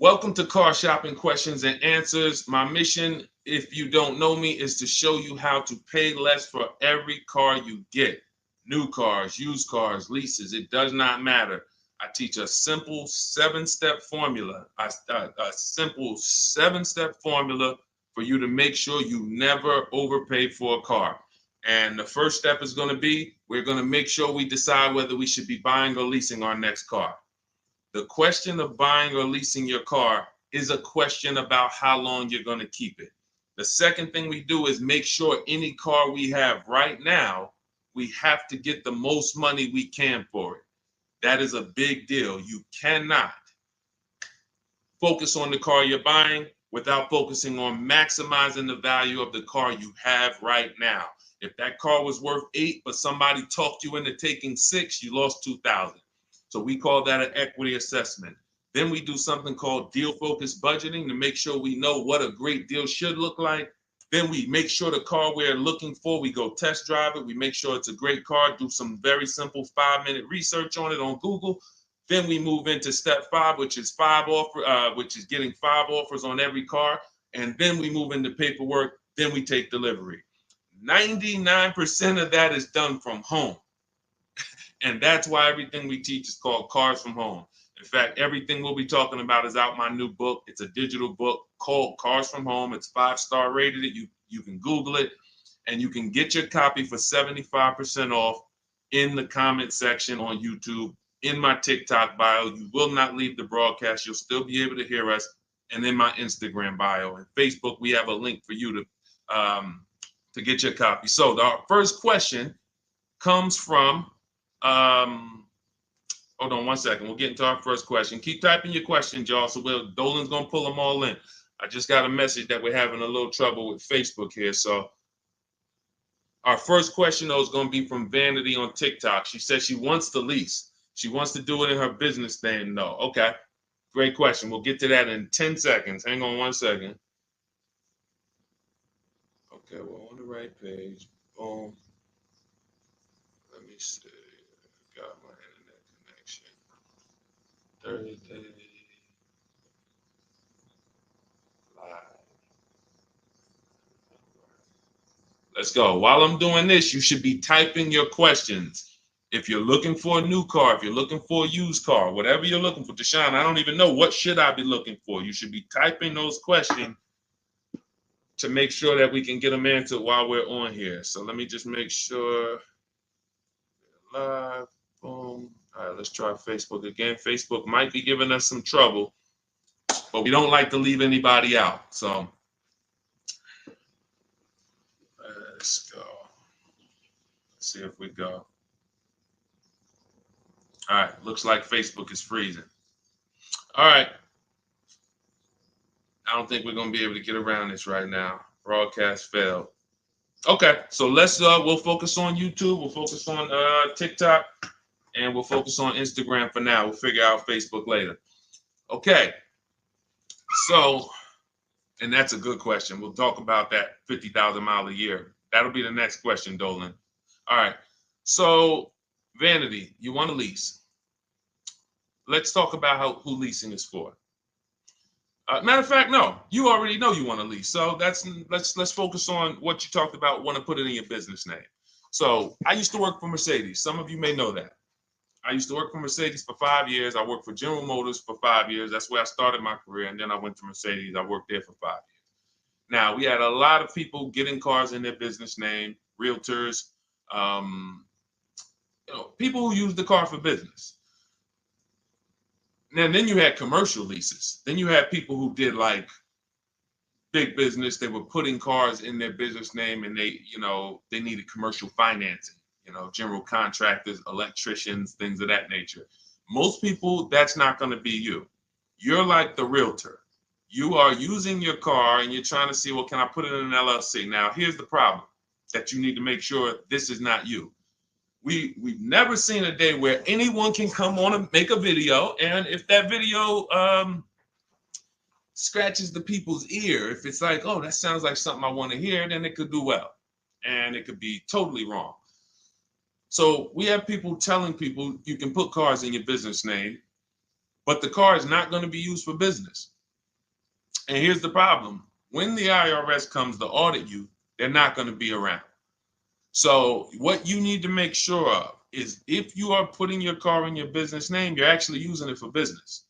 Welcome to Car Shopping Questions and Answers. My mission, if you don't know me, is to show you how to pay less for every car you get. New cars, used cars, leases, it does not matter. I teach a simple seven-step formula, a simple seven-step formula for you to make sure you never overpay for a car. And the first step is going to be, we're going to make sure we decide whether we should be buying or leasing our next car. The question of buying or leasing your car is a question about how long you're going to keep it. The second thing we do is make sure any car we have right now, we have to get the most money we can for it. That is a big deal. You cannot focus on the car you're buying without focusing on maximizing the value of the car you have right now. If that car was worth 8, but somebody talked you into taking 6, you lost 2,000. So we call that an equity assessment. Then we do something called deal focused budgeting to make sure we know what a great deal should look like. Then we make sure the car we're looking for, we go test drive it. We make sure it's a great car, do some very simple 5-minute research on it on Google. Then we move into step 5, which is getting 5 offers on every car. And then we move into paperwork. Then we take delivery. 99% of that is done from home. And that's why everything we teach is called Cars from Home. In fact, everything we'll be talking about is out my new book. It's a digital book called Cars from Home. It's 5-star rated. You can Google it, and you can get your copy for 75% off in the comment section on YouTube, in my TikTok bio. You will not leave the broadcast. You'll still be able to hear us. And in my Instagram bio and Facebook, we have a link for you to get your copy. So our first question comes from hold on one second. We'll get into our first question. Keep typing your questions, y'all. So Dolan's gonna pull them all in. I just got a message that we're having a little trouble with Facebook here. So our first question though is gonna be from Vanity on TikTok. She says she wants to lease. She wants to do it in her business name though. Okay, great question. We'll get to that in 10 seconds. Hang on one second. Okay, we're on the right page. Boom. Let me see. Got my internet connection. Thursday live. Let's go. While I'm doing this, you should be typing your questions. If you're looking for a new car, if you're looking for a used car, whatever you're looking for, Deshone, I don't even know what should I be looking for. You should be typing those questions to make sure that we can get them answered while we're on here. So let me just make sure. Live. Boom. All right, let's try Facebook again. Facebook might be giving us some trouble, but we don't like to leave anybody out. So let's go. Let's see if we go. All right, looks like Facebook is freezing. All right. I don't think we're going to be able to get around this right now. Broadcast failed. Okay, so we'll focus on YouTube. We'll focus on TikTok. And we'll focus on Instagram for now. We'll figure out Facebook later. Okay. So, and that's a good question. We'll talk about that 50,000 mile a year. That'll be the next question, Dolan. All right. So, Vanity, you want to lease. Let's talk about who leasing is for. Matter of fact, no, you already know you want to lease. So let's focus on what you talked about, want to put it in your business name. So I used to work for Mercedes. Some of you may know that. I used to work for Mercedes for 5 years. I worked for General Motors for 5 years. That's where I started my career. And then I went to Mercedes. I worked there for 5 years. Now, we had a lot of people getting cars in their business name, realtors, people who use the car for business. And then you had commercial leases. Then you had people who did like big business. They were putting cars in their business name and they needed commercial financing. General contractors, electricians, things of that nature. Most people, that's not going to be you. You're like the realtor. You are using your car and you're trying to see, well, can I put it in an LLC? Now, here's the problem that you need to make sure this is not you. We've never seen a day where anyone can come on and make a video, and if that video scratches the people's ear, if it's like, oh, that sounds like something I want to hear, then it could do well, and it could be totally wrong. So we have people telling people you can put cars in your business name. but the car is not going to be used for business. And here's the problem. When the IRS comes to audit you, they're not going to be around. So what you need to make sure of is if you are putting your car in your business name, you're actually using it for business.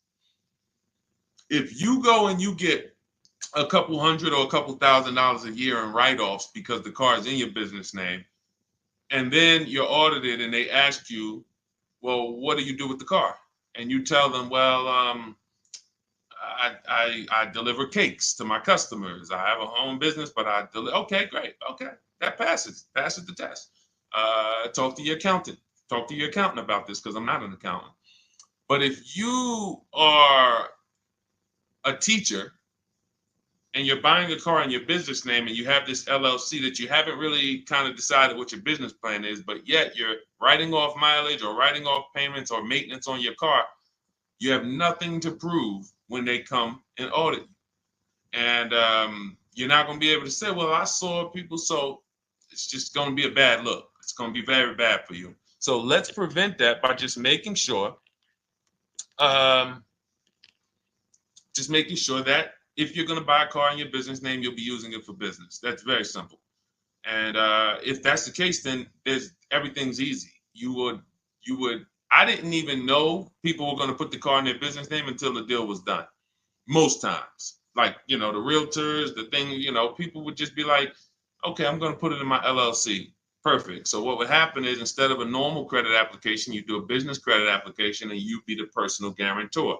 If you go and you get a couple hundred or a couple $1,000s a year in write-offs because the car is in your business name, and then you're audited and they ask you, well, what do you do with the car? And you tell them, well, I deliver cakes to my customers. I have a home business, but I deliver. Okay, great. Okay, that passes the test. Talk to your accountant. Talk to your accountant about this because I'm not an accountant. But if you are a teacher and you're buying a car in your business name and you have this LLC that you haven't really kind of decided what your business plan is, but yet you're writing off mileage or writing off payments or maintenance on your car, you have nothing to prove when they come and audit you. And you're not going to be able to say, well, I saw people. So it's just going to be a bad look. It's going to be very bad for you. So let's prevent that by just making sure that if you're going to buy a car in your business name, you'll be using it for business. That's very simple. And if that's the case, then everything's easy. I didn't even know people were going to put the car in their business name until the deal was done. Most times, like, the realtors, the thing, people would just be like, okay, I'm going to put it in my LLC. Perfect. So what would happen is instead of a normal credit application, you do a business credit application and you be the personal guarantor.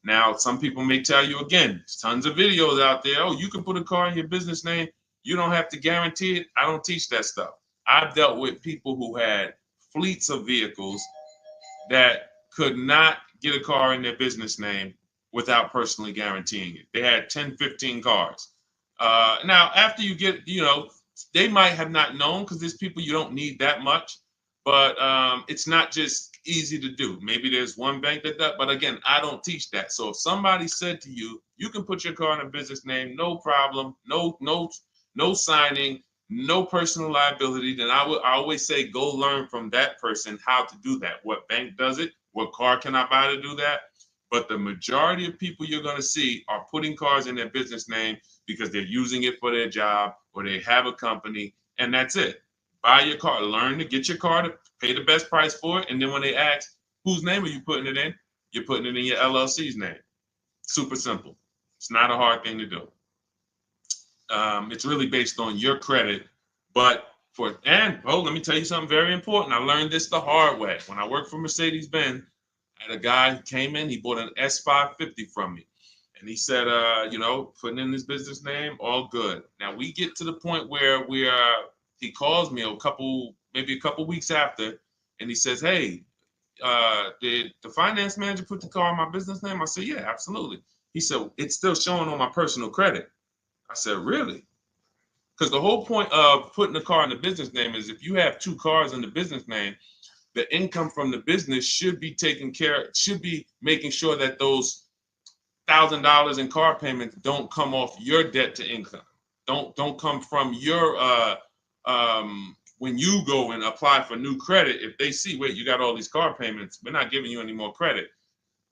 Now, some people may tell you, again, there's tons of videos out there. Oh, you can put a car in your business name. You don't have to guarantee it. I don't teach that stuff. I've dealt with people who had fleets of vehicles that could not get a car in their business name without personally guaranteeing it. They had 10, 15 cars. Now, after you get, they might have not known because there's people you don't need that much, but it's not just easy to do. Maybe there's one bank that does, but again, I don't teach that. So if somebody said to you, you can put your car in a business name, no problem, no signing, no personal liability, then I always say go learn from that person how to do that. What bank does it? What car can I buy to do that? But the majority of people you're going to see are putting cars in their business name because they're using it for their job or they have a company, and that's it. Buy your car, learn to get your car to pay the best price for it, and then when they ask, whose name are you putting it in? You're putting it in your LLC's name. Super simple. It's not a hard thing to do. It's really based on your credit, but let me tell you something very important. I learned this the hard way. When I worked for Mercedes-Benz, I had a guy who came in, he bought an S550 from me. And he said, putting in his business name, all good. Now we get to the point where he calls me maybe a couple weeks after, and he says, hey, did the finance manager put the car in my business name? I said, yeah, absolutely. He said, it's still showing on my personal credit. I said, really? Because the whole point of putting the car in the business name is if you have two cars in the business name, the income from the business should be making sure that those $1,000 in car payments don't come off your debt to income. Don't come from your when you go and apply for new credit. If they see, wait, you got all these car payments, we're not giving you any more credit.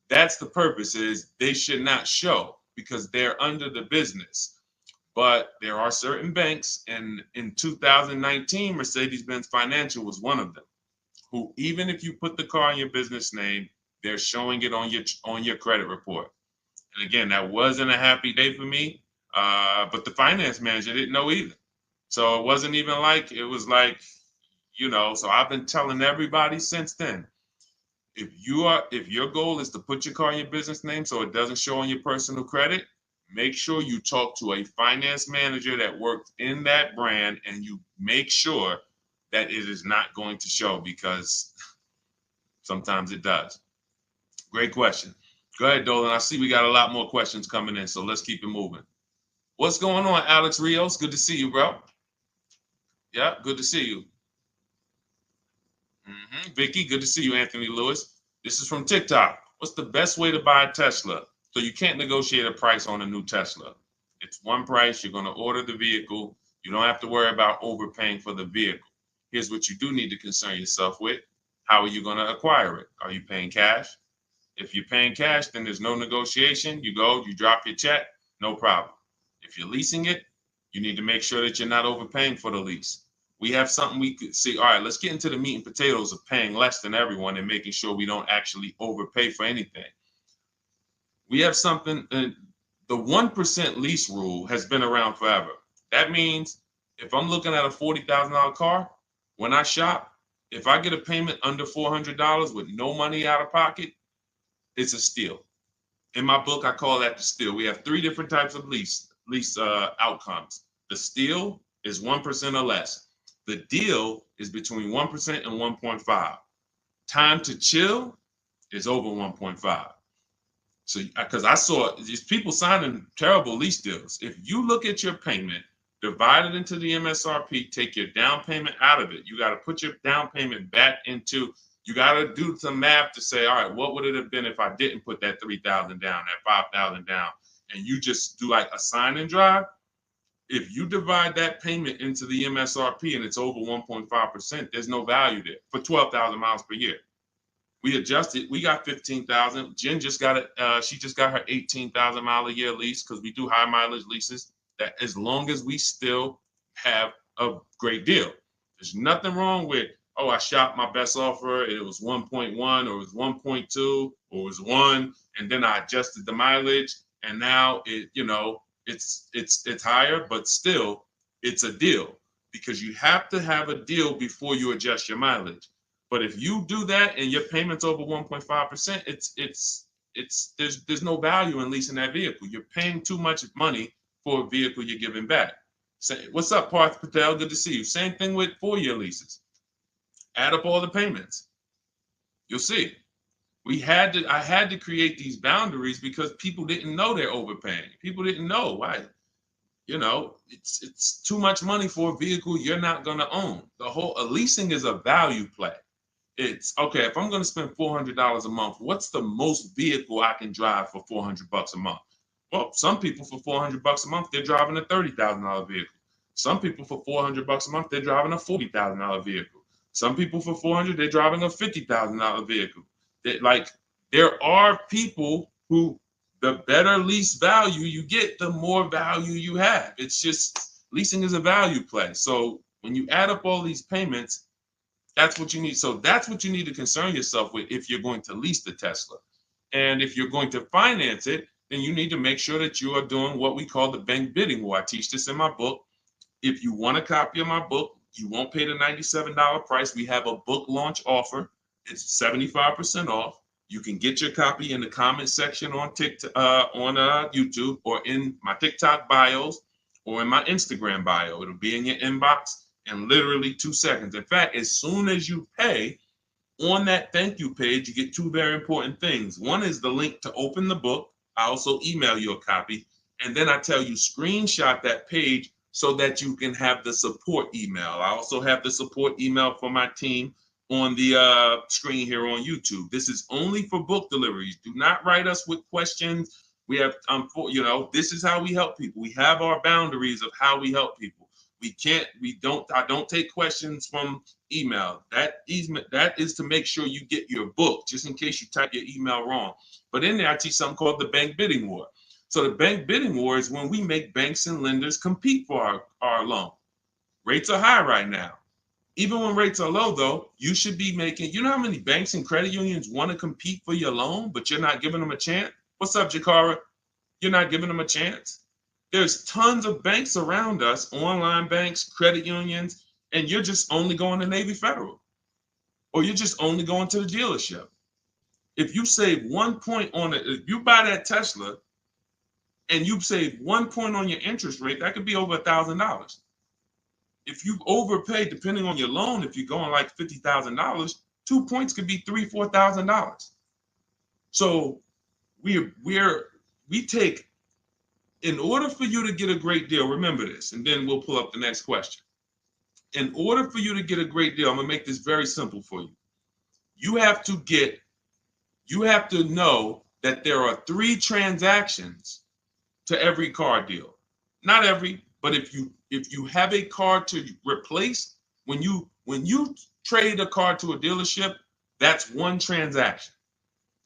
That's the purpose, is they should not show because they're under the business. But there are certain banks, and in 2019, Mercedes-Benz Financial was one of them, who even if you put the car in your business name, they're showing it on your credit report. And again, that wasn't a happy day for me, but the finance manager didn't know either. So it wasn't even like, it was like, so I've been telling everybody since then, if your goal is to put your car in your business name so it doesn't show on your personal credit, make sure you talk to a finance manager that works in that brand and you make sure that it is not going to show, because sometimes it does. Great question. Go ahead, Dolan. I see we got a lot more questions coming in, so let's keep it moving. What's going on, Alex Rios? Good to see you, bro. Yeah, good to see you. Vicky, good to see you, Anthony Lewis. This is from TikTok. What's the best way to buy a Tesla? So you can't negotiate a price on a new Tesla. It's one price. You're going to order the vehicle. You don't have to worry about overpaying for the vehicle. Here's what you do need to concern yourself with. How are you going to acquire it? Are you paying cash? If you're paying cash, then there's no negotiation. You go, you drop your check, no problem. If you're leasing it, you need to make sure that you're not overpaying for the lease. We have something we could see. All right, let's get into the meat and potatoes of paying less than everyone and making sure we don't actually overpay for anything. We have something, the 1% lease rule has been around forever. That means if I'm looking at a $40,000 car, when I shop, if I get a payment under $400 with no money out of pocket, it's a steal. In my book, I call that the steal. We have 3 different types of lease outcomes. The steal is 1% or less. The deal is between 1% and 1.5. Time to chill is over 1.5. So, because I saw these people signing terrible lease deals. If you look at your payment, divide it into the MSRP, take your down payment out of it. You got to put your down payment back into, you got to do some math to say, all right, what would it have been if I didn't put that 3,000 down, that 5,000 down, and you just do like a sign and drive? If you divide that payment into the MSRP and it's over 1.5%, there's no value there for 12,000 miles per year. We adjusted. We got 15,000. Jen just got it. She just got her 18,000 mile a year lease because we do high mileage leases. That as long as we still have a great deal, there's nothing wrong with, oh, I shopped my best offer. It was 1.1 or it was 1.2 or it was 1, and then I adjusted the mileage, and now it, it's higher, but still it's a deal because you have to have a deal before you adjust your mileage. But if you do that and your payment's over 1.5%, there's no value in leasing that vehicle. You're paying too much money for a vehicle you're giving back. Say, what's up, Parth Patel? Good to see you. Same thing with 4-year leases. Add up all the payments. You'll see. I had to create these boundaries because people didn't know they're overpaying. People didn't know why. It's too much money for a vehicle you're not going to own. Leasing is a value play. It's okay, if I'm going to spend $400 a month, what's the most vehicle I can drive for $400 a month? Well, some people for $400 a month, they're driving a $30,000 vehicle. Some people for $400 a month, they're driving a $40,000 vehicle. Some people for $400, they're driving a $50,000 vehicle. There are people who, the better lease value you get, the more value you have. It's just, leasing is a value play. So when you add up all these payments, that's what you need. So that's what you need to concern yourself with if you're going to lease the Tesla. And if you're going to finance it, then you need to make sure that you are doing what we call the bank bidding war. I teach this in my book. If you want a copy of my book, you won't pay the $97 price. We have a book launch offer. It's 75% off. You can get your copy in the comment section on TikTok, on YouTube, or in my TikTok bios, or in my Instagram bio. It'll be in your inbox in literally 2 seconds. In fact, as soon as you pay, on that thank you page, you get 2 very important things. One is the link to open the book. I also email you a copy. And then I tell you, screenshot that page so that you can have the support email. I also have the support email for my team on the screen here on YouTube. This is only for book deliveries. Do not write us with questions. We have, this is how we help people. We have our boundaries of how we help people. I don't take questions from email. That is to make sure you get your book, just in case you type your email wrong. But in there, I teach something called the bank bidding war. So the bank bidding war is when we make banks and lenders compete for our loan. Rates are high right now. Even when rates are low, though, you should be making, you know how many banks and credit unions want to compete for your loan, but you're not giving them a chance? What's up, Jakara? You're not giving them a chance? There's tons of banks around us, online banks, credit unions, and you're just only going to Navy Federal, or you're just only going to the dealership. If you save 1 point on it, if you buy that Tesla and you save 1 point on your interest rate, that could be over $1,000. If you overpay, depending on your loan, if you're going like $50,000, 2 points could be $3,000, $4,000. So we take, in order for you to get a great deal, remember this, and then we'll pull up the next question. In order for you to get a great deal, I'm gonna make this very simple for you. You have to know that there are 3 transactions to every car deal. Not every, but if you have a car to replace, when you trade a car to a dealership, that's 1 transaction.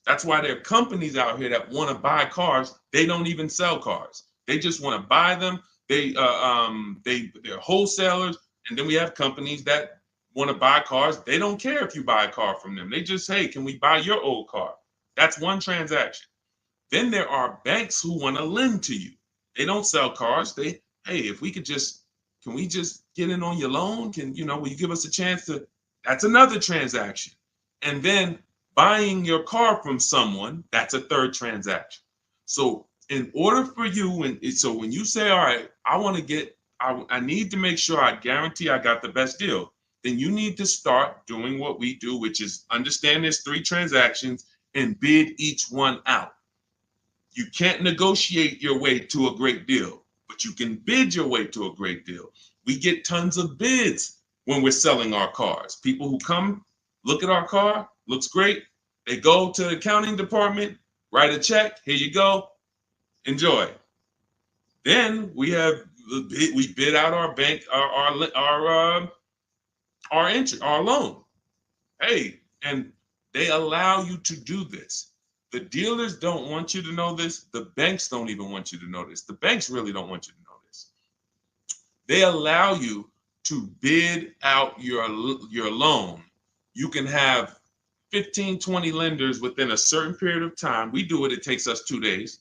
That's why there are companies out here that want to buy cars. They don't even sell cars. They just want to buy them. They're wholesalers, and then we have companies that want to buy cars. They don't care if you buy a car from them. They just, hey, can we buy your old car? That's one transaction. Then there are banks who want to lend to you. They don't sell cars. Hey, if we could just, can we just get in on your loan? Will you give us a chance to? That's another transaction. And then buying your car from someone, that's a third transaction. So in order for you, so when you say, all right, I need to make sure I guarantee I got the best deal, then you need to start doing what we do, which is understand there's 3 transactions and bid each one out. You can't negotiate your way to a great deal, but you can bid your way to a great deal. We get tons of bids when we're selling our cars. People who come, look at our car, looks great. They go to the accounting department, write a check. Here you go. Enjoy. Then we bid out our bank, our loan. Hey, and they allow you to do this. The dealers don't want you to know this. The banks don't even want you to know this. The banks really don't want you to know this. They allow you to bid out your loan. You can have 15, 20 lenders within a certain period of time. We do it. It takes us 2 days.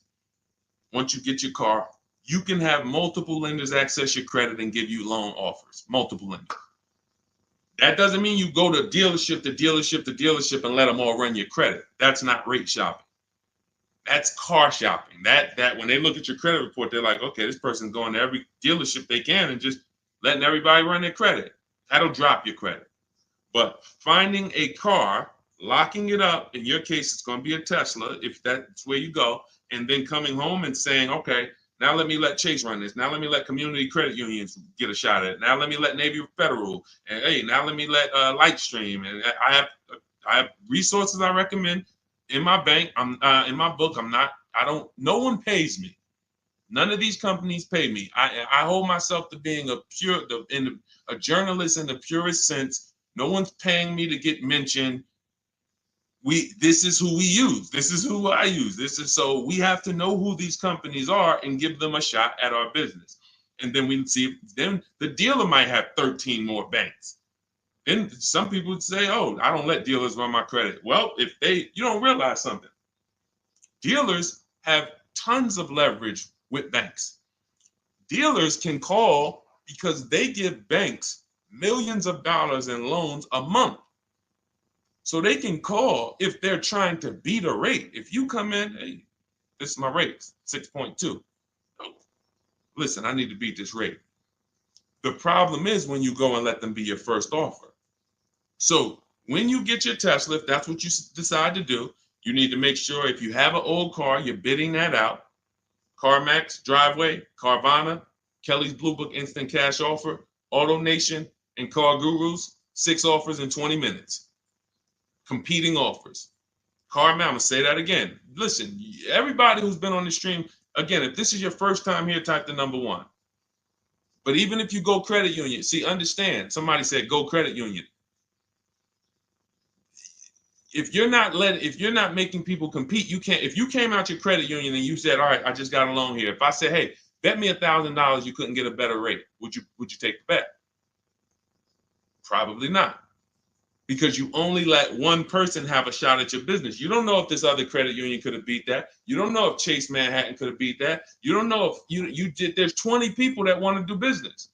Once you get your car, you can have multiple lenders access your credit and give you loan offers. Multiple lenders. That doesn't mean you go to dealership to dealership to dealership and let them all run your credit. That's not rate shopping. That's car shopping. That when they look at your credit report, they're like, okay, this person's going to every dealership they can and just letting everybody run their credit. That'll drop your credit. But finding a car, locking it up, in your case, it's going to be a Tesla, if that's where you go, and then coming home and saying, okay, now let me let Chase run this. Now let me let community credit unions get a shot at it. Now let me let Navy Federal. And hey, now let me let Lightstream. And I have resources I recommend in my bank. In my book. No one pays me. None of these companies pay me. I hold myself to being a journalist in the purest sense. No one's paying me to get mentioned. This is who we use. This is who I use. So we have to know who these companies are and give them a shot at our business. And then we see, then the dealer might have 13 more banks. Then some people would say, oh, I don't let dealers run my credit. Well, you don't realize something. Dealers have tons of leverage with banks. Dealers can call because they give banks millions of dollars in loans a month. So they can call if they're trying to beat a rate. If you come in, hey, this is my rate, 6.2. Oh, listen, I need to beat this rate. The problem is when you go and let them be your first offer. So when you get your Tesla, if that's what you decide to do, you need to make sure if you have an old car, you're bidding that out. CarMax, Driveway, Carvana, Kelly's Blue Book Instant Cash Offer, AutoNation, and Car Gurus, 6 offers in 20 minutes. Competing offers. CarMax, I'm going to say that again. Listen, everybody who's been on the stream, again, if this is your first time here, type the number 1. But even if you go credit union, see, understand, somebody said go credit union. If you're not making people compete, you can't. If you came out your credit union and you said, all right, I just got a loan here. If I said, hey, bet me $1,000 you couldn't get a better rate, would you take the bet? Probably not. Because you only let one person have a shot at your business. You don't know if this other credit union could have beat that. You don't know if Chase Manhattan could have beat that. You don't know if you did. There's 20 people that want to do business.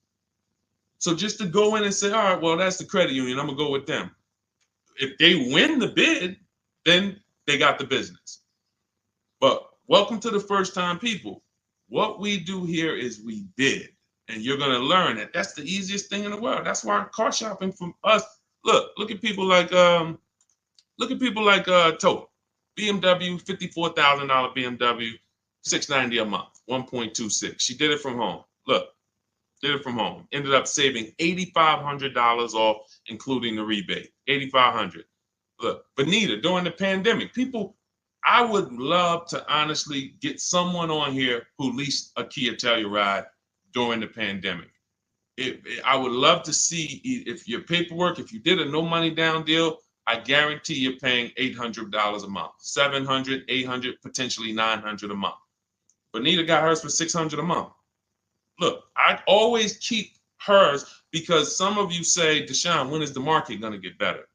So just to go in and say, all right, well, that's the credit union, I'm going to go with them. If they win the bid, then they got the business. But welcome to the first time people. What we do here is we bid. And you're going to learn that that's the easiest thing in the world. That's why car shopping from us. Look at people like Tote, BMW, $54,000 BMW, $690 a month, 1.26. She did it from home. Did it from home. Ended up saving $8,500 off, including the rebate. $8,500. Look, Benita, during the pandemic, I would love to honestly get someone on here who leased a Kia Telluride during the pandemic. I would love to see if your paperwork, if you did a no money down deal, I guarantee you're paying $800 a month, 700, 800, potentially 900 a month. Bonita got hers for 600 a month. Look, I always keep hers because some of you say, Deshone, when is the market going to get better?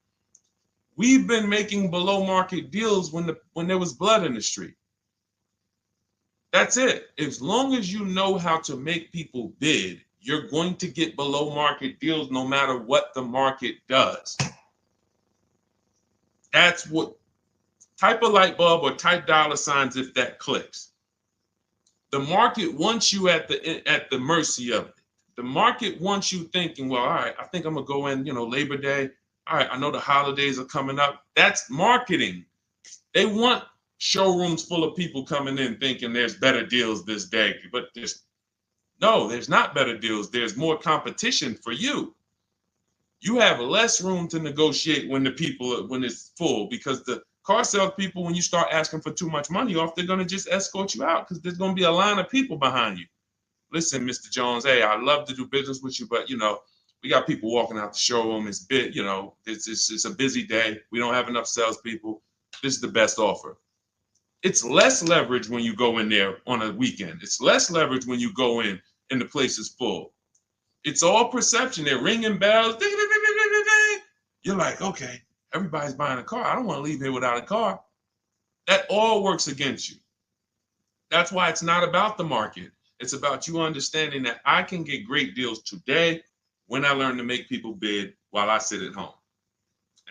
We've been making below market deals when there was blood in the street. That's it. As long as you know how to make people bid, you're going to get below market deals no matter what the market does. That's what, type a light bulb or type dollar signs if that clicks. The market wants you at the mercy of it. The market wants you thinking, well, all right, I think I'm gonna go in, Labor Day. All right, I know the holidays are coming up. That's marketing. They want showrooms full of people coming in thinking there's better deals this day, but there's not better deals. There's more competition for you. You have less room to negotiate when it's full, because the car sales people, when you start asking for too much money off, they're going to just escort you out because there's going to be a line of people behind you. Listen, Mr. Jones, hey, I'd love to do business with you, but we got people walking out the showroom. It's it's a busy day. We don't have enough salespeople. This is the best offer. It's less leverage when you go in there on a weekend. It's less leverage when you go in and the place is full. It's all perception. They're ringing bells. Ding, ding, ding, ding, ding, ding. You're like, okay, everybody's buying a car. I don't want to leave here without a car. That all works against you. That's why it's not about the market. It's about you understanding that I can get great deals today when I learn to make people bid while I sit at home.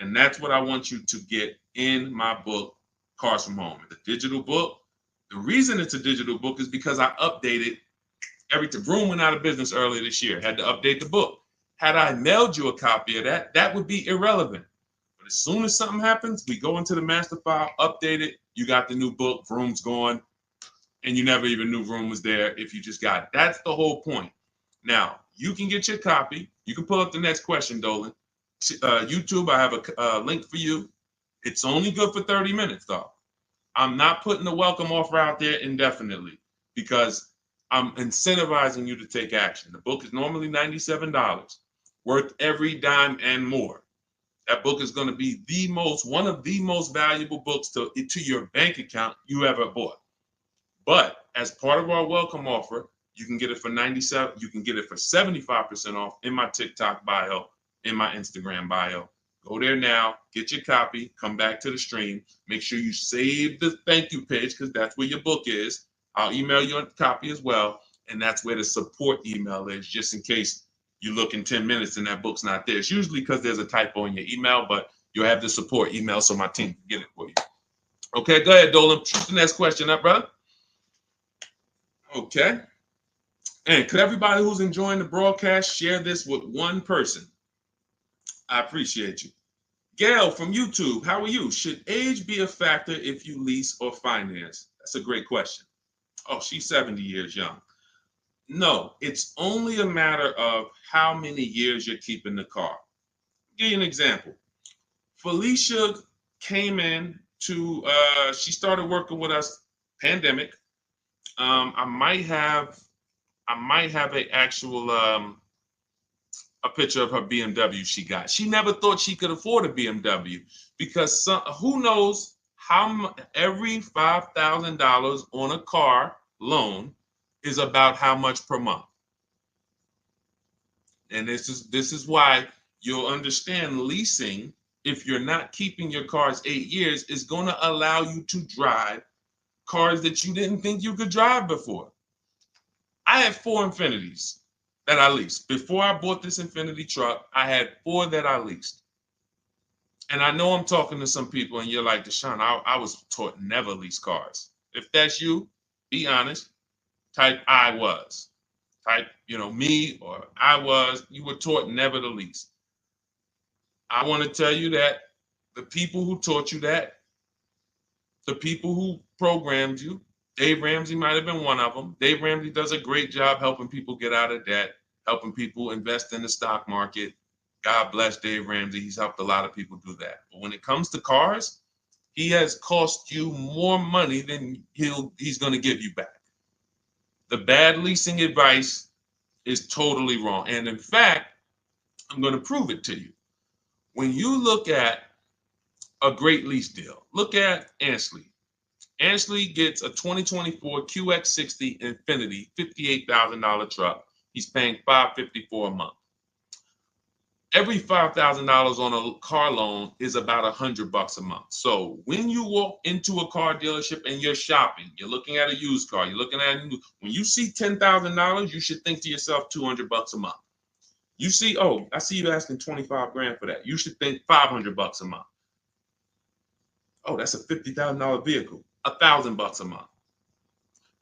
And that's what I want you to get in my book, Cars from Home. It's a digital book. The reason it's a digital book is because I updated Vroom went out of business earlier this year. Had to update the book. Had I mailed you a copy of that would be irrelevant. But as soon as something happens, we go into the master file, update it. You got the new book. Vroom's gone, and you never even knew Vroom was there if you just got it. That's the whole point. Now you can get your copy. You can pull up the next question, Dolan. YouTube, I have a link for you. It's only good for 30 minutes, though. I'm not putting the welcome offer out there indefinitely because I'm incentivizing you to take action. The book is normally $97, worth every dime and more. That book is going to be one of the most valuable books to your bank account you ever bought. But as part of our welcome offer, you can get it for $97. You can get it for 75% off in my TikTok bio, in my Instagram bio. Go there now, get your copy, come back to the stream. Make sure you save the thank you page because that's where your book is. I'll email you a copy as well. And that's where the support email is, just in case you look in 10 minutes and that book's not there. It's usually because there's a typo in your email, but you'll have the support email so my team can get it for you. Okay, go ahead, Dolan. Shoot the next question up, brother. Okay. And could everybody who's enjoying the broadcast share this with one person? I appreciate you. Gail from YouTube, how are you? Should age be a factor if you lease or finance? That's a great question. Oh, she's 70 years young. No, it's only a matter of how many years you're keeping the car. I'll give you an example. Felicia came in she started working with us, pandemic. I might have a picture of her BMW she got. She never thought she could afford a BMW because who knows how every $5,000 on a car loan is about how much per month. And this is why you'll understand leasing, if you're not keeping your cars 8 years, is going to allow you to drive cars that you didn't think you could drive before. I had 4 Infinities that I leased. Before I bought this Infinity truck, I had 4 that I leased. And I know I'm talking to some people and you're like, Deshone, I was taught never lease cars. If that's you, be honest. Type I was. Type, me or I was. You were taught never to lease. I want to tell you that the people who taught you that, the people who programmed you, Dave Ramsey might have been one of them. Dave Ramsey does a great job helping people get out of debt, helping people invest in the stock market. God bless Dave Ramsey. He's helped a lot of people do that. But when it comes to cars, he has cost you more money than he's going to give you back. The bad leasing advice is totally wrong. And in fact, I'm going to prove it to you. When you look at a great lease deal. Look at Ansley. Ansley gets a 2024 QX60 Infinity $58,000 truck. He's paying $554 a month. Every $5,000 on a car loan is about $100 a month. So when you walk into a car dealership and you're shopping, you're looking at a used car, you're looking at a new, when you see $10,000, you should think to yourself $200 a month. You see, oh, I see you asking 25 grand for that. You should think $500 a month. Oh, that's a $50,000 vehicle, $1,000 a month.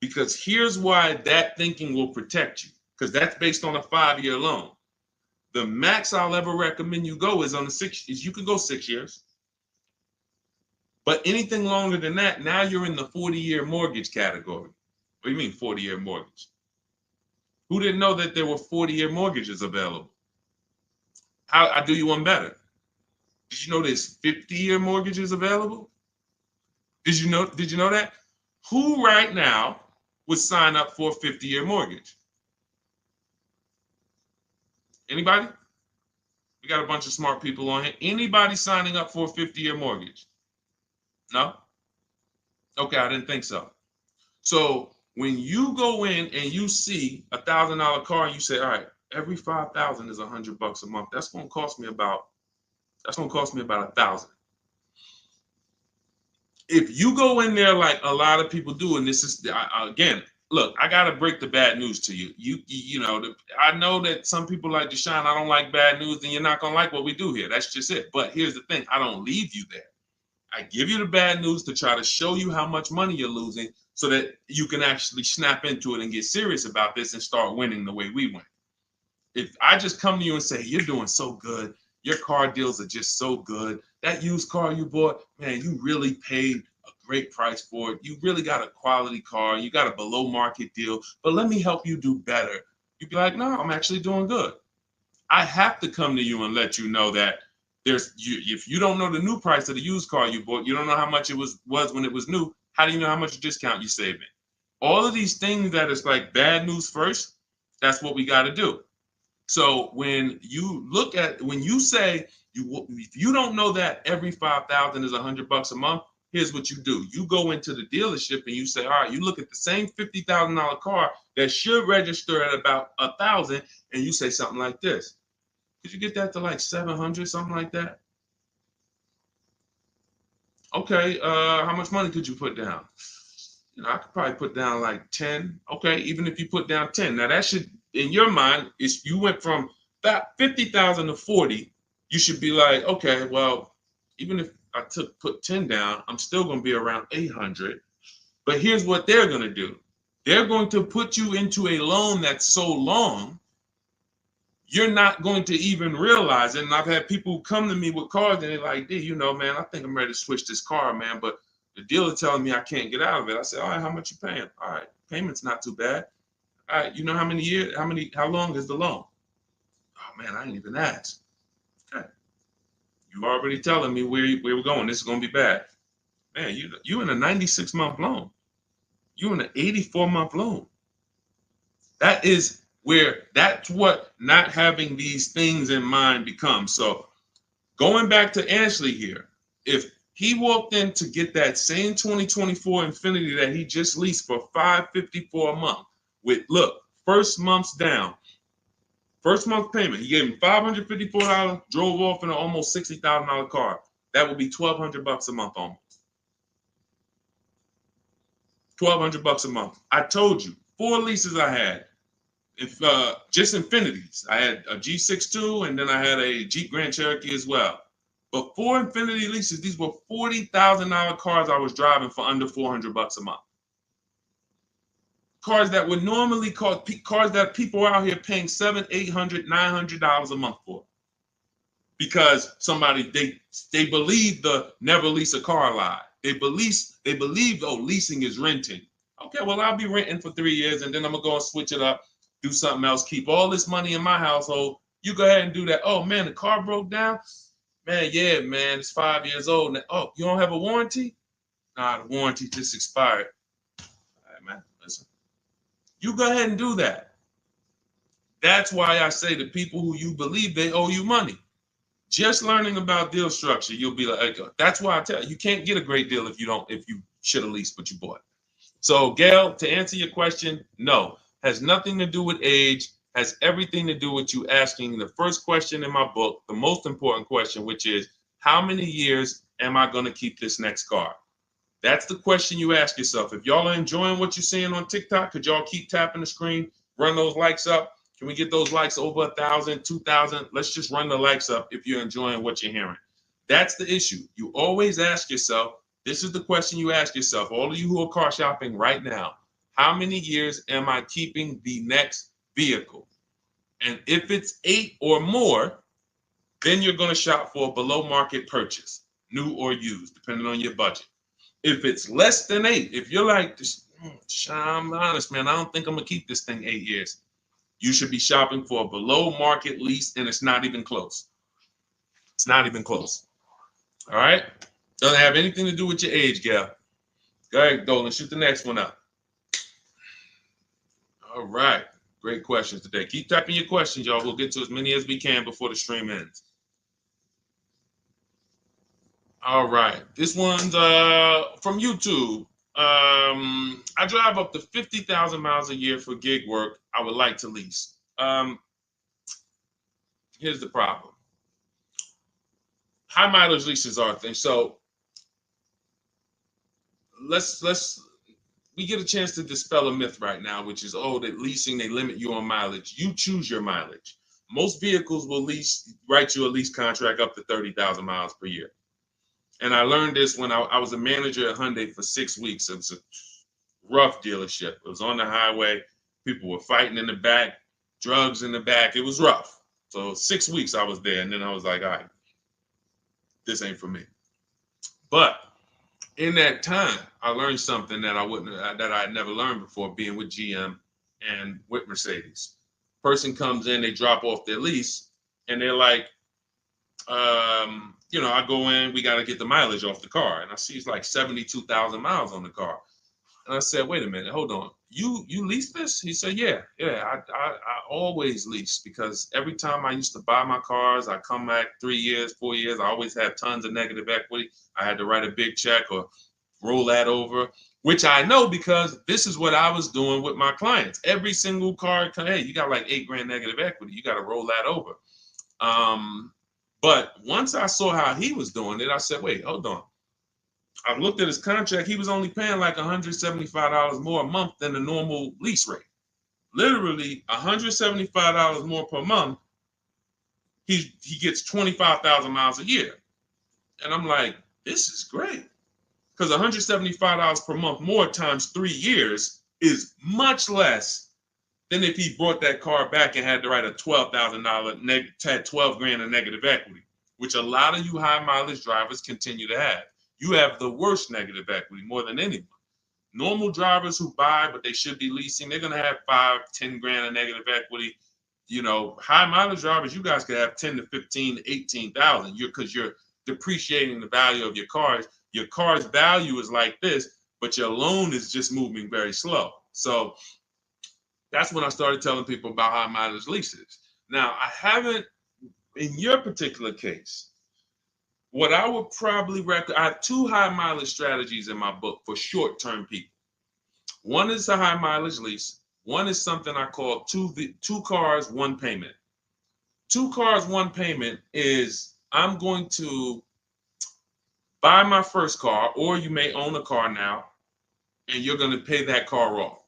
Because here's why that thinking will protect you, because that's based on a 5-year loan. The max I'll ever recommend you go is on the 6 years. You can go 6 years. But anything longer than that, now you're in the 40-year mortgage category. What do you mean 40-year mortgage? Who didn't know that there were 40-year mortgages available? I'll do you one better. Did you know there's 50-year mortgages available? Did you know that? Who right now would sign up for a 50-year mortgage? Anybody? We got a bunch of smart people on here. Anybody signing up for a 50-year mortgage? No? Okay, I didn't think so. So when you go in and you see $1,000 car and you say, all right, every 5,000 is $100 a month. That's gonna cost me about $1,000. If you go in there like a lot of people do, and this is again, look, I gotta break the bad news to you. I know that some people like Deshone, I don't like bad news, and you're not gonna like what we do here. That's just it. But here's the thing: I don't leave you there. I give you the bad news to try to show you how much money you're losing, so that you can actually snap into it and get serious about this and start winning the way we win. If I just come to you and say, you're doing so good, your car deals are just so good, that used car you bought, man, you really paid a great price for it. You really got a quality car. You got a below market deal, but let me help you do better. You'd be like, no, I'm actually doing good. I have to come to you and let you know that if you don't know the new price of the used car you bought, you don't know how much it was when it was new. How do you know how much discount you saving? All of these things that is like bad news first, that's what we got to do. So when you say if you don't know that every 5,000 is $100 a month, here's what you do. You go into the dealership and you say, all right, you look at the same $50,000 car that should register at about 1,000, and you say something like this. Could you get that to like 700, something like that? Okay, how much money could you put down? I could probably put down like 10. Okay, even if you put down 10. Now that should, in your mind, if you went from that 50,000 to 40, you should be like, okay, well, even if I put 10 down, I'm still going to be around 800. But here's what they're going to do. They're going to put you into a loan that's so long, you're not going to even realize it. And I've had people come to me with cars and they're like, D, man, I think I'm ready to switch this car, man, but the dealer telling me I can't get out of it. I said, all right, how much you paying? All right, payment's not too bad. All right, you know how many years, how long is the loan? Oh man, I ain't even asked. Okay. You already telling me where we're going. This is gonna be bad. Man, you in a 96-month loan. You in an 84-month loan. That's what not having these things in mind becomes. So going back to Ashley here, if he walked in to get that same 2024 Infinity that he just leased for $554 a month with, look, first month's down, first month payment, he gave him $554, drove off in an almost $60,000 car. That would be $1,200 a month almost. $1,200 a month. I told you, 4 leases I had. Just Infinities. I had a G62 and then I had a Jeep Grand Cherokee as well. But 4 Infinity leases, these were $40,000 cars I was driving for under $400 a month. Cars that would normally cost, cars that people are out here paying $700, $800, $900 a month for. Because they believe the never lease a car lie. They believe, oh, leasing is renting. Okay, well, I'll be renting for 3 years and then I'm gonna go and switch it up, do something else, keep all this money in my household. You go ahead and do that. Oh man, the car broke down. Man, yeah, man, it's 5 years old. Now, oh, you don't have a warranty? Nah, the warranty just expired. All right, man, listen. You go ahead and do that. That's why I say to people who you believe they owe you money. Just learning about deal structure, you'll be like, that's why I tell you, you can't get a great deal if you should have leased what you bought. So, Gail, to answer your question, no, has nothing to do with age, has everything to do with you asking the first question in my book, the most important question, which is, how many years am I going to keep this next car? That's the question you ask yourself. If y'all are enjoying what you're seeing on TikTok, could y'all keep tapping the screen, run those likes up? Can we get those likes over 1,000, 2,000? Let's just run the likes up if you're enjoying what you're hearing. That's the issue. You always ask yourself, this is the question you ask yourself, all of you who are car shopping right now, how many years am I keeping the next vehicle? And if it's 8 or more, then you're going to shop for a below market purchase, new or used, depending on your budget. If it's less than 8, if you're like, I'm honest, man, I don't think I'm going to keep this thing 8 years. You should be shopping for a below market lease, and it's not even close. It's not even close. All right? Doesn't have anything to do with your age, Gail. Go ahead, Dolan, shoot the next one up. All right. Great questions today. Keep typing your questions, y'all. We'll get to as many as we can before the stream ends. All right. This one's from YouTube. I drive up to 50,000 miles a year for gig work. I would like to lease. Here's the problem. High mileage leases are a thing. So we get a chance to dispel a myth right now, which is, oh, that leasing, they limit you on mileage. You choose your mileage. Most vehicles will write you a lease contract up to 30,000 miles per year. And I learned this when I was a manager at Hyundai for 6 weeks. It was a rough dealership. It was on the highway. People were fighting in the back, drugs in the back. It was rough. So 6 weeks I was there, and then I was like, all right, this ain't for me. But in that time, I learned something that I had never learned before, being with GM and with Mercedes. Person comes in, they drop off their lease, and they're like, I go in, we got to get the mileage off the car. And I see it's like 72,000 miles on the car. And I said, wait a minute, hold on. You lease this? He said, yeah, I always lease, because every time I used to buy my cars, I come back 3 years, 4 years, I always had tons of negative equity. I had to write a big check or roll that over, which I know because this is what I was doing with my clients. Every single car, hey, you got like $8,000 negative equity. You got to roll that over. But once I saw how he was doing it, I said, wait, hold on. I looked at his contract. He was only paying like $175 more a month than the normal lease rate. Literally $175 more per month. He gets 25,000 miles a year. And I'm like, this is great. Because $175 per month more times 3 years is much less than if he brought that car back and had to write a $12,000 had $12,000 in negative equity, which a lot of you high mileage drivers continue to have. You have the worst negative equity more than anyone. Normal drivers who buy, but they should be leasing, they're going to have $5,000-10,000 in negative equity. High mileage drivers, you guys could have 10 to 15, 18,000 because you're depreciating the value of your cars. Your car's value is like this, but your loan is just moving very slow. So that's when I started telling people about high mileage leases. Now, I haven't, in your particular case, what I would probably recommend, I have 2 high mileage strategies in my book for short-term people. One is a high mileage lease. One is something I call two cars, one payment. 2 cars, one payment is I'm going to buy my first car, or you may own a car now, and you're going to pay that car off.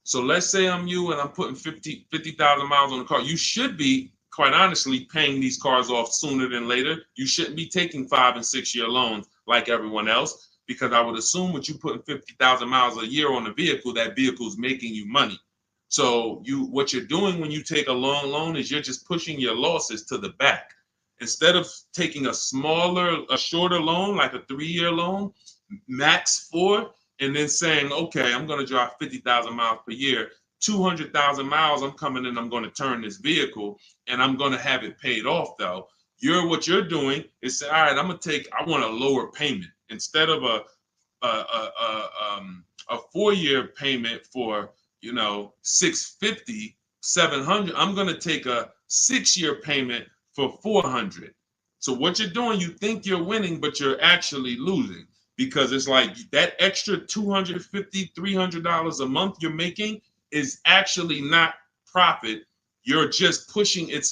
So let's say I'm you and I'm putting 50,000 miles on the car. You should be, quite honestly, paying these cars off sooner than later. You shouldn't be taking 5- and 6-year loans like everyone else, because I would assume with you putting 50,000 miles a year on a vehicle, that vehicle is making you money. So what you're doing when you take a long loan is you're just pushing your losses to the back. Instead of taking a shorter loan, like a 3-year loan, max 4, and then saying, okay, I'm going to drive 50,000 miles per year, 200,000 miles, I'm coming in, I'm going to turn this vehicle, and I'm going to have it paid off, though. What you're doing is say, all right, I want a lower payment. Instead of a 4-year payment for, $650, $700, I'm going to take a 6-year payment for $400. So what you're doing, you think you're winning, but you're actually losing, because it's like that extra $250, $300 a month you're making is actually not profit. You're just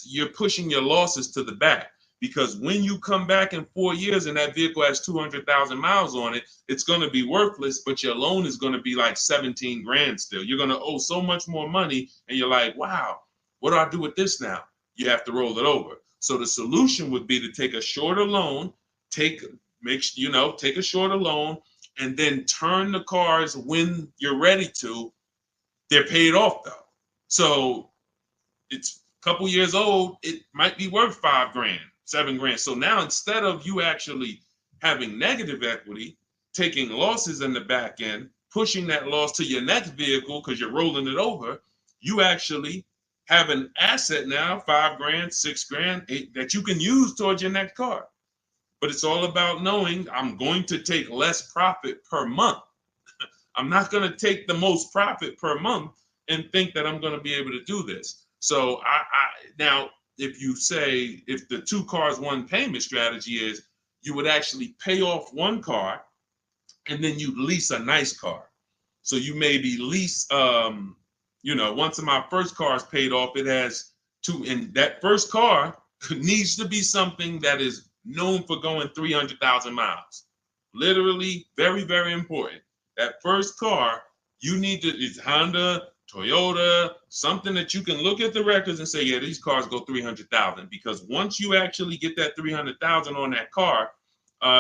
you're pushing your losses to the back, because when you come back in 4 years and that vehicle has 200,000 miles on it, it's going to be worthless, but your loan is going to be like 17 grand still. You're going to owe so much more money, and you're like, wow, what do I do with this now? You have to roll it over. So the solution would be to take a shorter loan, take a shorter loan, and then turn the cars when you're ready to. They're paid off though. So it's a couple years old, it might be worth 5 grand, 7 grand. So now instead of you actually having negative equity, taking losses in the back end, pushing that loss to your next vehicle because you're rolling it over, you actually have an asset now, 5 grand, 6 grand, 8, that you can use towards your next car. But it's all about knowing I'm going to take less profit per month. I'm not going to take the most profit per month and think that I'm going to be able to do this. So now, if you say, if the 2 cars, 1 payment strategy is, you would actually pay off 1 car and then you lease a nice car. So you maybe lease, once my first car is paid off, it has 2, and that first car needs to be something that is known for going 300,000 miles. Literally, very, very important. That first car, you need to, it's Honda, Toyota, something that you can look at the records and say, yeah, these cars go 300,000. Because once you actually get that 300,000 on that car,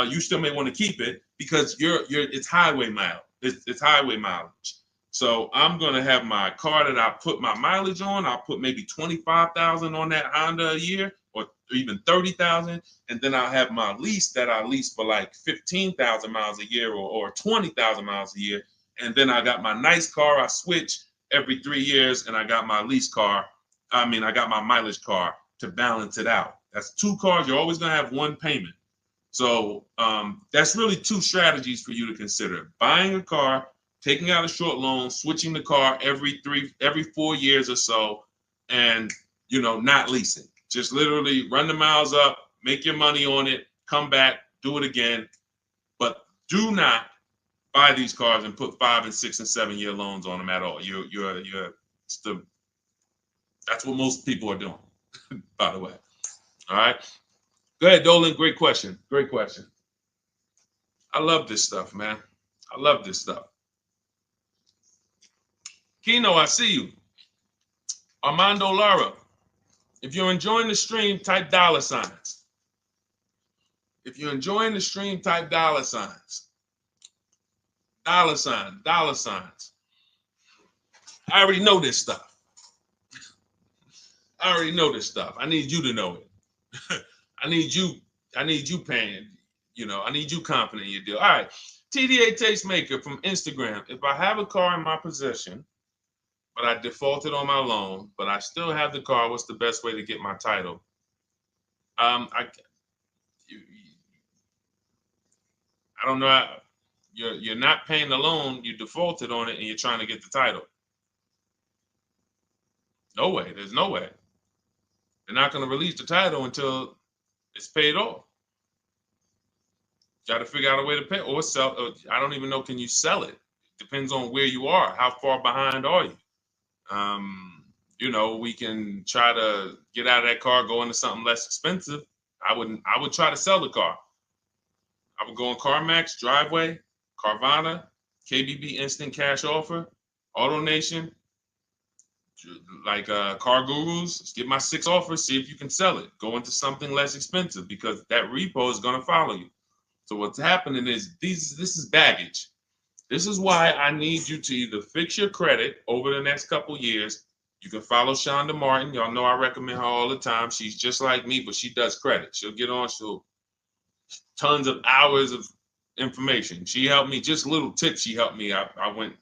you still may want to keep it because it's highway mileage. It's highway mileage. So I'm gonna have my car that I put my mileage on. I'll put maybe 25,000 on that Honda a year, or even 30,000, and then I'll have my lease that I lease for like 15,000 miles a year, or 20,000 miles a year. And then I got my nice car. I switch every 3 years, and I got my lease car. I got my mileage car to balance it out. That's 2 cars. You're always gonna have 1 payment. So that's really 2 strategies for you to consider: buying a car, taking out a short loan, switching the car every 4 years or so, and not leasing. Just literally run the miles up, make your money on it, come back, do it again. But do not buy these cars and put 5 and 6 and 7 year loans on them at all. That's what most people are doing, by the way. All right. Go ahead, Dolan. Great question. Great question. I love this stuff, man. I love this stuff. Kino, I see you. Armando Lara, if you're enjoying the stream, type $signs. If you're enjoying the stream, type $signs. $signs. I already know this stuff. I already know this stuff. I need you to know it. I need you paying, I need you confident in your deal. All right. TDA Tastemaker from Instagram. If I have a car in my possession, but I defaulted on my loan, but I still have the car, what's the best way to get my title? I don't know. You're not paying the loan, you defaulted on it, and you're trying to get the title. No way. There's no way. They're not going to release the title until it's paid off. Got to figure out a way to pay or sell. I don't even know. Can you sell it? Depends on where you are. How far behind are you? We can try to get out of that car, go into something less expensive. I would try to sell the car. I would go on CarMax, Driveway, Carvana, KBB Instant Cash Offer, AutoNation, like Car Gurus. Get my 6 offers, see if you can sell it. Go into something less expensive because that repo is going to follow you. So what's happening is this is baggage. This is why I need you to either fix your credit over the next couple years. You can follow Shonda Martin. Y'all know I recommend her all the time. She's just like me, but she does credit. She'll get on, tons of hours of information. She helped me, just little tips she helped me. I went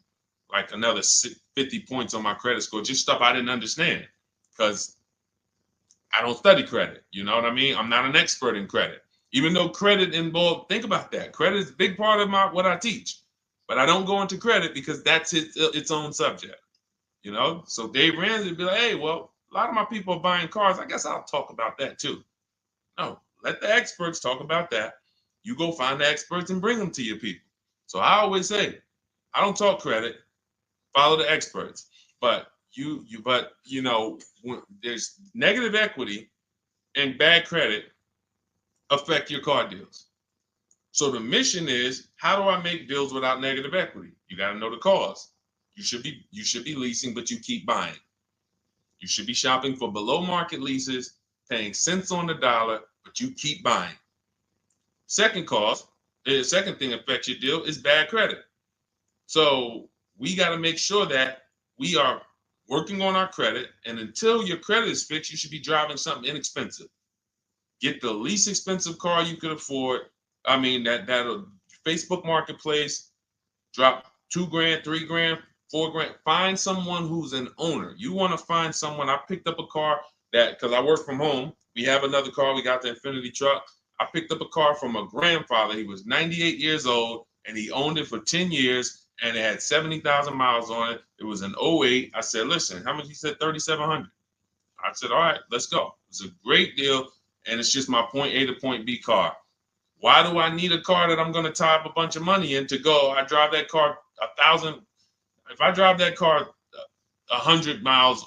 like another 50 points on my credit score, just stuff I didn't understand because I don't study credit. You know what I mean? I'm not an expert in credit. Even though credit involved, think about that. Credit is a big part of what I teach. But I don't go into credit because that's its own subject. So Dave Ramsey would be like, hey, well, a lot of my people are buying cars. I guess I'll talk about that too. No, let the experts talk about that. You go find the experts and bring them to your people. So I always say, I don't talk credit, follow the experts. But when there's negative equity and bad credit affect your car deals. So the mission is, how do I make deals without negative equity? You got to know the cause. You should be leasing, but you keep buying. You should be shopping for below market leases, paying cents on the dollar, but you keep buying. Second cause, the second thing affects your deal is bad credit. So we got to make sure that we are working on our credit, and until your credit is fixed, you should be driving something inexpensive. Get the least expensive car you could afford. I mean, that'll Facebook Marketplace, drop $2,000, $3,000, $4,000. Find someone who's an owner. You want to find someone. I picked up a car because I work from home. We have another car. We got the Infinity truck. I picked up a car from a grandfather. He was 98 years old, and he owned it for 10 years, and it had 70,000 miles on it. It was an '08. I said, listen, how much? He said, $3,700. I said, all right, let's go. It's a great deal, and it's just my point A to point B car. Why do I need a car that I'm going to tie up a bunch of money in to go? I drive that car 1,000. If I drive that car 100 miles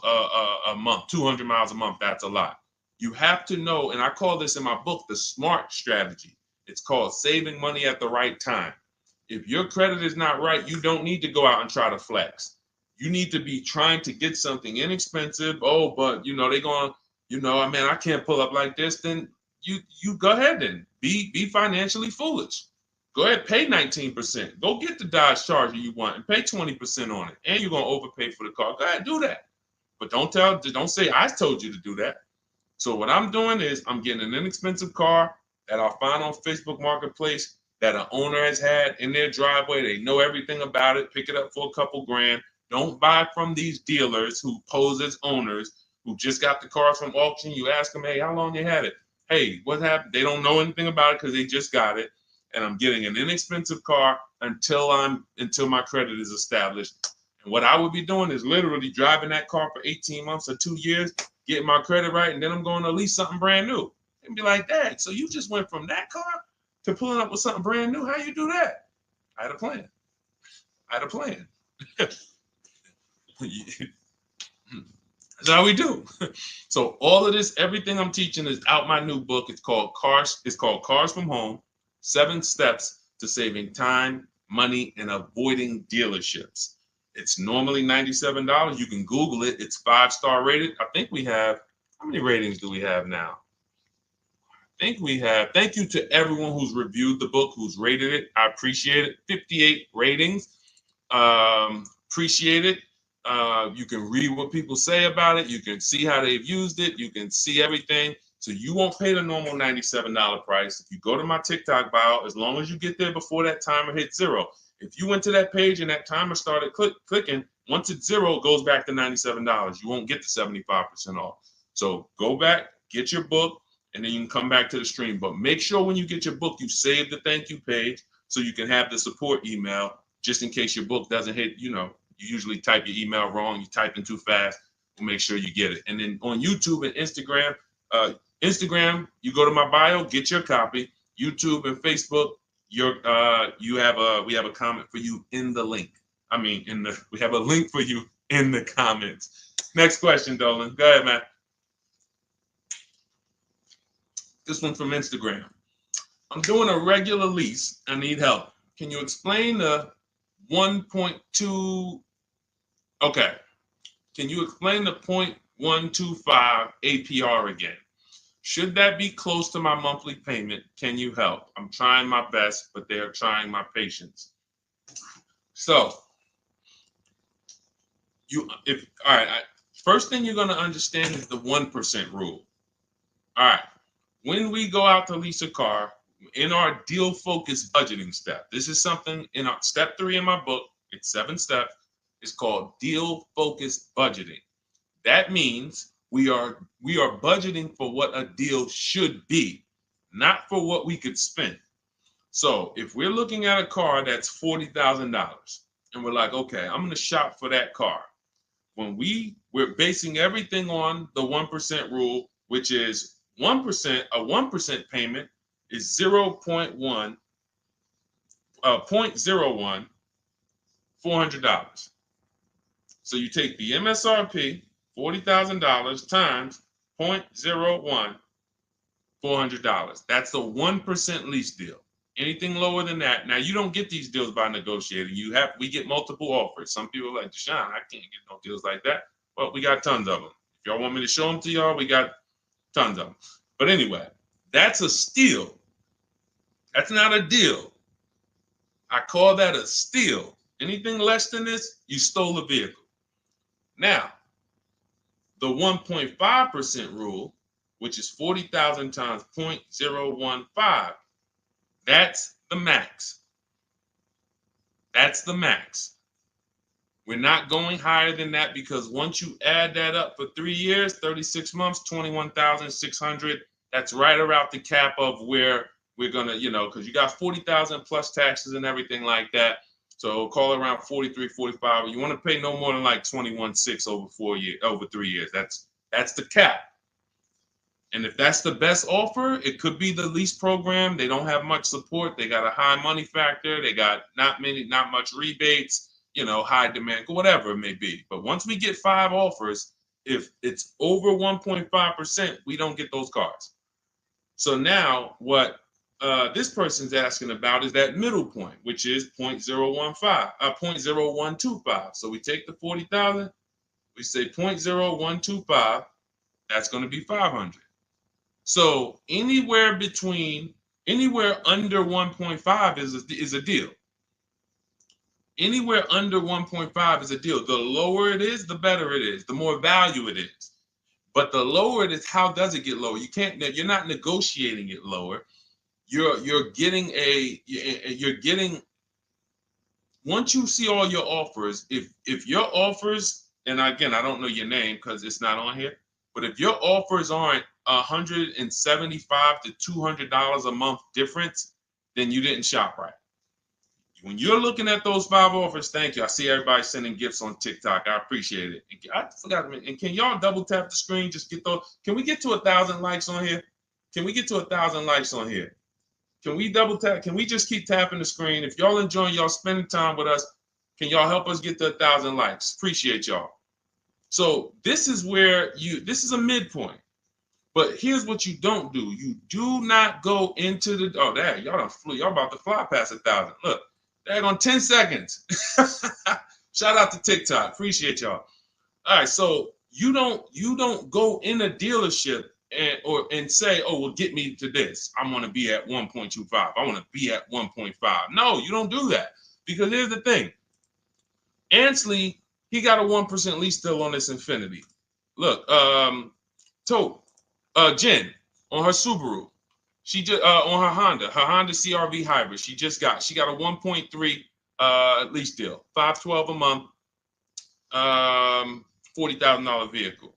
a month, 200 miles a month, that's a lot. You have to know, and I call this in my book, the SMART strategy. It's called saving money at the right time. If your credit is not right, you don't need to go out and try to flex. You need to be trying to get something inexpensive. Oh, but they're going, man, I can't pull up like this. Then you go ahead and be financially foolish. Go ahead, pay 19%. Go get the Dodge Charger you want and pay 20% on it. And you're gonna overpay for the car. Go ahead, do that. But don't say I told you to do that. So what I'm doing is I'm getting an inexpensive car that I'll find on Facebook Marketplace that an owner has had in their driveway. They know everything about it. Pick it up for a couple grand. Don't buy from these dealers who pose as owners who just got the cars from auction. You ask them, hey, how long you had it? Hey, what happened? They don't know anything about it because they just got it. And I'm getting an inexpensive car until my credit is established. And what I would be doing is literally driving that car for 18 months or 2 years, getting my credit right, and then I'm going to lease something brand new. And be like, Dad, so you just went from that car to pulling up with something brand new? How you do that? I had a plan. That's how we do. So all of this, everything I'm teaching is out my new book. It's called Cars from Home, 7 Steps to Saving Time, Money, and Avoiding Dealerships. It's normally $97. You can Google it. It's 5-star rated. I think we have, how many ratings do we have now? I think we have, thank you to everyone who's reviewed the book, who's rated it. I appreciate it. 58 ratings. Appreciate it. You can read what people say about it. You can see how they've used it. You can see everything. So you won't pay the normal $97 price. If you go to my TikTok bio, as long as you get there before that timer hits 0. If you went to that page and that timer started clicking, once it's 0, it goes back to $97. You won't get the 75% off. So go back, get your book, and then you can come back to the stream. But make sure when you get your book, you save the thank you page so you can have the support email just in case your book doesn't hit, you usually type your email wrong, you type in too fast. We'll make sure you get it. And then on YouTube and Instagram, you go to my bio, get your copy. YouTube and Facebook, we have a comment for you in the link. We have a link for you in the comments. Next question, Dolan. Go ahead, man. This one from Instagram. I'm doing a regular lease. I need help. Can you explain the 1.2? Okay. Can you explain the 0.125 APR again? Should that be close to my monthly payment? Can you help? I'm trying my best, but they're trying my patience. So, first thing you're going to understand is the 1% rule. All right. When we go out to lease a car, in our deal focused budgeting step, this is something in our step 3 in my book. It's 7 steps. It's called deal focused budgeting. That means we are budgeting for what a deal should be, not for what we could spend. So if we're looking at a car that's $40,000 and we're like, okay, I'm going to shop for that car. When we're basing everything on the 1% rule, which is 1%, a 1% payment is 0.01, 0.01, $400. So you take the MSRP, $40,000 times 0.01, $400. That's the 1% lease deal. Anything lower than that, now you don't get these deals by negotiating. We get multiple offers. Some people are like, Deshone, I can't get no deals like that. Well, we got tons of them. If y'all want me to show them to y'all, we got tons of them. But anyway, that's a steal. That's not a deal. I call that a steal. Anything less than this, you stole a vehicle. Now, the 1.5% rule, which is 40,000 times 0.015, that's the max. That's the max. We're not going higher than that because once you add that up for 3 years, 36 months, 21,600, that's right around the cap of where we're gonna, because you got 40,000 plus taxes and everything like that. So call it around 43, 45. You want to pay no more than like 21.6 over 3 years. That's the cap. And if that's the best offer, it could be the lease program. They don't have much support. They got a high money factor. They got not much rebates, high demand, whatever it may be. But once we get 5 offers, if it's over 1.5%, we don't get those cars. So now what this person's asking about is that middle point, which is 0.0125. So we take the 40,000, we say 0.0125, that's going to be 500. So anywhere under 1.5 is a deal. Anywhere under 1.5 is a deal. The lower it is, the better it is, the more value it is. But the lower it is, how does it get lower? You're not negotiating it lower. You're getting once you see all your offers, if your offers, and again, I don't know your name because it's not on here, but if your offers aren't $175 to $200 a month difference, then you didn't shop right. When you're looking at those 5 offers, thank you. I see everybody sending gifts on TikTok. I appreciate it. I forgot. And can y'all double tap the screen? Just get those. Can we get to 1,000 likes on here? Can we get to 1,000 likes on here? Can we double tap? Can we just keep tapping the screen? If y'all enjoying y'all spending time with us, can y'all help us get to 1,000 likes? Appreciate y'all. So this is where this is a midpoint. But here's what you don't do. You do not go into the, y'all done flew. Y'all about to fly past 1,000. Look, on 10 seconds. Shout out to TikTok. Appreciate y'all. All right, so you don't go in a dealership and say, oh, well, get me to this. I want to be at 1.25. I want to be at 1.5. No, you don't do that. Because here's the thing. Ansley, he got a 1% lease deal on this Infiniti. Look, Jen on her Subaru. She just on her Honda CRV hybrid. She got a 1.3 lease deal, $512 a month, $40,000 vehicle.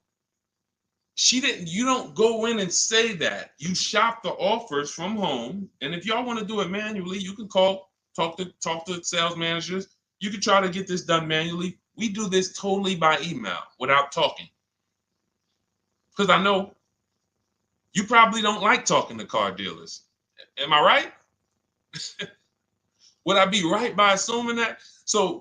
You don't go in and say that. You shop the offers from home, and if y'all want to do it manually, you can talk to sales managers. You can try to get this done manually. We do this totally by email without talking, because I know you probably don't like talking to car dealers. Am I right? Would I be right by assuming that? So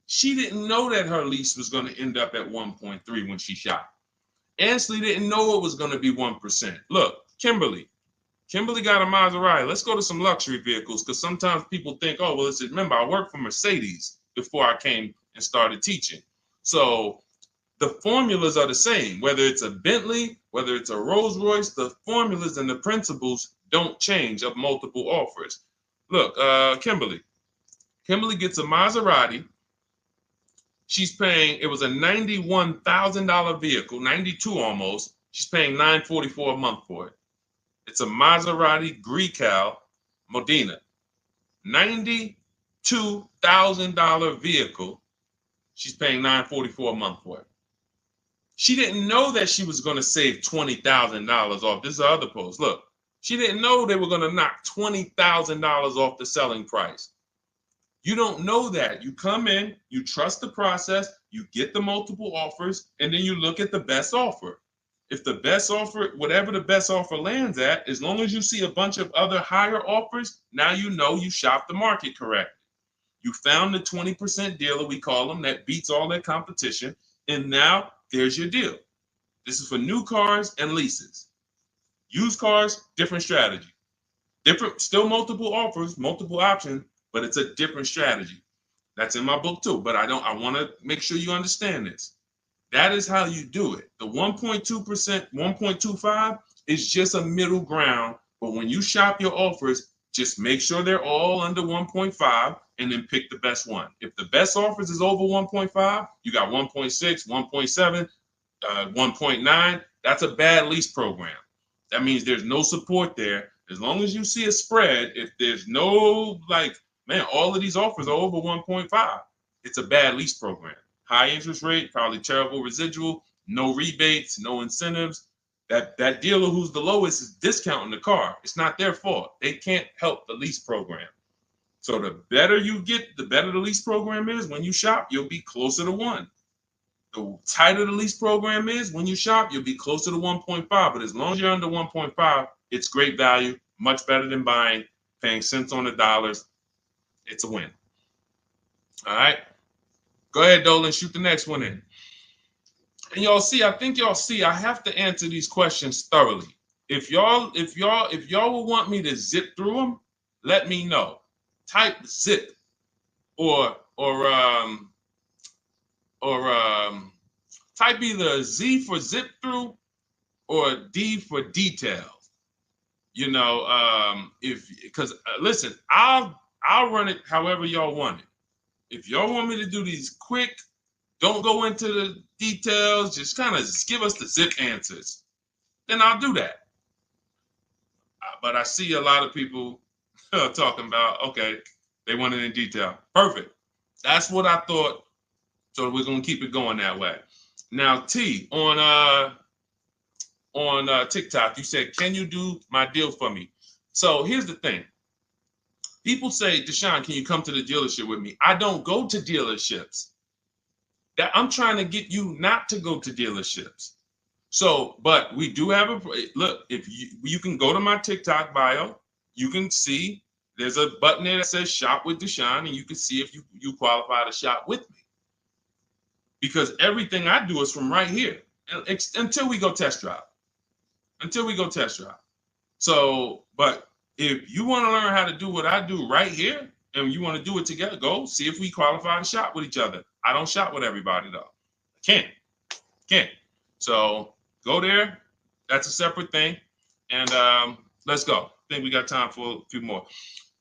she didn't know that her lease was going to end up at 1.3 when she shopped. Ansley didn't know it was going to be 1%. Look, Kimberly got a Maserati. Let's go to some luxury vehicles, because sometimes people think, oh, well, remember, I worked for Mercedes before I came and started teaching. So the formulas are the same, whether it's a Bentley, whether it's a Rolls Royce, the formulas and the principles don't change of multiple offers. Look, Kimberly gets a Maserati. She's paying, it was a $91,000 vehicle, 92 almost. She's paying $944 a month for it. It's a Maserati Grecal Modena, $92,000 vehicle. She's paying $944 a month for it. She didn't know that she was going to save $20,000 off. This is the other post. Look, she didn't know they were going to knock $20,000 off the selling price. You don't know that. You come in, you trust the process, you get the multiple offers, and then you look at the best offer. If the best offer, whatever the best offer lands at, as long as you see a bunch of other higher offers, now you know you shopped the market correctly. You found the 20% dealer, we call them, that beats all their competition, and now there's your deal. This is for new cars and leases. Used cars, different strategy. Different, still multiple offers, multiple options, but it's a different strategy. That's in my book too, but I want to make sure you understand this. That is how you do it. The 1.2%, 1.25 is just a middle ground, but when you shop your offers, just make sure they're all under 1.5 and then pick the best one. If the best offers is over 1.5, you got 1.6, 1.7, 1.9. That's a bad lease program. That means there's no support there. As long as you see a spread, if there's no, like, man, all of these offers are over 1.5, it's a bad lease program. High interest rate, probably terrible residual, no rebates, no incentives. That dealer who's the lowest is discounting the car. It's not their fault. They can't help the lease program. So the better you get, the better the lease program is. When you shop, you'll be closer to 1. The tighter the lease program is, when you shop, you'll be closer to 1.5. But as long as you're under 1.5, it's great value, much better than buying, paying cents on the dollars. It's a win. All right. Go ahead, Dolan, shoot the next one in. And I think y'all see, I have to answer these questions thoroughly. If y'all will want me to zip through them, let me know. Type zip or type either Z for zip through or D for details. You know, because listen, I'll run it however y'all want it. If y'all want me to do these quick, don't go into the details, just kind of give us the zip answers, then I'll do that. But I see a lot of people talking about, okay, they want it in detail. Perfect. That's what I thought. So we're gonna keep it going that way. Now, T, on TikTok, you said, "Can you do my deal for me?" So here's the thing. People say, "Deshone, can you come to the dealership with me?" I don't go to dealerships. That I'm trying to get you not to go to dealerships. So, but we do have a look. If you can go to my TikTok bio, you can see there's a button there that says "Shop with Deshone," and you can see if you qualify to shop with me. Because everything I do is from right here until we go test drive. Until we go test drive. So, but if you want to learn how to do what I do right here, and you want to do it together, go see if we qualify to shop with each other. I don't shop with everybody though. I can't. So go there. That's a separate thing. And let's go. I think we got time for a few more.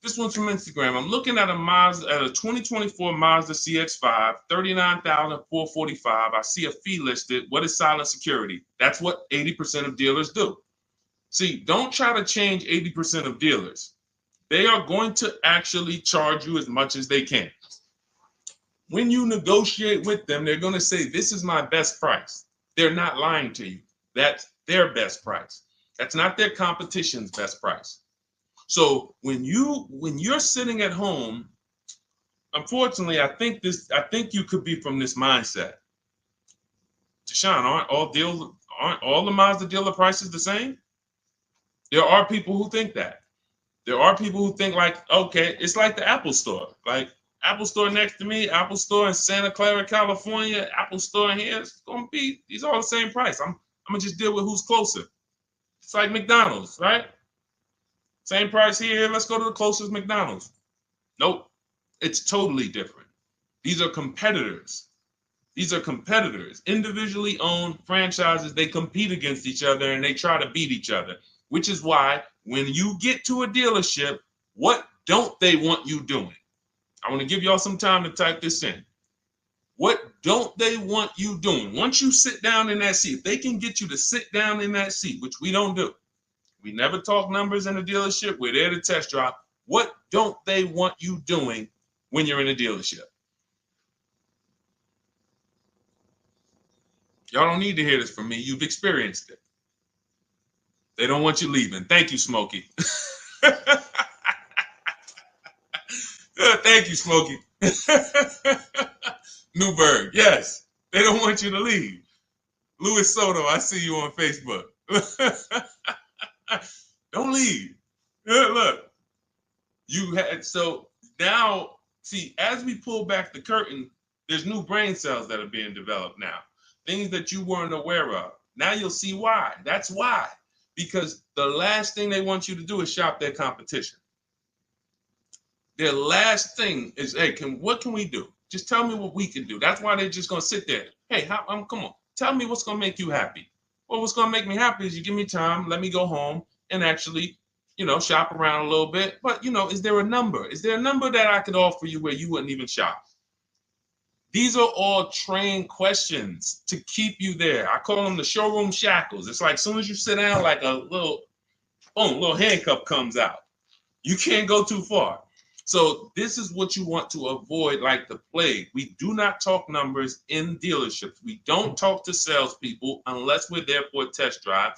This one's from Instagram. I'm looking at a 2024 Mazda CX-5, $39,445. I see a fee listed. What is silent security? That's what 80% of dealers do. See, don't try to change 80% of dealers. They are going to actually charge you as much as they can. When you negotiate with them, they're going to say, "This is my best price." They're not lying to you. That's their best price. That's not their competition's best price. So when you're sitting at home, unfortunately, I think you could be from this mindset. Deshone, aren't all the Mazda dealer prices the same? There are people who think that. There are people who think like, okay, it's like the Apple Store. Like Apple Store next to me, Apple Store in Santa Clara, California, Apple Store in here, it's gonna be, these are all the same price. I'm gonna just deal with who's closer. It's like McDonald's, right? Same price here, let's go to the closest McDonald's. Nope, it's totally different. These are competitors. These are competitors, individually owned franchises. They compete against each other and they try to beat each other, which is why when you get to a dealership, what don't they want you doing? I want to give y'all some time to type this in. What don't they want you doing? Once you sit down in that seat, if they can get you to sit down in that seat, which we don't do. We never talk numbers in a dealership. We're there to test drive. What don't they want you doing when you're in a dealership? Y'all don't need to hear this from me. You've experienced it. They don't want you leaving. Thank you, Smokey. Thank you, Smokey. Newberg, yes. They don't want you to leave. Luis Soto, I see you on Facebook. Don't leave. Look, you had, so now, see, as we pull back the curtain, there's new brain cells that are being developed now, things that you weren't aware of. Now you'll see why. That's why. Because the last thing they want you to do is shop their competition. Their last thing is, hey, what can we do? Just tell me what we can do. That's why they're just gonna sit there. Hey, come on, tell me what's gonna make you happy. Well, what's gonna make me happy is you give me time, let me go home and actually, shop around a little bit. But is there a number? Is there a number that I could offer you where you wouldn't even shop? These are all trained questions to keep you there. I call them the showroom shackles. It's like as soon as you sit down, like a little, boom, little handcuff comes out. You can't go too far. So this is what you want to avoid like the plague. We do not talk numbers in dealerships. We don't talk to salespeople unless we're there for a test drive.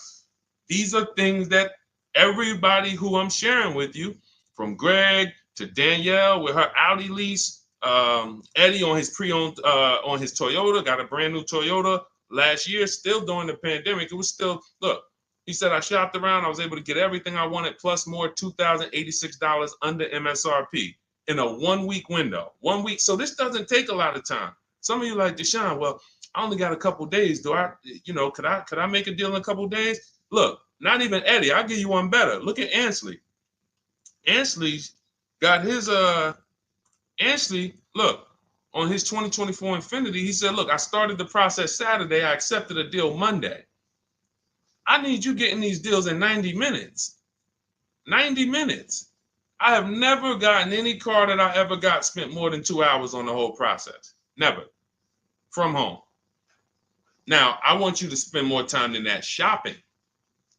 These are things that everybody who I'm sharing with you, from Greg to Danielle with her Audi lease, Eddie on his pre-owned, on his Toyota, got a brand new Toyota last year, still during the pandemic. It was still, look, he said, I shopped around. I was able to get everything I wanted, plus more, $2,086 under MSRP in a 1 week window. 1 week. So this doesn't take a lot of time. Some of you like, Deshone, well, I only got a couple days. Could I make a deal in a couple days? Look, not even Eddie. I'll give you one better. Look at Ansley. Ansley's got his, Ansley, look, on his 2024 Infiniti, he said, look, I started the process Saturday. I accepted a deal Monday. I need you getting these deals in 90 minutes. 90 minutes. I have never gotten any car that I ever got spent more than 2 hours on the whole process. Never. From home. Now, I want you to spend more time than that shopping.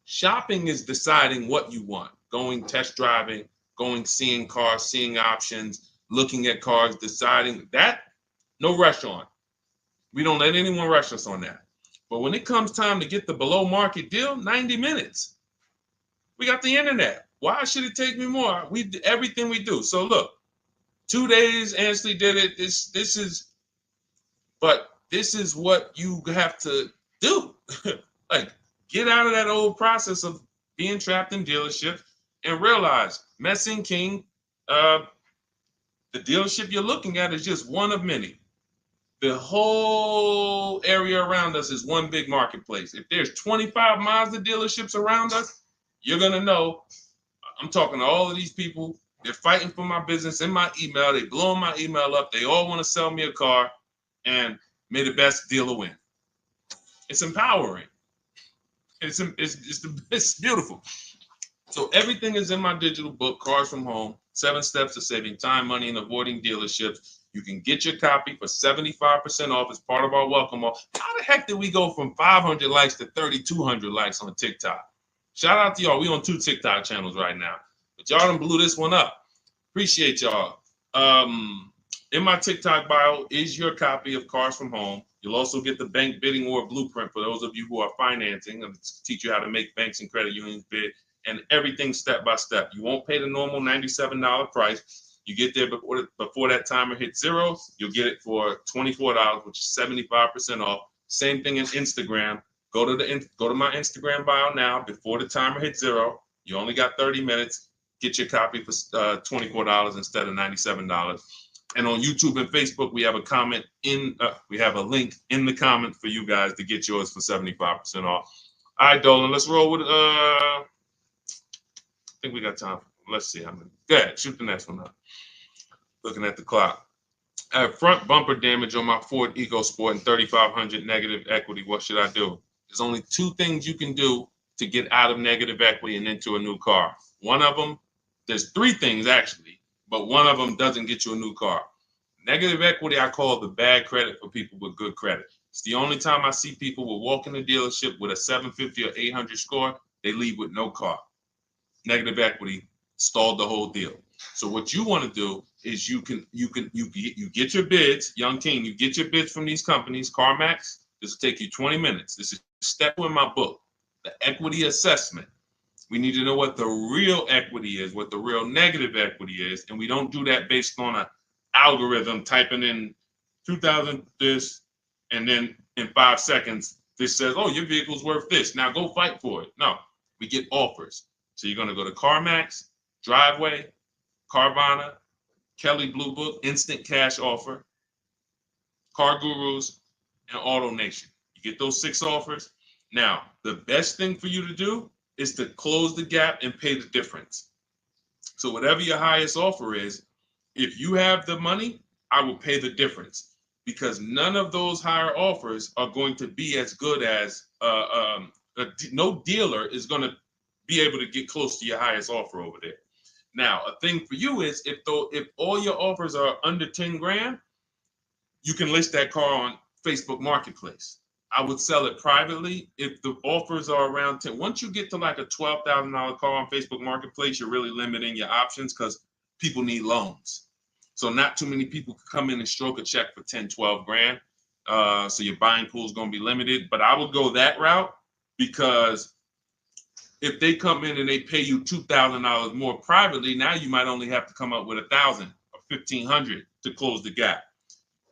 Shopping is deciding what you want. Going test driving, going seeing cars, seeing options, looking at cars, deciding that. No rush on. We don't let anyone rush us on that. But when it comes time to get the below market deal, 90 minutes. We got the internet. Why should it take me more? We do everything we do. So look, 2 days, Ansley did it. This is what you have to do. Like, get out of that old process of being trapped in dealership and realize, Messing King, the dealership you're looking at is just one of many. The whole area around us is one big marketplace. If there's 25 Mazda dealerships around us, you're going to know. I'm talking to all of these people. They're fighting for my business in my email. They blowing my email up. They all want to sell me a car, and may the best dealer win. It's empowering. It's beautiful. So everything is in my digital book, Cars from Home, 7 Steps to Saving Time, Money, and Avoiding Dealerships. You can get your copy for 75% off as part of our welcome offer. How the heck did we go from 500 likes to 3,200 likes on TikTok? Shout out to y'all. We on 2 TikTok channels right now. But y'all done blew this one up. Appreciate y'all. In my TikTok bio is your copy of Cars from Home. You'll also get the bank bidding war blueprint for those of you who are financing, and teach you how to make banks and credit unions bid, and everything step by step. You won't pay the normal $97 price. You get there before that timer hits 0. You'll get it for $24, which is 75% off. Same thing in Instagram. Go to my Instagram bio now. Before the timer hits 0, you only got 30 minutes. Get your copy for $24 instead of $97. And on YouTube and Facebook, we have a link in the comment for you guys to get yours for 75% off. All right, Dolan, let's roll with I think we got time. Let's see how many. Go ahead, shoot the next one up. Looking at the clock. I have front bumper damage on my Ford EcoSport and 3,500 negative equity. What should I do? There's only 2 things you can do to get out of negative equity and into a new car. One of them, there's 3 things actually, but one of them doesn't get you a new car. Negative equity, I call the bad credit for people with good credit. It's the only time I see people will walk in the dealership with a 750 or 800 score, they leave with no car. Negative equity stalled the whole deal. So what you want to do is you get your bids, Young King, you get your bids from these companies, CarMax. This will take you 20 minutes. This is step 2 in my book, the equity assessment. We need to know what the real equity is, what the real negative equity is, and we don't do that based on an algorithm typing in 2,000 this, and then in 5 seconds This says, oh, your vehicle's worth this. Now go fight for it. No, we get offers. So you're going to go to CarMax, Driveway, Carvana, Kelly Blue Book, Instant Cash Offer, Car Gurus, and Auto Nation. You get those 6 offers. Now, the best thing for you to do is to close the gap and pay the difference. So whatever your highest offer is, if you have the money, I will pay the difference, because none of those higher offers are going to be as good as no dealer is going to be able to get close to your highest offer over there. Now, a thing for you is if all your offers are under 10 grand, you can list that car on Facebook Marketplace. I would sell it privately if the offers are around 10. Once you get to like a $12,000 car on Facebook Marketplace, you're really limiting your options because people need loans. So not too many people can come in and stroke a check for 10, 12 grand. So your buying pool is going to be limited. But I would go that route, because if they come in and they pay you $2,000 more privately, now you might only have to come up with $1,000 or $1,500 to close the gap.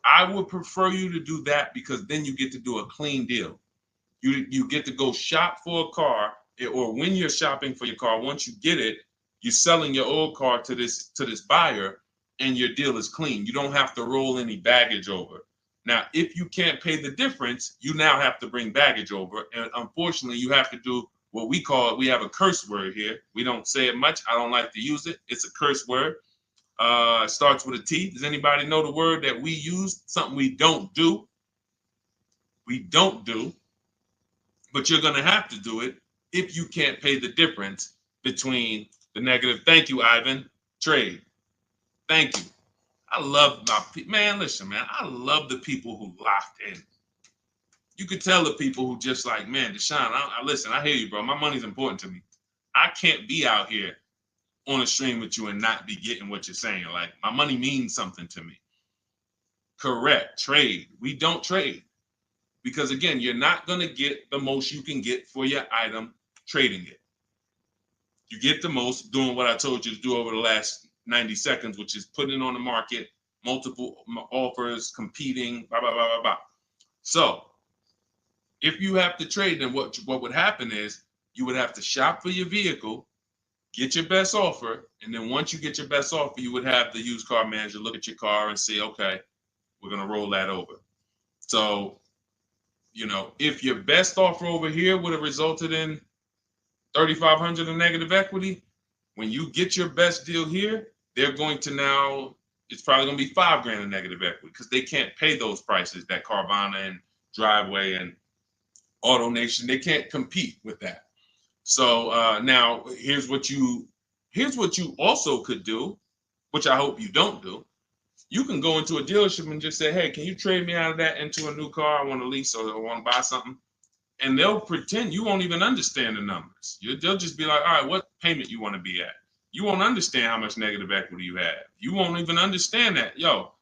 I would prefer you to do that, because then you get to do a clean deal. You get to go shop for a car, or when you're shopping for your car, once you get it, you're selling your old car to this buyer, and your deal is clean. You don't have to roll any baggage over. Now, if you can't pay the difference, you now have to bring baggage over. And unfortunately, you have to do what we have a curse word here. We don't say it much. I don't like to use it. It's a curse word. It starts with a T. Does anybody know the word that we use? Something we don't do. We don't do. But you're going to have to do it if you can't pay the difference between the negative. Thank you, Ivan. Trade. Thank you. I love my people. Man, listen, man. I love the people who locked in. You could tell the people who just like, man, Deshone, listen, I hear you, bro. My money's important to me. I can't be out here on a stream with you and not be getting what you're saying. Like, my money means something to me. Correct. Trade. We don't trade, because again, you're not going to get the most you can get for your item trading it. You get the most doing what I told you to do over the last 90 seconds, which is putting it on the market, multiple offers, competing, blah, blah, blah, blah, blah. So if you have to trade, then what would happen is you would have to shop for your vehicle, get your best offer, and then once you get your best offer, you would have the used car manager look at your car and say, okay, we're going to roll that over. So, you know, if your best offer over here would have resulted in $3,500 in negative equity, when you get your best deal here, they're going to now, it's probably going to be $5 grand in negative equity, because they can't pay those prices that Carvana and Driveway and Auto Nation, they can't compete with that. So now here's what you also could do, which I hope you don't do. You can go into a dealership and just say, hey, can you trade me out of that into a new car? I want to lease or I want to buy something. And they'll pretend you won't even understand the numbers. They'll just be like, all right, what payment you want to be at? You won't understand how much negative equity you have. You won't even understand that. Yo,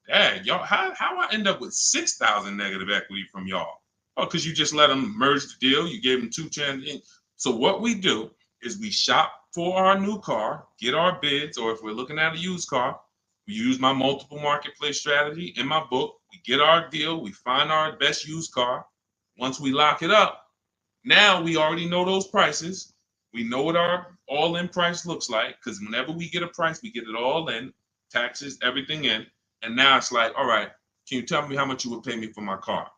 dad, y'all, how I end up with 6,000 negative equity from y'all? Oh, because you just let them merge the deal. You gave them 2 chances. So what we do is we shop for our new car, get our bids, or if we're looking at a used car, we use my multiple marketplace strategy in my book. We get our deal. We find our best used car. Once we lock it up, now we already know those prices. We know what our all-in price looks like, because whenever we get a price, we get it all in, taxes, everything in. And now it's like, all right, can you tell me how much you would pay me for my car?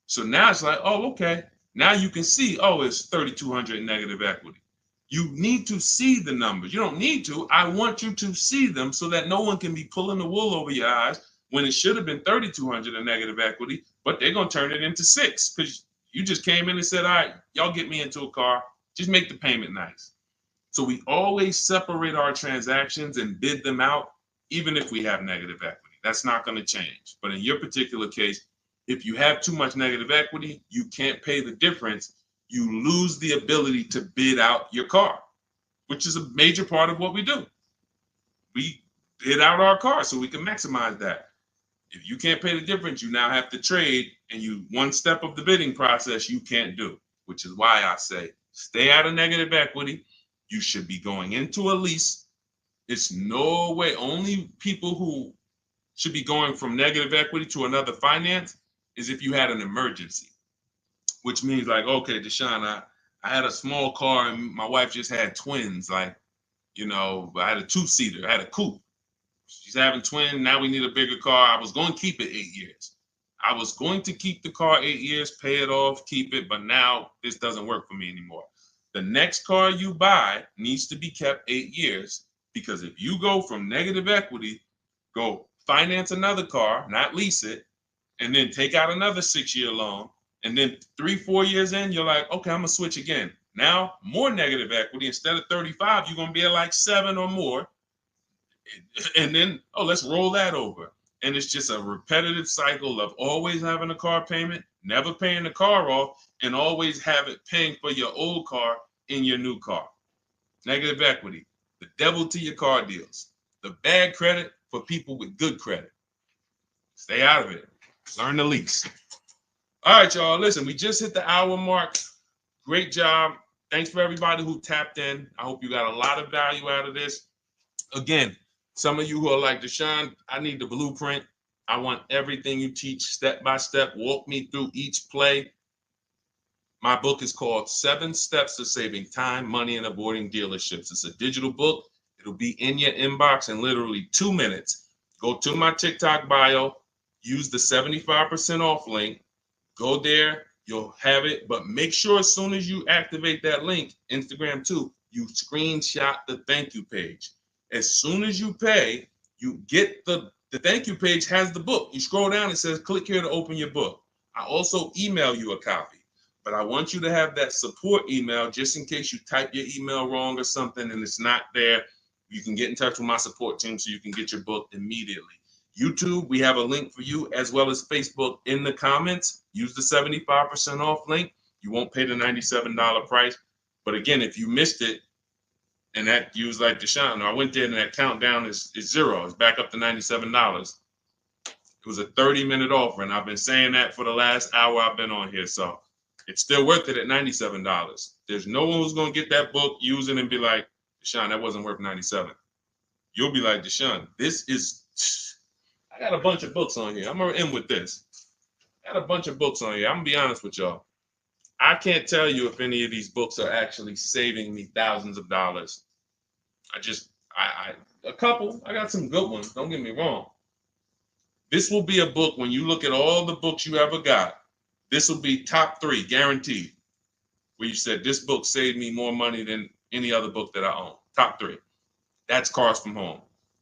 So now it's like, oh, okay. Now you can see, oh, it's 3,200 in negative equity. You need to see the numbers. You don't need to. I want you to see them so that no one can be pulling the wool over your eyes when it should have been 3,200 in negative equity, but they're going to turn it into 6 because you just came in and said, all right, y'all get me into a car. Just make the payment nice. So we always separate our transactions and bid them out, even if we have negative equity. That's not going to change. But in your particular case, if you have too much negative equity, you can't pay the difference. You lose the ability to bid out your car, which is a major part of what we do. We bid out our car so we can maximize that. If you can't pay the difference, you now have to trade, and one step of the bidding process you can't do, which is why I say stay out of negative equity. You should be going into a lease. It's no way. Only people who should be going from negative equity to another finance is if you had an emergency. which means like, okay, Deshone, I had a small car and my wife just had twins. Like, you know, I had a two-seater, I had a coupe. She's having twins. Now we need a bigger car. I was going to keep it 8 years. I was going to keep the car 8 years, pay it off, keep it, but now this doesn't work for me anymore. The next car you buy needs to be kept 8 years, because if you go from negative equity, go finance another car, not lease it, and then take out another 6-year loan, and then 3-4 years in, you're like, okay, I'm gonna switch again. Now more negative equity. Instead of 35, you're gonna be at like 7 or more. And then, oh, let's roll that over. And it's just a repetitive cycle of always having a car payment, never paying the car off, and always have it paying for your old car in your new car. Negative equity, the devil to your car deals. The bad credit for people with good credit. Stay out of it. Learn the lease. All right, y'all. Listen, we just hit the hour mark. Great job. Thanks for everybody who tapped in. I hope you got a lot of value out of this. Again, some of you who are like, Deshone, I need the blueprint. I want everything you teach step by step. Walk me through each play. My book is called 7 Steps to Saving Time, Money, and Avoiding Dealerships. It's a digital book. It'll be in your inbox in literally 2 minutes. Go to my TikTok bio, use the 75% off link. Go there, you'll have it. But make sure as soon as you activate that link, Instagram too, you screenshot the thank you page. As soon as you pay, you get the thank you page has the book. You scroll down, it says click here to open your book. I also email you a copy, but I want you to have that support email just in case you type your email wrong or something and it's not there. You can get in touch with my support team so you can get your book immediately. YouTube, we have a link for you, as well as Facebook in the comments. Use the 75% off link. You won't pay the $97 price. But again, if you missed it, and that you was like, Deshone, I went there and that countdown is 0. It's back up to $97. It was a 30-minute offer, and I've been saying that for the last hour I've been on here. So it's still worth it at $97. There's no one who's going to get that book, use it, and be like, Deshone, that wasn't worth $97. You'll be like, Deshone, this is, I got a bunch of books on here. I'm going to end with this. I got a bunch of books on here. I'm going to be honest with y'all. I can't tell you if any of these books are actually saving me thousands of dollars. A couple. I got some good ones. Don't get me wrong. This will be a book, when you look at all the books you ever got, this will be top 3, guaranteed. Where you said, this book saved me more money than any other book that I own. Top 3. That's Cars from Home.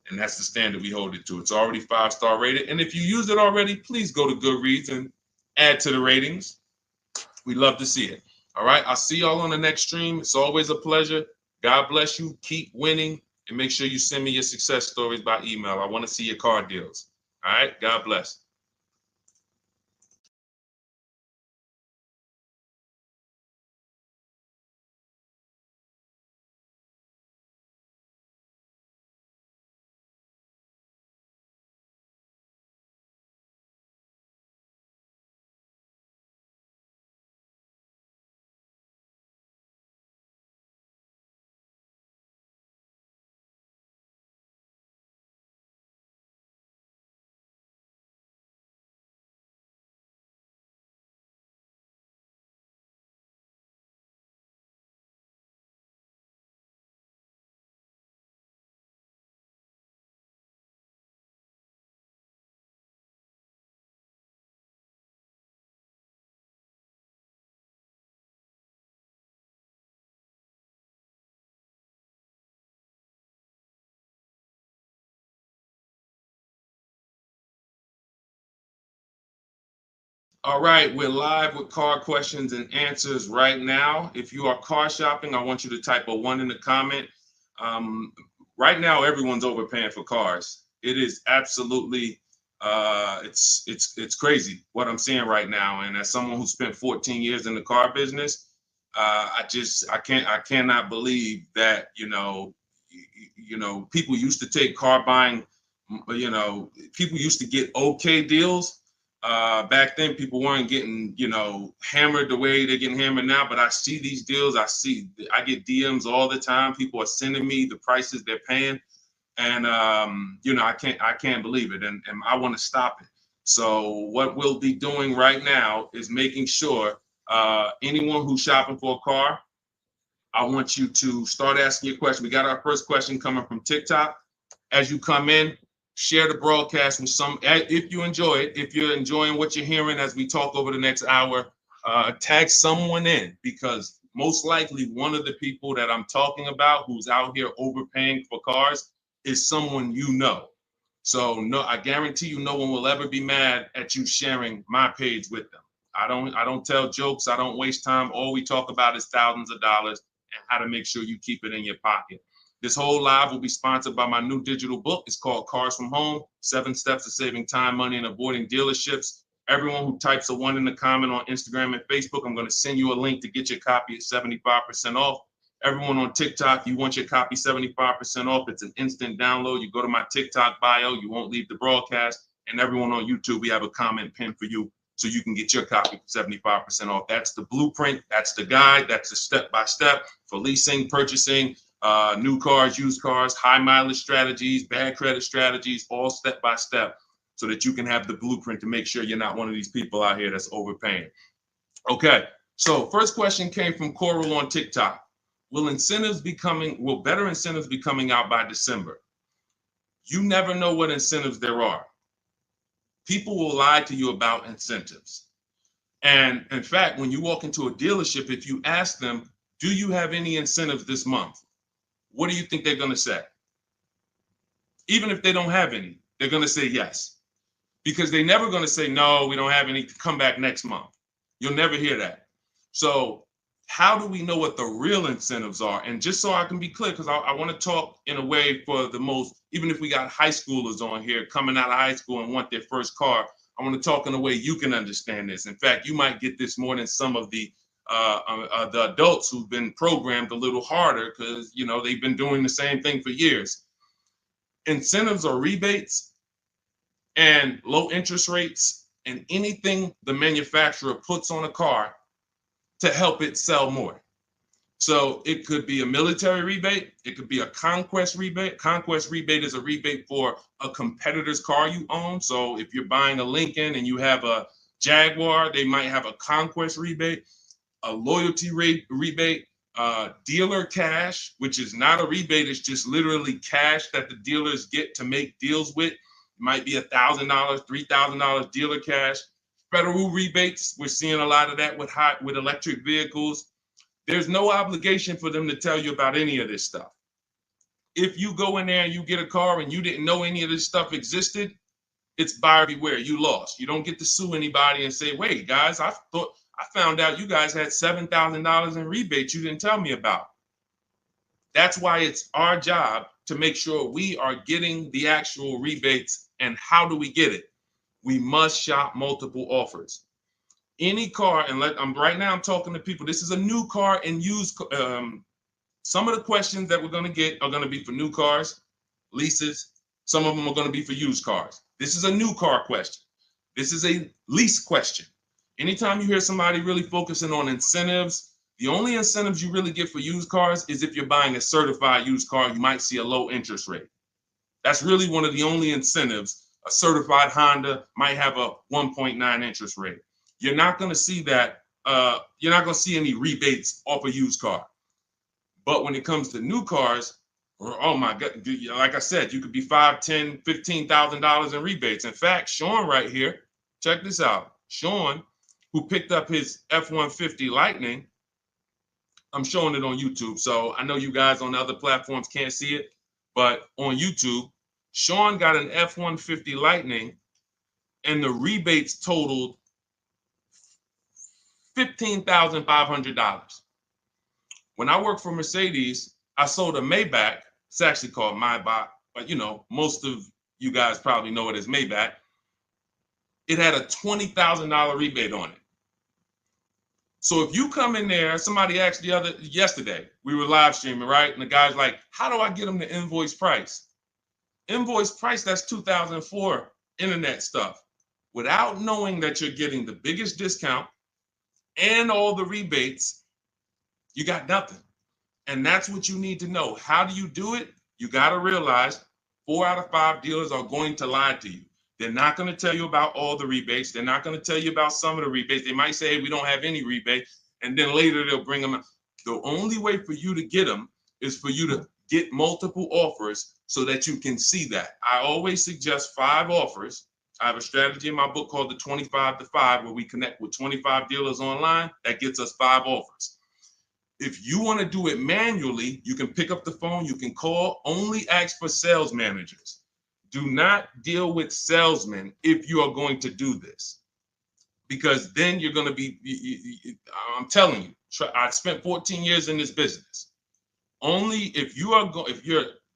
And that's the standard we hold it to. It's already 5-star rated. And if you use it already, please go to Goodreads and add to the ratings. We'd love to see it. All right. I'll see y'all on the next stream. It's always a pleasure. God bless you. Keep winning. And make sure you send me your success stories by email. I want to see your car deals. All right. God bless. All right, we're live with car questions and answers right now. If you are car shopping, I want you to type a 1 in the comment. Right now, everyone's overpaying for cars. It is absolutely, it's crazy what I'm seeing right now. And as someone who spent 14 years in the car business, I cannot believe that people used to take car buying. People used to get okay deals. Back then, people weren't getting, hammered the way they're getting hammered now. But I see these deals. I get DMs all the time. People are sending me the prices they're paying, and I can't believe it, and I want to stop it. So what we'll be doing right now is making sure Anyone who's shopping for a car, I want you to start asking your question. We got our first question coming from TikTok. As you come in, share the broadcast with some, if you enjoy it, if you're enjoying what you're hearing as we talk over the next hour, tag someone in, because most likely one of the people that I'm talking about who's out here overpaying for cars is someone you know. So no, I guarantee you no one will ever be mad at you sharing my page with them. I don't tell jokes. I don't waste time. All we talk about is thousands of dollars and how to make sure you keep it in your pocket. This whole live will be sponsored by my new digital book. It's called Cars from Home, 7 Steps to Saving Time, Money, and Avoiding Dealerships. Everyone who types a 1 in the comment on Instagram and Facebook, I'm going to send you a link to get your copy at 75% off. Everyone on TikTok, you want your copy 75% off. It's an instant download. You go to my TikTok bio, you won't leave the broadcast. And everyone on YouTube, we have a comment pin for you so you can get your copy for 75% off. That's the blueprint. That's the guide. That's the step-by-step for leasing, purchasing, new cars, used cars, high mileage strategies, bad credit strategies, all step-by-step so that you can have the blueprint to make sure you're not one of these people out here that's overpaying. Okay, so first question came from Coral on TikTok. Will better incentives be coming out by December? You never know what incentives there are. People will lie to you about incentives. And in fact, when you walk into a dealership, if you ask them, do you have any incentives this month? What do you think they're going to say? Even if they don't have any, they're going to say yes. Because they're never going to say, no, we don't have any, come back next month. You'll never hear that. So how do we know what the real incentives are? And just so I can be clear, because I want to talk in a way for the most, even if we got high schoolers on here coming out of high school and want their first car, I want to talk in a way you can understand this. In fact, you might get this more than some of the adults who've been programmed a little harder because, you know, they've been doing the same thing for years. Incentives or rebates and low interest rates and anything the manufacturer puts on a car to help it sell more. So it could be a military rebate. It could be a conquest rebate. Conquest rebate is a rebate for a competitor's car you own. So if you're buying a Lincoln and you have a Jaguar, they might have a conquest rebate, a loyalty rebate, dealer cash, which is not a rebate. It's just literally cash that the dealers get to make deals with. It might be $1,000, $3,000 dealer cash. Federal rebates, we're seeing a lot of that with electric vehicles. There's no obligation for them to tell you about any of this stuff. If you go in there and you get a car and you didn't know any of this stuff existed, it's buyer beware. You lost. You don't get to sue anybody and say, wait, guys, I found out you guys had $7,000 in rebates you didn't tell me about. That's why it's our job to make sure we are getting the actual rebates. And how do we get it? We must shop multiple offers. Any car, and right now I'm talking to people. This is a new car and used. Some of the questions that we're going to get are going to be for new cars, leases. Some of them are going to be for used cars. This is a new car question. This is a lease question. Anytime you hear somebody really focusing on incentives, the only incentives you really get for used cars is if you're buying a certified used car, you might see a low interest rate. That's really one of the only incentives. A certified Honda might have a 1.9 interest rate. You're not going to see that. You're not going to see any rebates off a used car. But when it comes to new cars, oh my God, like I said, you could be $5,000, $10,000, $15,000 in rebates. In fact, Sean right here, check this out. Sean, who picked up his F-150 Lightning, I'm showing it on YouTube. So I know you guys on the other platforms can't see it, but on YouTube, Sean got an F-150 Lightning and the rebates totaled $15,500. When I worked for Mercedes, I sold a Maybach. It's actually called Maybach, but you know, most of you guys probably know it as Maybach. It had a $20,000 rebate on it. So if you come in there, somebody asked yesterday, we were live streaming, right? And the guy's like, how do I get them the invoice price? Invoice price, that's 2004 internet stuff. Without knowing that you're getting the biggest discount and all the rebates, you got nothing. And that's what you need to know. How do you do it? You got to realize 4 out of 5 dealers are going to lie to you. They're not going to tell you about all the rebates. They're not going to tell you about some of the rebates. They might say, hey, we don't have any rebate. And then later they'll bring them. The only way for you to get them is for you to get multiple offers so that you can see that. I always suggest 5 offers. I have a strategy in my book called the 25 to 5, where we connect with 25 dealers online. That gets us 5 offers. If you want to do it manually, you can pick up the phone, you can call, only ask for sales managers. Do not deal with salesmen if you are going to do this, because then you're going to be, I'm telling you, I spent 14 years in this business. Only if you're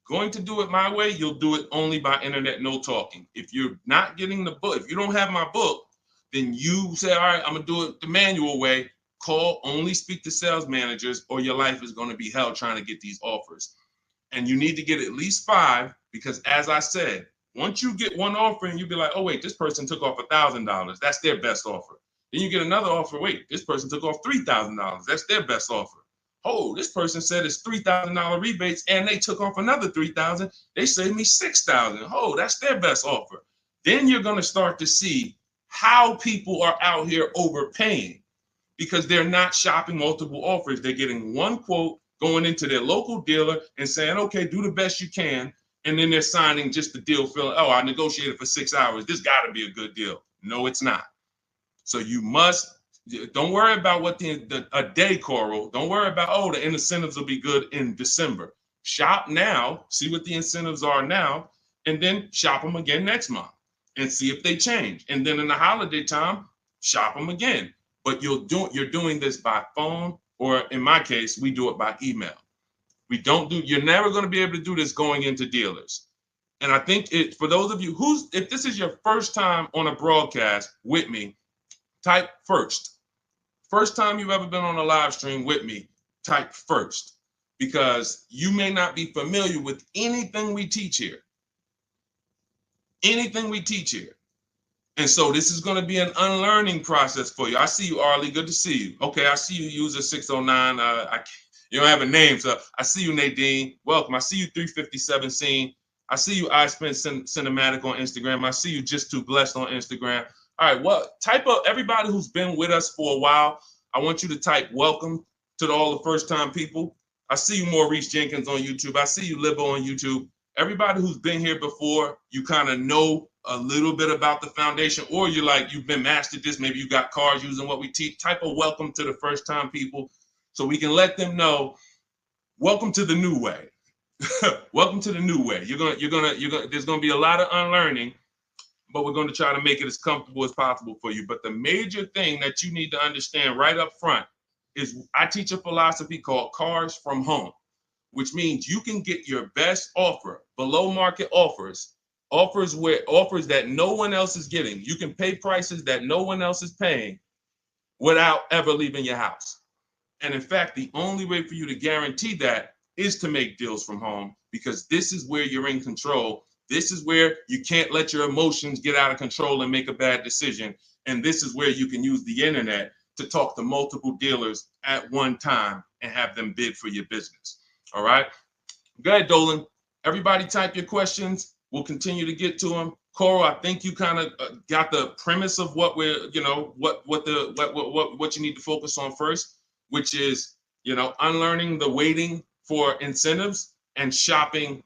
going to do it my way, you'll do it only by internet, no talking. If you're not getting the book, if you don't have my book, then you say, all right, I'm going to do it the manual way. Call, only speak to sales managers, or your life is going to be hell trying to get these offers. And you need to get at least 5, because as I said, once you get one offer and you be like, oh, wait, this person took off $1,000. That's their best offer. Then you get another offer. Wait, this person took off $3,000. That's their best offer. Oh, this person said it's $3,000 rebates and they took off another $3,000. They saved me $6,000. Oh, that's their best offer. Then you're going to start to see how people are out here overpaying, because they're not shopping multiple offers. They're getting one quote, going into their local dealer and saying, okay, do the best you can. And then they're signing just the deal, feeling, oh, I negotiated for 6 hours. This got to be a good deal. No, it's not. So you must, don't worry about what a day, Coral. Don't worry about, oh, the incentives will be good in December. Shop now, see what the incentives are now, and then shop them again next month and see if they change. And then in the holiday time, shop them again. But you're doing this by phone, or in my case, we do it by email. You're never going to be able to do this going into dealers. And I think for those of you if this is your first time on a broadcast with me, type first. First time you've ever been on a live stream with me, type first, because you may not be familiar with anything we teach here. Anything we teach here. And so this is going to be an unlearning process for you. I see you, Arlie. Good to see you. Okay, I see you, user 609. You don't have a name, so I see you, Nadine. Welcome. I see you, 357 Scene. I see you, I Spent Cinematic on Instagram. I see you, Just Too Blessed on Instagram. All right, well, type up everybody who's been with us for a while. I want you to type welcome to all the first-time people. I see you, Maurice Jenkins on YouTube. I see you, Libo on YouTube. Everybody who's been here before, you kind of know a little bit about the foundation, or you've been mastered this. Maybe you got cars using what we teach. Type a welcome to the first-time people, so we can let them know, welcome to the new way. Welcome to the new way. There's gonna be a lot of unlearning, but we're going to try to make it as comfortable as possible for you. But the major thing that you need to understand right up front is I teach a philosophy called cars from home, which means you can get your best offer, below market offers that no one else is getting. You can pay prices that no one else is paying without ever leaving your house. And in fact, the only way for you to guarantee that is to make deals from home, because this is where you're in control. This is where you can't let your emotions get out of control and make a bad decision. And this is where you can use the internet to talk to multiple dealers at one time and have them bid for your business. All right. Go ahead, Dolan. Everybody type your questions. We'll continue to get to them. Coral, I think you kind of got the premise of what we're, what you need to focus on first, which is, unlearning the waiting for incentives and shopping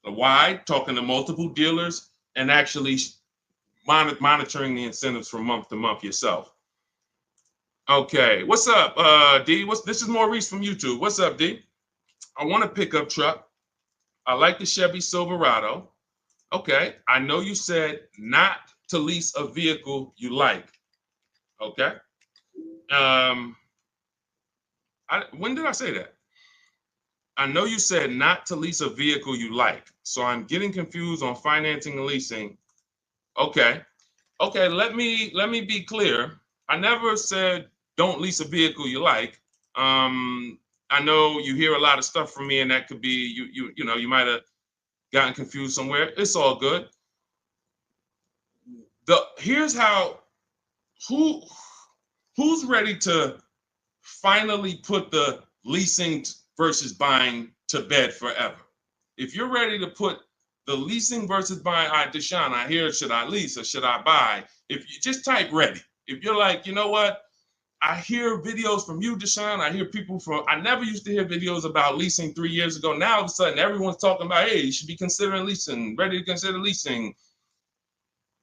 wide, talking to multiple dealers, and actually monitoring the incentives from month to month yourself. Okay, what's up, D? This is Maurice from YouTube. What's up, D? I want a pickup truck. I like the Chevy Silverado. Okay, I know you said not to lease a vehicle you like. Okay. When did I say that? I know you said not to lease a vehicle you like. So I'm getting confused on financing and leasing. Okay. Okay, let me be clear. I never said don't lease a vehicle you like. I know you hear a lot of stuff from me, and that could be you might have gotten confused somewhere. It's all good. Here's how who's ready to finally put the leasing versus buying to bed forever. If you're ready to put The leasing versus buying. All right, Deshone, I hear, should I lease or should I buy? If you just type ready. If you're like, you know what? I hear videos from you, Deshone. I hear people from, I never used to hear videos about leasing 3 years ago. Now all of a sudden everyone's talking about, hey, you should be considering leasing, ready to consider leasing.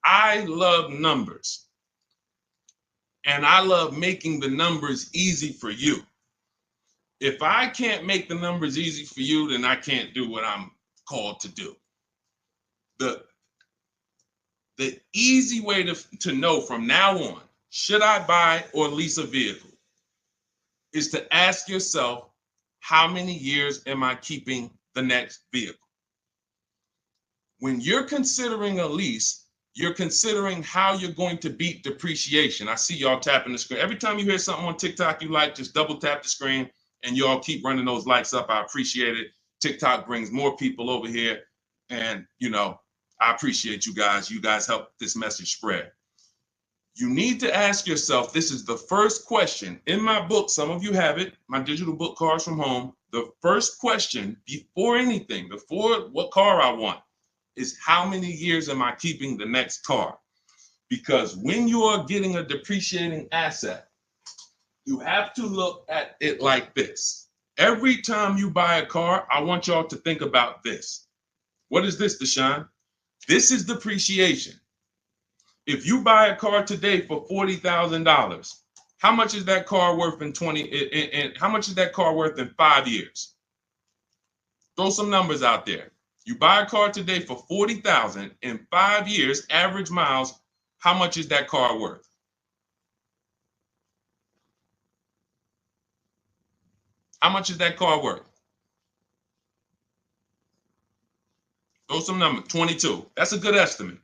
I love numbers. And I love making the numbers easy for you. If I can't make the numbers easy for you, then I can't do what I'm called to do. The easy way to know from now on, should I buy or lease a vehicle, is to ask yourself, how many years am I keeping the next vehicle? When you're considering a lease, you're considering how you're going to beat depreciation. I see y'all tapping the screen. Every time you hear something on TikTok you like, just double tap the screen and y'all keep running those likes up. I appreciate it. TikTok brings more people over here. And, you know, I appreciate you guys. You guys help this message spread. You need to ask yourself, this is the first question. In my book, some of you have it, my digital book, Cars from Home. The first question before anything, before what car I want, is how many years am I keeping the next car? Because when you are getting a depreciating asset, you have to look at it like this. Every time you buy a car, I want y'all to think about this. What is this, Deshone? This is depreciation. If you buy a car today for $40,000, how much is that car worth in how much is that car worth in 5 years? Throw some numbers out there. You buy a car today for $40,000 in 5 years, average miles, how much is that car worth? How much is that car worth? Throw some numbers. 22. That's a good estimate.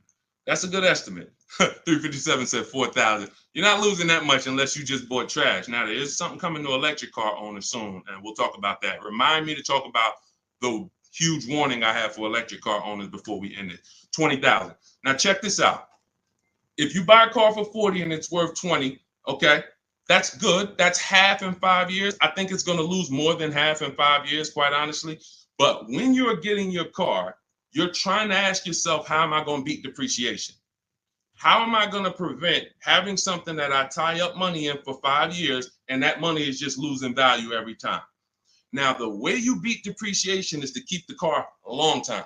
That's a good estimate. 357 said 4,000. You're not losing that much unless you just bought trash. Now, there is something coming to electric car owners soon, and we'll talk about that. Remind me to talk about the huge warning I have for electric car owners before we end it. 20,000. Now, check this out. If you buy a car for 40 and it's worth 20, okay, that's good. That's half in 5 years. I think it's going to lose more than half in 5 years, quite honestly. But when you're getting your car, you're trying to ask yourself, how am I going to beat depreciation? How am I going to prevent having something that I tie up money in for 5 years and that money is just losing value every time? Now, the way you beat depreciation is to keep the car a long time.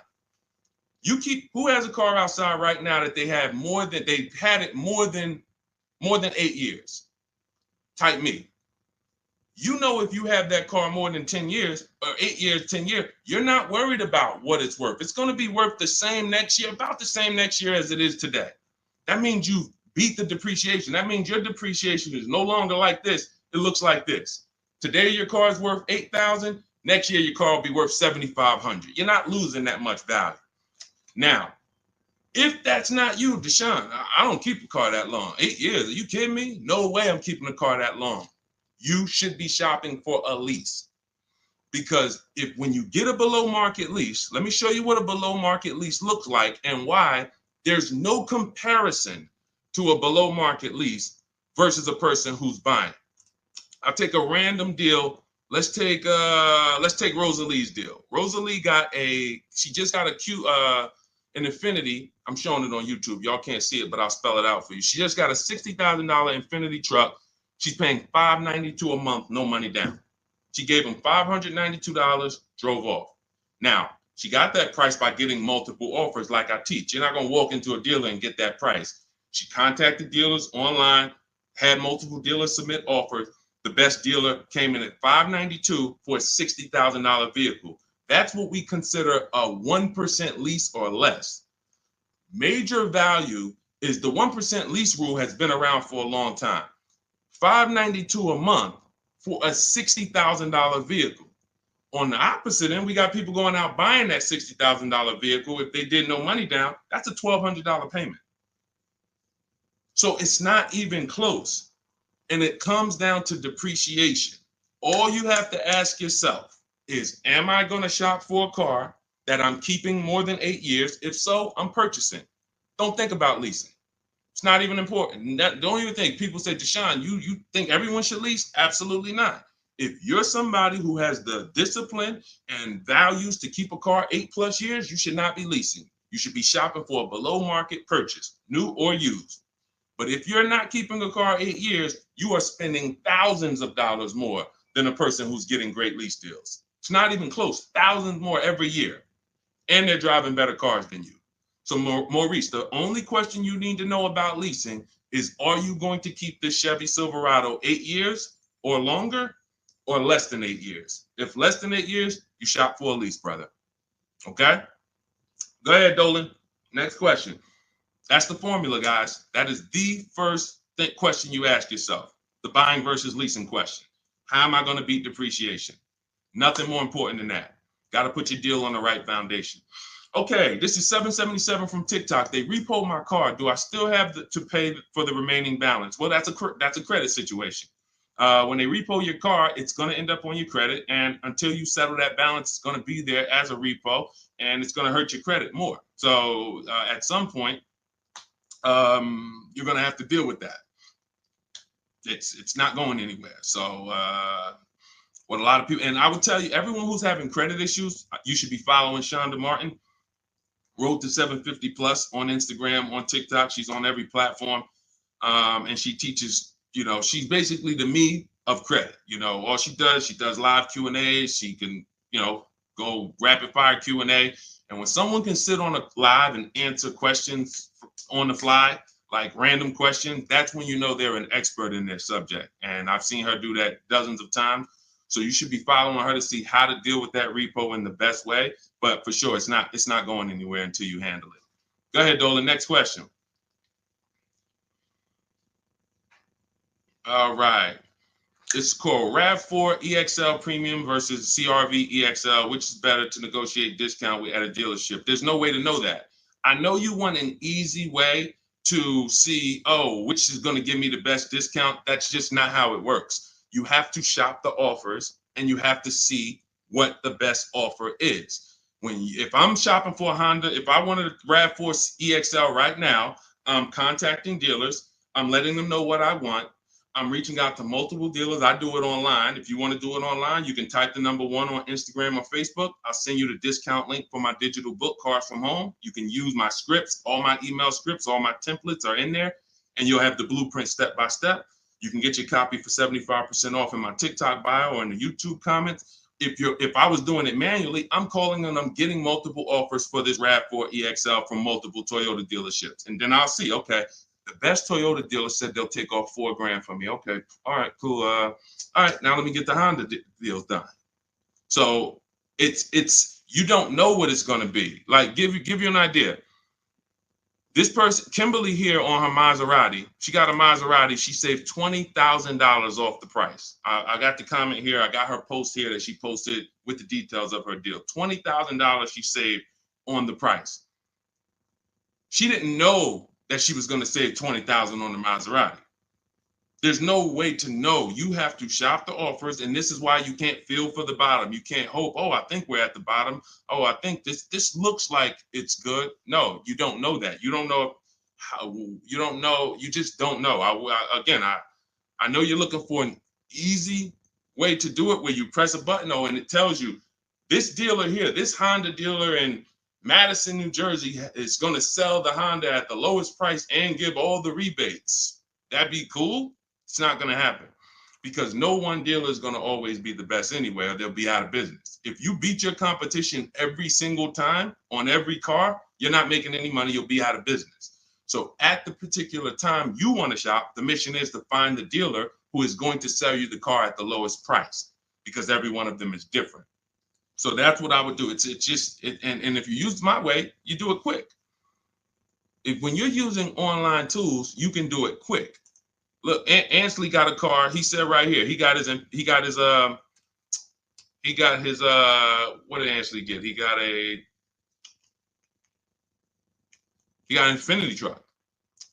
Who has a car outside right now that they've had it more than 8 years? Type me. You know, if you have that car more than 10 years or 8 years, 10 years, you're not worried about what it's worth. It's going to be worth the same next year, about the same next year as it is today. That means you beat the depreciation. That means your depreciation is no longer like this. It looks like this. Today, your car is worth $8,000. Next year, your car will be worth $7,500. You're not losing that much value. Now, if that's not you, Deshone, I don't keep a car that long. 8 years, are you kidding me? No way I'm keeping a car that long. You should be shopping for a lease. Because when you get a below market lease, let me show you what a below market lease looks like and why there's no comparison to a below market lease versus a person who's buying. I'll take a random deal. Let's take Rosalie's deal. Rosalie she just got an Infiniti. I'm showing it on YouTube. Y'all can't see it, but I'll spell it out for you. She just got a $60,000 Infiniti truck. She's paying $592 a month, no money down. She gave him $592, drove off. Now, she got that price by getting multiple offers like I teach. You're not going to walk into a dealer and get that price. She contacted dealers online, had multiple dealers submit offers. The best dealer came in at $592 for a $60,000 vehicle. That's what we consider a 1% lease or less. Major value is the 1% lease rule has been around for a long time. $592 a month for a $60,000 vehicle. On the opposite end, we got people going out buying that $60,000 vehicle. If they did no money down, that's a $1,200 payment. So it's not even close. And it comes down to depreciation. All you have to ask yourself is, am I going to shop for a car that I'm keeping more than 8 years? If so, I'm purchasing. Don't think about leasing. It's not even important. Don't even think. People say, Deshone, you think everyone should lease? Absolutely not. If you're somebody who has the discipline and values to keep a car 8+ years, you should not be leasing. You should be shopping for a below market purchase, new or used. But if you're not keeping a car 8 years, you are spending thousands of dollars more than a person who's getting great lease deals. It's not even close, thousands more every year. And they're driving better cars than you. So Maurice, the only question you need to know about leasing is, are you going to keep this Chevy Silverado 8 years or longer, or less than 8 years? If less than 8 years, you shop for a lease, brother. Okay? Go ahead, Dolan. Next question. That's the formula, guys. That is the first question you ask yourself. The buying versus leasing question. How am I going to beat depreciation? Nothing more important than that. Got to put your deal on the right foundation. Okay, this is 777 from TikTok. They repoed my car. Do I still have to pay for the remaining balance? Well, that's a credit situation. When they repo your car, it's going to end up on your credit, and until you settle that balance, it's going to be there as a repo, and it's going to hurt your credit more. So at some point, you're going to have to deal with that. It's not going anywhere. So what a lot of people, and I would tell you, everyone who's having credit issues, you should be following Shonda Martin, Road to 750 Plus on Instagram, on TikTok. She's on every platform, and she teaches. She's basically the me of credit. All she does live Q&As. She can, go rapid fire Q&A. And when someone can sit on a live and answer questions on the fly, like random questions, that's when you know they're an expert in their subject. And I've seen her do that dozens of times. So you should be following her to see how to deal with that repo in the best way. But for sure, it's not going anywhere until you handle it. Go ahead, Dolan. Next question. All right. This is called RAV4 EXL Premium versus CRV EXL. Which is better to negotiate discount with at a dealership? There's no way to know that. I know you want an easy way to see, which is going to give me the best discount. That's just not how it works. You have to shop the offers, and you have to see what the best offer is. If I'm shopping for a Honda, if I wanted a RAV4 EXL right now, I'm contacting dealers. I'm letting them know what I want. I'm reaching out to multiple dealers. I do it online. If you want to do it online, you can type the number 1 on Instagram or Facebook. I'll send you the discount link for my digital book, Cars from Home. You can use my scripts. All my email scripts, all my templates are in there, and you'll have the blueprint step by step. You can get your copy for 75% off in my TikTok bio or in the YouTube comments. If I was doing it manually, I'm calling and I'm getting multiple offers for this RAV4 EXL from multiple Toyota dealerships. And then I'll see, okay, the best Toyota dealer said they'll take off $4,000 from me. Okay, all right, cool. All right, now let me get the Honda deals done. So it's you don't know what it's going to be. Like give you an idea. This person, Kimberly here on her Maserati, she got a Maserati. She saved $20,000 off the price. I got the comment here. I got her post here that she posted with the details of her deal. $20,000 she saved on the price. She didn't know that she was going to save $20,000 on the Maserati. There's no way to know. You have to shop the offers, and this is why you can't feel for the bottom. You can't hope, I think we're at the bottom. I think this looks like it's good. No, you don't know that. You don't know how. You don't know. You just don't know. I know you're looking for an easy way to do it where you press a button, and it tells you this dealer here, this Honda dealer in Madison, New Jersey, is going to sell the Honda at the lowest price and give all the rebates. That'd be cool. It's not going to happen because no one dealer is going to always be the best anyway, or they'll be out of business. If you beat your competition every single time on every car, you're not making any money. You'll be out of business. So at the particular time you want to shop, the mission is to find the dealer who is going to sell you the car at the lowest price, because every one of them is different. So that's what I would do. And if you use my way, you do it quick. When you're using online tools, you can do it quick. Look, Ansley got a car. He said right here, he got his what did Ansley get? He got an Infinity truck.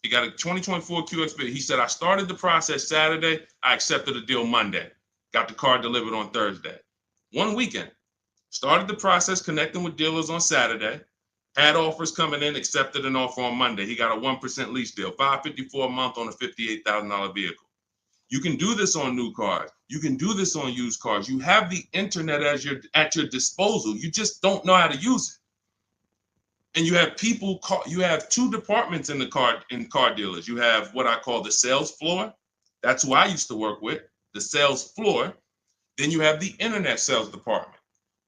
He got a 2024 QX. He said, I started the process Saturday. I accepted a deal Monday. Got the car delivered on Thursday. One weekend. Started the process connecting with dealers on Saturday. Had offers coming in, accepted an offer on Monday. He got a 1% lease deal, $554 a month on a $58,000 vehicle. You can do this on new cars. You can do this on used cars. You have the internet as at your disposal. You just don't know how to use it. And you have people you have two departments in car dealers. You have what I call the sales floor. That's who I used to work with, the sales floor. Then you have the internet sales department.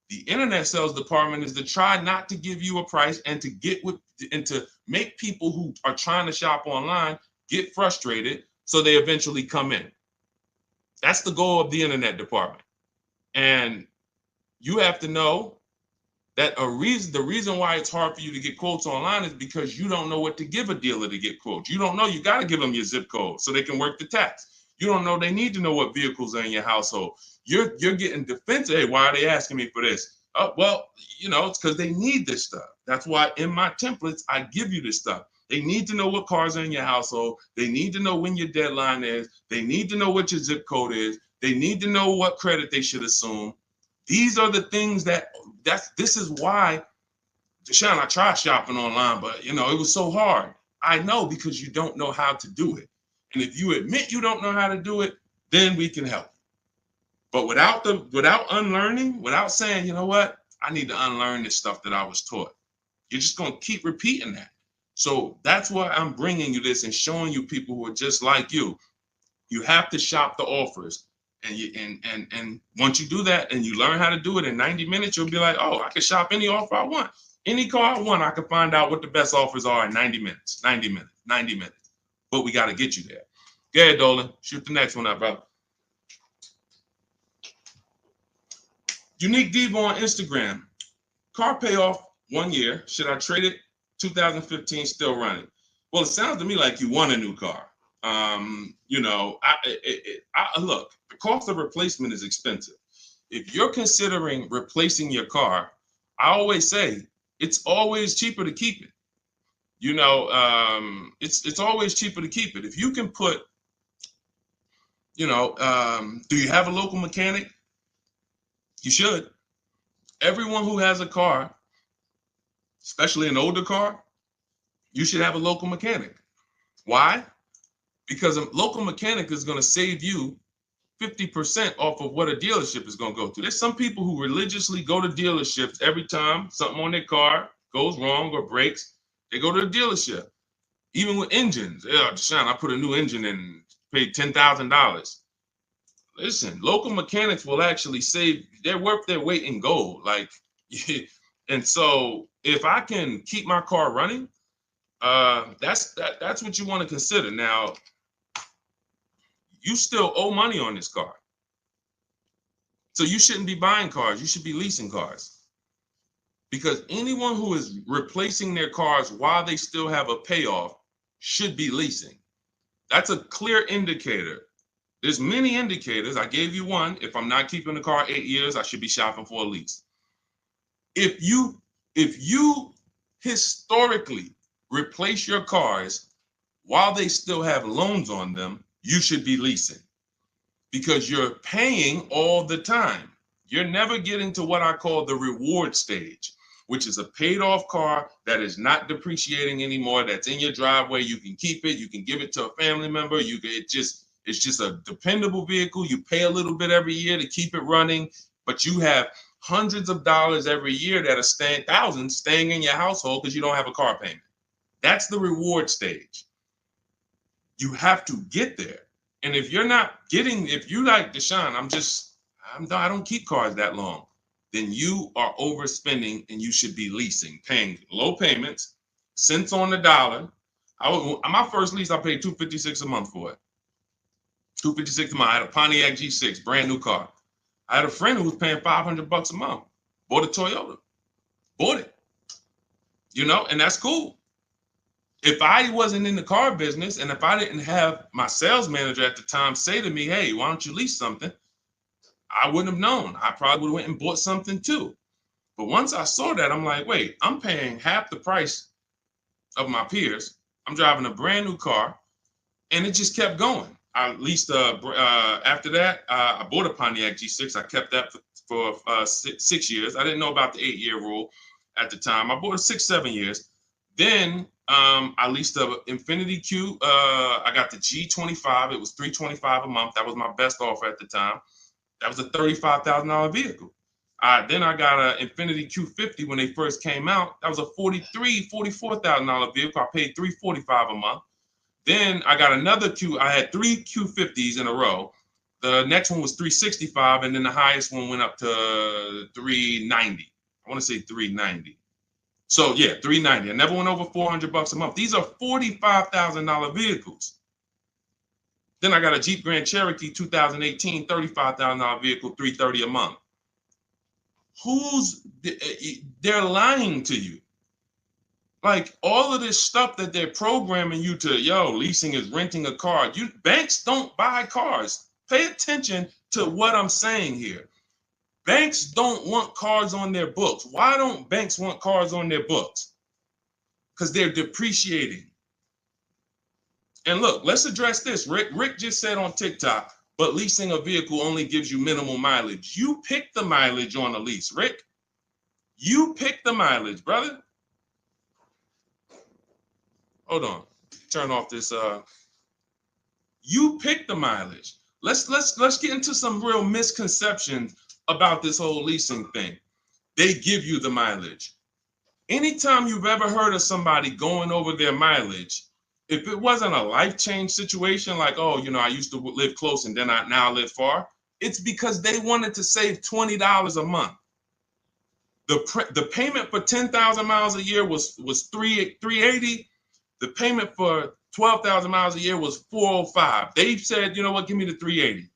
The internet sales department is to try not to give you a price and to make people who are trying to shop online get frustrated so they eventually come in. That's the goal of the internet department. And you have to know that the reason why it's hard for you to get quotes online is because you don't know what to give a dealer to get quotes. You don't know. You got to give them your zip code so they can work the tax. You don't know. They need to know what vehicles are in your household. You're getting defensive. Hey, why are they asking me for this? Well, it's because they need this stuff. That's why in my templates, I give you this stuff. They need to know what cars are in your household. They need to know when your deadline is. They need to know what your zip code is. They need to know what credit they should assume. These are the things this is why, Deshone, I tried shopping online, but it was so hard. I know, because you don't know how to do it. And if you admit you don't know how to do it, then we can help. But without unlearning, without saying, you know what, I need to unlearn this stuff that I was taught, you're just going to keep repeating that. So that's why I'm bringing you this and showing you people who are just like you. You have to shop the offers. And once you do that and you learn how to do it in 90 minutes, you'll be like, oh, I can shop any offer I want. Any car I want, I can find out what the best offers are in 90 minutes. But we got to get you there. Go ahead, Dolan. Shoot the next one up, bro. Unique Devo on Instagram. Car payoff 1 year. Should I trade it? 2015 still running. Well, it sounds to me like you want a new car. Look, the cost of replacement is expensive. If you're considering replacing your car, I always say it's always cheaper to keep it. It's always cheaper to keep it. If you can put, do you have a local mechanic? You should. Everyone who has a car, especially an older car, you should have a local mechanic. Why? Because a local mechanic is going to save you 50% off of what a dealership is going to go through. There's some people who religiously go to dealerships every time something on their car goes wrong or breaks. They go to the dealership. Even with engines. Yeah, Deshone, I put a new engine in and paid $10,000. Listen, local mechanics will actually save. They're worth their weight in gold. And so if I can keep my car running, that's what you want to consider. Now, you still owe money on this car. So you shouldn't be buying cars. You should be leasing cars. Because anyone who is replacing their cars while they still have a payoff should be leasing. That's a clear indicator. There's many indicators. I gave you one. If I'm not keeping the car 8 years, I should be shopping for a lease. If you historically replace your cars while they still have loans on them, you should be leasing, because you're paying all the time. You're never getting to what I call the reward stage, which is a paid off car that is not depreciating anymore, that's in your driveway. You can keep it. You can give it to a family member. It's just a dependable vehicle. You pay a little bit every year to keep it running, but you have hundreds of dollars every year that are thousands staying in your household because you don't have a car payment. That's the reward stage. You have to get there. And if you're like Deshone, I don't keep cars that long, then you are overspending and you should be leasing, paying low payments, cents on the dollar. My first lease, I paid $256 a month for it. $256 a month. I had a Pontiac G6, brand new car. I had a friend who was paying $500 a month. Bought a Toyota. Bought it. And that's cool. If I wasn't in the car business and if I didn't have my sales manager at the time say to me, hey, why don't you lease something? I wouldn't have known. I probably would have went and bought something too. But once I saw that, I'm like, wait, I'm paying half the price of my peers. I'm driving a brand new car, and it just kept going. I leased after that, I bought a Pontiac G6. I kept that for 6 years. I didn't know about the 8-year rule at the time. I bought it 6, 7 years. Then I leased a Infiniti Q. I got the G25. It was $325 a month. That was my best offer at the time. That was a $35,000 vehicle. Then I got an Infiniti Q50 when they first came out. That was a $44,000 vehicle. I paid $345 a month. Then I got another Q. I had 3 Q50s in a row. The next one was $365, and then the highest one went up to $390. I want to say $390. So yeah, $390. I never went over $400 a month. These are $45,000 vehicles. Then I got a Jeep Grand Cherokee 2018, $35,000 vehicle, $330 a month. They're lying to you. Like all of this stuff that they're programming you to, leasing is renting a car. Banks don't buy cars. Pay attention to what I'm saying here. Banks don't want cars on their books. Why don't banks want cars on their books? Because they're depreciating. And look, let's address this. Rick just said on TikTok, but leasing a vehicle only gives you minimal mileage. You pick the mileage on a lease, Rick. You pick the mileage, brother. Hold on. Turn off this. You pick the mileage. Let's get into some real misconceptions about this whole leasing thing. They give you the mileage. Anytime you've ever heard of somebody going over their mileage, if it wasn't a life change situation, like, I used to live close and then I now live far, it's because they wanted to save $20 a month. The payment for 10,000 miles a year was $380. The payment for 12,000 miles a year was $405. They said, you know what, give me the $380.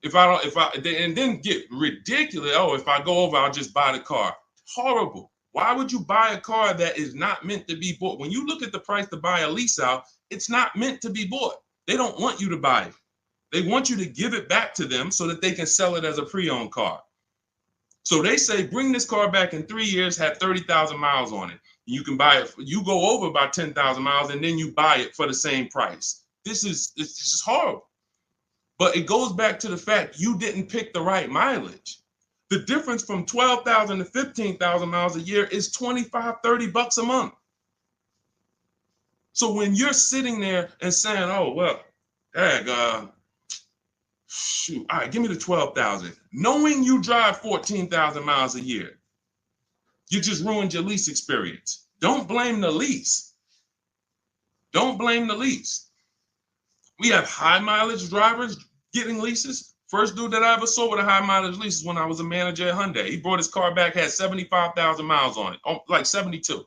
And then get ridiculous. If I go over, I'll just buy the car. Horrible. Why would you buy a car that is not meant to be bought? When you look at the price to buy a lease out, it's not meant to be bought. They don't want you to buy it. They want you to give it back to them so that they can sell it as a pre-owned car. So they say, bring this car back in 3 years, have 30,000 miles on it. You can buy it. You go over by 10,000 miles and then you buy it for the same price. It's just horrible. But it goes back to the fact you didn't pick the right mileage. The difference from 12,000 to 15,000 miles a year is $25-30 a month. So when you're sitting there and saying, shoot, all right, give me the 12,000, knowing you drive 14,000 miles a year, you just ruined your lease experience. Don't blame the lease. Don't blame the lease. We have high mileage drivers getting leases. First dude that I ever saw with a high mileage lease is when I was a manager at Hyundai. He brought his car back, had 75,000 miles on it, like 72.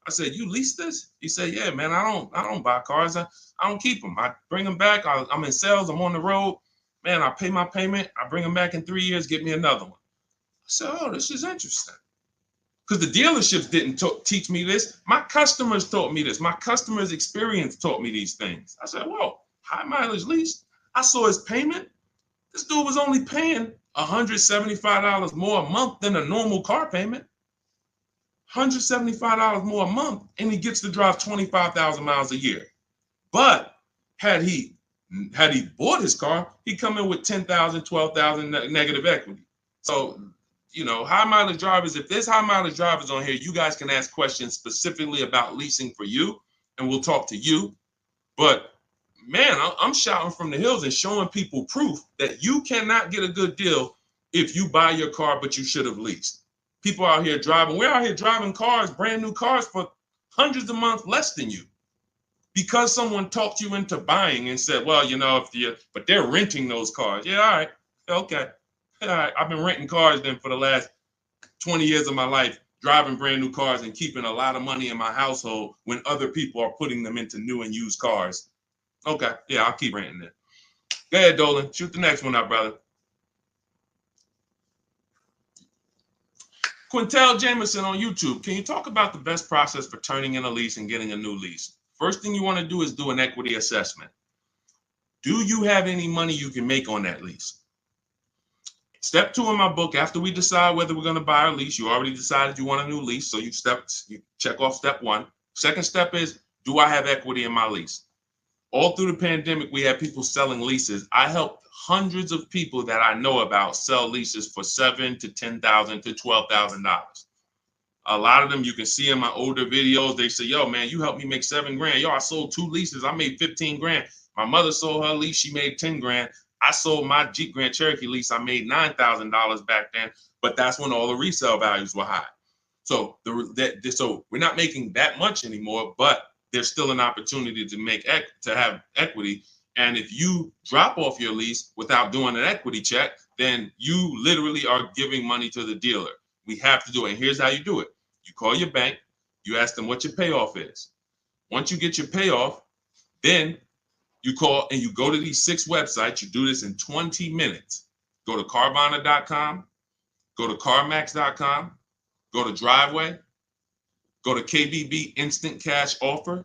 I said, you lease this? He said, yeah, man, I don't buy cars. I don't keep them. I bring them back. I'm in sales. I'm on the road. Man, I pay my payment. I bring them back in 3 years, get me another one. I said, this is interesting. Because the dealerships didn't teach me this. My customers taught me this. My customers' experience taught me these things. I said, whoa, high mileage lease. I saw his payment. This dude was only paying $175 more a month than a normal car payment. $175 more a month, and he gets to drive 25,000 miles a year. But had he bought his car, he'd come in with 10,000, 12,000 negative equity. So, high mileage drivers, if there's high mileage drivers on here, you guys can ask questions specifically about leasing for you, and we'll talk to you. But man, I'm shouting from the hills and showing people proof that you cannot get a good deal if you buy your car, but you should have leased. People out here driving, we're out here driving cars, brand new cars for hundreds a month less than you. Because someone talked you into buying and said, well, but they're renting those cars. Yeah, all right, okay. All right, I've been renting cars then for the last 20 years of my life, driving brand new cars and keeping a lot of money in my household when other people are putting them into new and used cars. Okay, yeah, I'll keep renting it. Go ahead, Dolan. Shoot the next one up, brother. Quintel Jameson on YouTube. Can you talk about the best process for turning in a lease and getting a new lease? First thing you want to do is do an equity assessment. Do you have any money you can make on that lease? Step 2 in my book, after we decide whether we're going to buy a lease, you already decided you want a new lease, so you check off step 1. Second step is, do I have equity in my lease? All through the pandemic, we had people selling leases. I helped hundreds of people that I know about sell leases for $7,000 to $10,000 to $12,000. A lot of them you can see in my older videos. They say, yo, man, you helped me make 7 grand. Yo, I sold 2 leases. I made 15 grand. My mother sold her lease. She made 10 grand. I sold my Jeep Grand Cherokee lease. I made $9,000 back then. But that's when all the resale values were high. So so we're not making that much anymore, but there's still an opportunity to have equity. And if you drop off your lease without doing an equity check, then you literally are giving money to the dealer. We have to do it. And here's how you do it. You call your bank, you ask them what your payoff is. Once you get your payoff, then you call and you go to these 6 websites. You do this in 20 minutes. Go to Carvana.com, go to CarMax.com, go to Driveway, go to KBB Instant Cash Offer.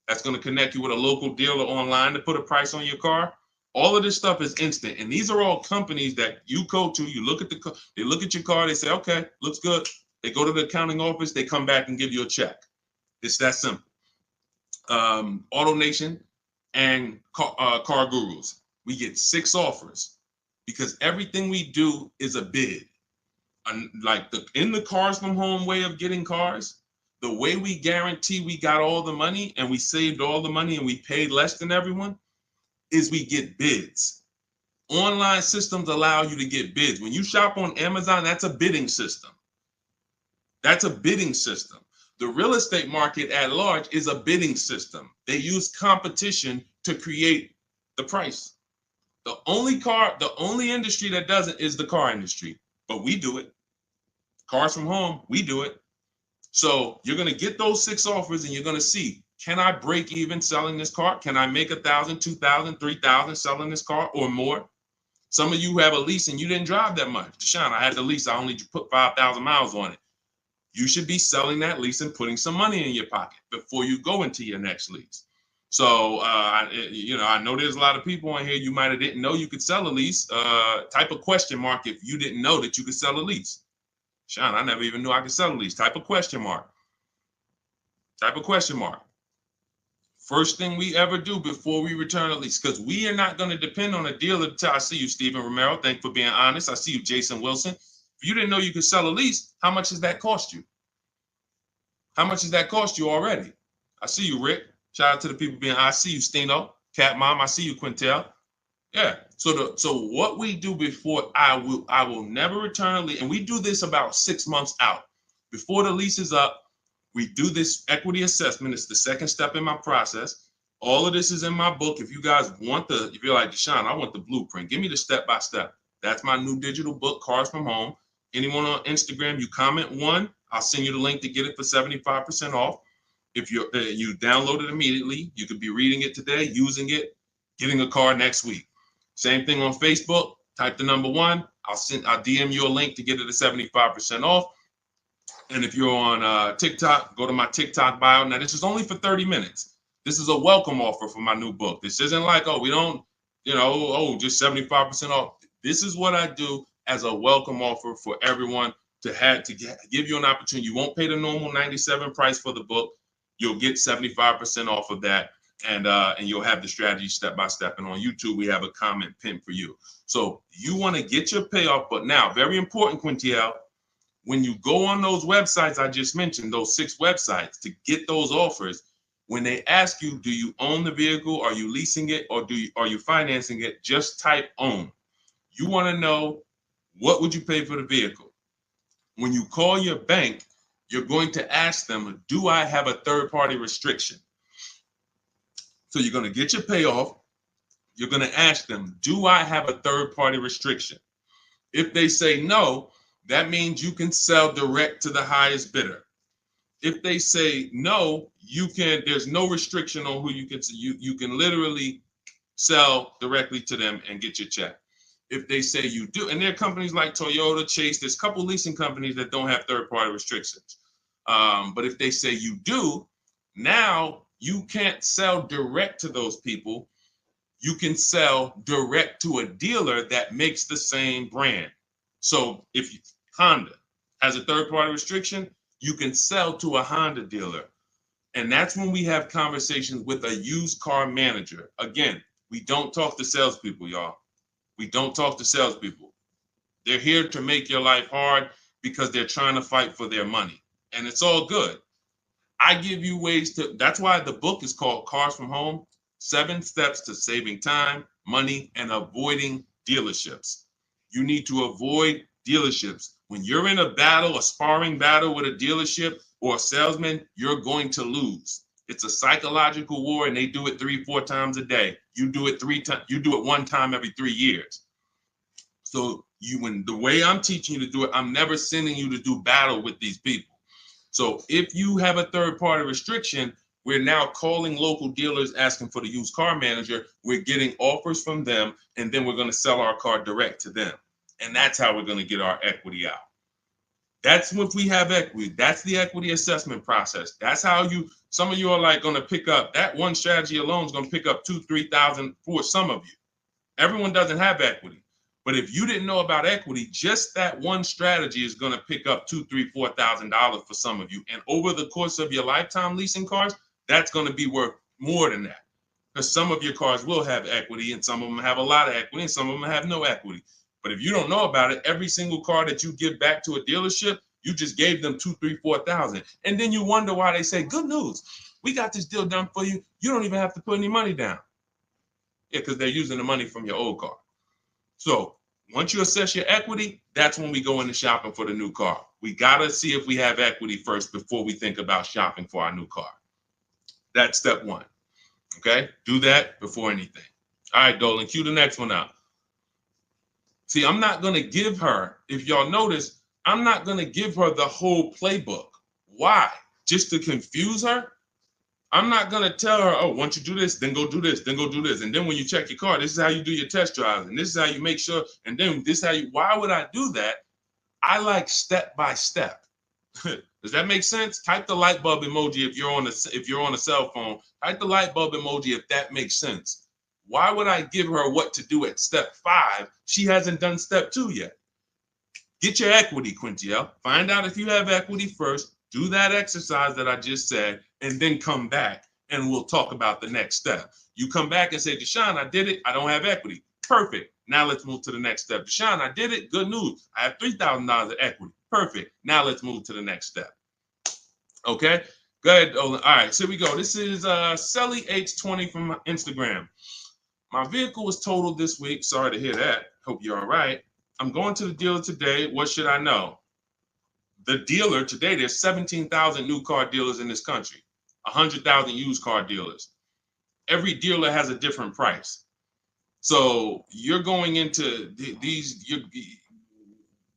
That's going to connect you with a local dealer online to put a price on your car. All of this stuff is instant. And these are all companies that you go to, you look at they look at your car, they say, okay, looks good. They go to the accounting office, they come back and give you a check. It's that simple. AutoNation and Car Gurus, we get 6 offers because everything we do is a bid. Like in the Cars from Home way of getting cars, the way we guarantee we got all the money and we saved all the money and we paid less than everyone is we get bids. Online systems allow you to get bids. When you shop on Amazon, that's a bidding system. That's a bidding system. The real estate market at large is a bidding system. They use competition to create the price. The only industry that doesn't is the car industry, but we do it. Cars from Home, we do it. So you're going to get those 6 offers and you're going to see, can I break even selling this car? Can I make 1,000, 2,000, 3,000 selling this car or more? Some of you have a lease and you didn't drive that much. Deshone, I had the lease. I only put 5,000 miles on it. You should be selling that lease and putting some money in your pocket before you go into your next lease. So, I know there's a lot of people on here. You might have didn't know you could sell a lease. Type a question mark if you didn't know that you could sell a lease. Sean, I never even knew I could sell a lease. Type a question mark. Type a question mark. First thing we ever do before we return a lease, because we are not going to depend on a dealer. I see you, Stephen Romero. Thank you for being honest. I see you, Jason Wilson. If you didn't know you could sell a lease, how much does that cost you? How much does that cost you already? I see you, Rick. Shout out to the people being. I see you, Stino, Cat Mom. I see you, Quintel. Yeah. So what we do before I will never return a lease, and we do this about 6 months out before the lease is up. We do this equity assessment. It's the second step in my process. All of this is in my book. If you guys want if you're like, Deshone, I want the blueprint. Give me the step-by-step. That's my new digital book, Cars from Home. Anyone on Instagram, you comment 1, I'll send you the link to get it for 75% off. If you download it immediately, you could be reading it today, using it, getting a car next week. Same thing on Facebook. Type the number 1. I'll DM you a link to get it at 75% off. And if you're on TikTok, go to my TikTok bio. Now, this is only for 30 minutes. This is a welcome offer for my new book. This isn't like, oh, we don't, just 75% off. This is what I do as a welcome offer for everyone to give you an opportunity. You won't pay the normal $97 price for the book. You'll get 75% off of that. And you'll have the strategy step by step. And on YouTube, we have a comment pinned for you. So you want to get your payoff. But now, very important, Quintiel, when you go on those websites I just mentioned, those 6 websites to get those offers, when they ask you, do you own the vehicle? Are you leasing it? Or are you financing it? Just type own. You want to know, what would you pay for the vehicle? When you call your bank, you're going to ask them, do I have a third-party restriction? So you're going to get your payoff. You're going to ask them, do I have a third-party restriction? If they say no, that means you can sell direct to the highest bidder. If they say no, there's no restriction on who you can sell. You can literally sell directly to them and get your check. If they say you do, and there are companies like Toyota, Chase, there's a couple leasing companies that don't have third-party restrictions. But if they say you do, now you can't sell direct to those people. You can sell direct to a dealer that makes the same brand. So if Honda has a third-party restriction, you can sell to a Honda dealer. And that's when we have conversations with a used car manager. Again, we don't talk to salespeople, y'all. We don't talk to salespeople. They're here to make your life hard because they're trying to fight for their money. and it's all good. I give you ways to, that's why the book is called Cars from Home, 7 Steps to Saving Time, Money, and Avoiding Dealerships. You need to avoid dealerships. When you're in a battle, a sparring battle with a dealership or a salesman, you're going to lose. It's a psychological war, and they do it 3-4 times a day. You do it 3 times, you do it 1 time every 3 years. So when the way I'm teaching you to do it, I'm never sending you to do battle with these people. So if you have a third-party restriction, we're now calling local dealers asking for the used car manager. We're getting offers from them, and then we're going to sell our car direct to them. And that's how we're going to get our equity out. That's if we have equity. That's the equity assessment process. That's how some of you are like going to pick up, that one strategy alone is going to pick up $2,000-$3,000 for some of you. Everyone doesn't have equity. But if you didn't know about equity, just that one strategy is going to pick up $2,000, $3,000, $4,000 for some of you. And over the course of your lifetime leasing cars, that's going to be worth more than that. Because some of your cars will have equity, and some of them have a lot of equity, and some of them have no equity. But if you don't know about it, every single car that you give back to a dealership, you just gave them $2,000, $3,000, $4,000. And then you wonder why they say, good news, we got this deal done for you. You don't even have to put any money down. Yeah, because they're using the money from your old car. So once you assess your equity, that's when we go into shopping for the new car. We got to see if we have equity first before we think about shopping for our new car. That's step 1. Okay? Do that before anything. All right, Dolan, cue the next one out. See, I'm not going to give her, if y'all notice, I'm not going to give her the whole playbook. Why? Just to confuse her? I'm not going to tell her, oh, once you do this, then go do this, then go do this. And then when you check your car, this is how you do your test drives. And this is how you make sure. And then this is how you, why would I do that? I like step by step. Does that make sense? Type the light bulb emoji if you're on a cell phone. Type the light bulb emoji if that makes sense. Why would I give her what to do at step 5? She hasn't done step 2 yet. Get your equity, Quintiel. Find out if you have equity first. Do that exercise that I just said, and then come back and we'll talk about the next step. You come back and say, Deshone, I did it. I don't have equity. Perfect. Now let's move to the next step. Deshone, I did it. Good news. I have $3,000 of equity. Perfect. Now let's move to the next step. Okay. Go ahead, Olin. All right. So here we go. This is Selly H20 from Instagram. My vehicle was totaled this week. Sorry to hear that. Hope you're all right. I'm going to the dealer today. What should I know? The dealer today, there's 17,000 new car dealers in this country, 100,000 used car dealers. Every dealer has a different price. So you're going into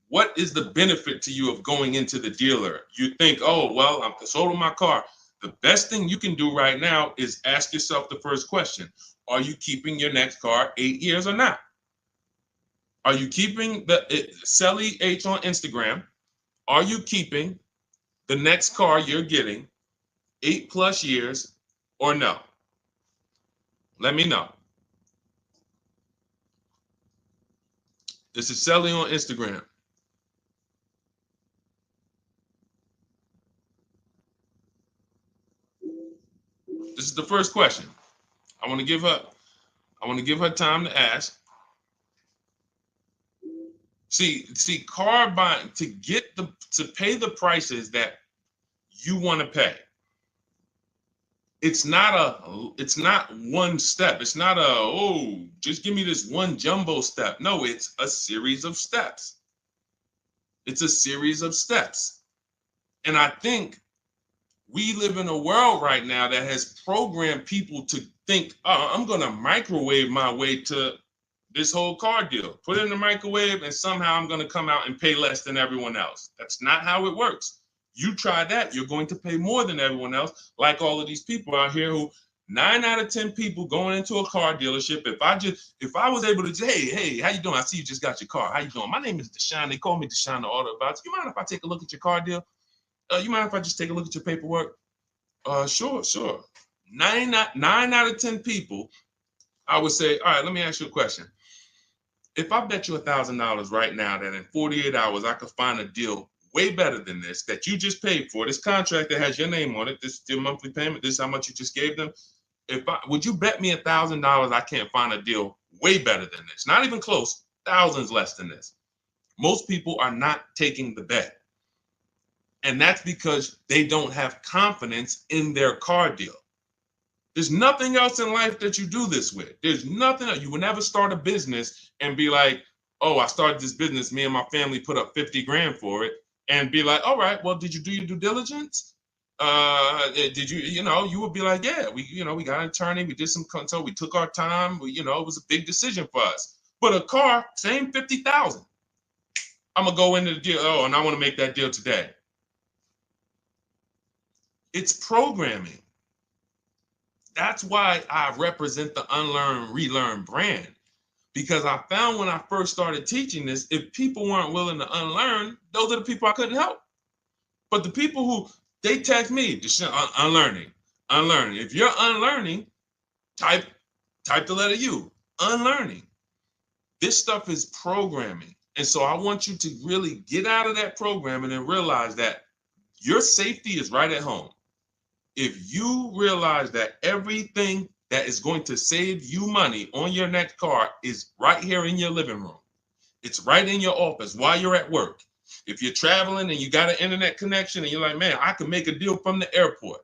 what is the benefit to you of going into the dealer? You think, oh, well, I'm sold on my car. The best thing you can do right now is ask yourself the first question. Are you keeping your next car 8 years or not? Are you keeping Selly H on Instagram? Are you keeping the next car you're getting 8+ years or no? Let me know. This is Selly on Instagram. This is the first question. I want to give her time to ask. See, car buying, to pay the prices that you want to pay. It's not one step. It's not just give me this one jumbo step. No, it's a series of steps. It's a series of steps. And I think we live in a world right now that has programmed people to think, oh, I'm going to microwave my way to this whole car deal. Put it in the microwave and somehow I'm going to come out and pay less than everyone else. That's not how it works. You try that, you're going to pay more than everyone else, like all of these people out here who 9 out of 10 people going into a car dealership. If I was able to say, hey, how you doing? I see you just got your car. How you doing? My name is Deshone. They call me Deshone the Auto Advisor. You mind if I take a look at your car deal? You mind if I just take a look at your paperwork? Sure. 9 out of 10 people, I would say, all right, let me ask you a question. If I bet you $1,000 right now that in 48 hours I could find a deal way better than this that you just paid for, this contract that has your name on it, this is your monthly payment, this is how much you just gave them. Would you bet me $1,000 I can't find a deal way better than this? Not even close, thousands less than this. Most people are not taking the bet. And that's because they don't have confidence in their car deal. There's nothing else in life that you do this with. There's nothing else. You will never start a business and be like, oh, I started this business. Me and my family put up 50 grand for it, and be like, all right, well, did you do your due diligence? Did you, you would be like, yeah, we got an attorney. We did some consult. We took our time. It was a big decision for us. But a car, same 50,000. I'm going to go into the deal. Oh, and I want to make that deal today. It's programming. That's why I represent the unlearn, relearn brand, because I found when I first started teaching this, if people weren't willing to unlearn, those are the people I couldn't help. But the people who, they text me, unlearning. If you're unlearning, type the letter U, unlearning. This stuff is programming. And so I want you to really get out of that programming and realize that your safety is right at home. If you realize that everything that is going to save you money on your next car is right here in your living room, it's right in your office while you're at work. If you're traveling and you got an internet connection and you're like, man, I can make a deal from the airport.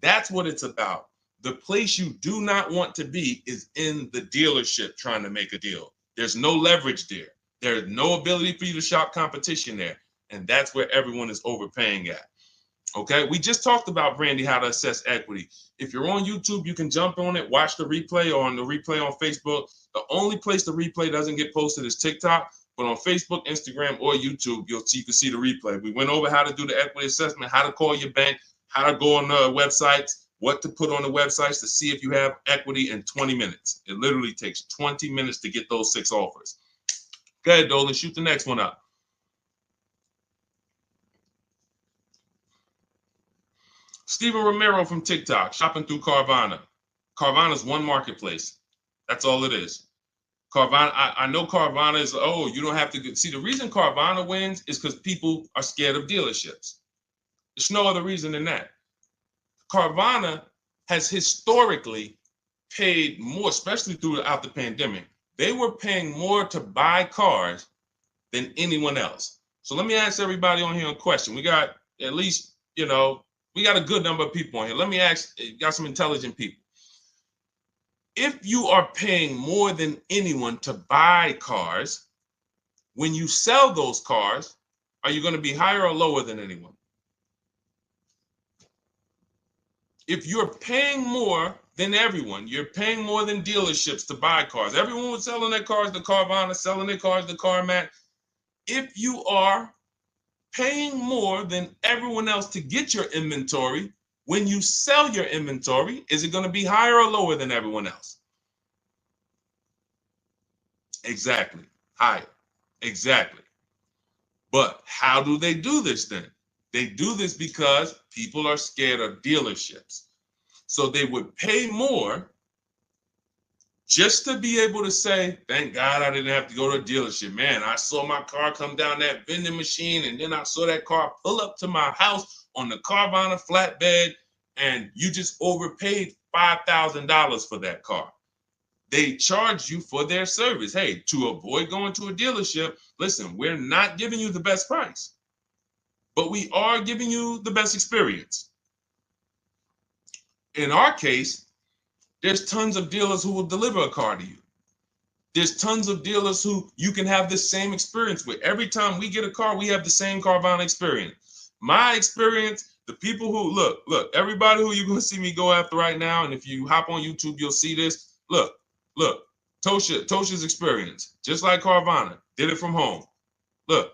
That's what it's about. The place you do not want to be is in the dealership trying to make a deal. There's no leverage there. There's no ability for you to shop competition there. And that's where everyone is overpaying at. Okay, we just talked about, Brandy, how to assess equity. If you're on YouTube, you can jump on it, watch the replay, or on the replay on Facebook. The only place the replay doesn't get posted is TikTok, but on Facebook, Instagram, or YouTube, you can see the replay. We went over how to do the equity assessment, how to call your bank, how to go on the websites, what to put on the websites to see if you have equity in 20 minutes. It literally takes 20 minutes to get those 6 offers. Go ahead, Dolan, shoot the next one up. Steven Romero from TikTok, shopping through Carvana. Carvana is one marketplace. That's all it is. Carvana, I know Carvana is, oh, you don't have to see, the reason Carvana wins is because people are scared of dealerships. There's no other reason than that. Carvana has historically paid more, especially throughout the pandemic. They were paying more to buy cars than anyone else. So let me ask everybody on here a question. We got at least, we got a good number of people on here. Let me ask, got some intelligent people. If you are paying more than anyone to buy cars, when you sell those cars, are you going to be higher or lower than anyone? If you're paying more than everyone, you're paying more than dealerships to buy cars. Everyone was selling their cars to Carvana, selling their cars to CarMax. If you are paying more than everyone else to get your inventory, when you sell your inventory, is it going to be higher or lower than everyone else? Exactly. Higher. Exactly. But how do they do this then? They do this because people are scared of dealerships. So they would pay more just to be able to say, thank God I didn't have to go to a dealership. Man, I saw my car come down that vending machine, and then I saw that car pull up to my house on the Carvana flatbed, and you just overpaid $5,000 for that car. They charge you for their service. Hey, to avoid going to a dealership, listen, we're not giving you the best price, but we are giving you the best experience. In our case, there's tons of dealers who will deliver a car to you. There's tons of dealers who you can have the same experience with. Every time we get a car, we have the same Carvana experience. My experience, the people who, look, everybody who you're going to see me go after right now, and if you hop on YouTube, you'll see this. Look, Tosha's experience, just like Carvana, did it from home. Look,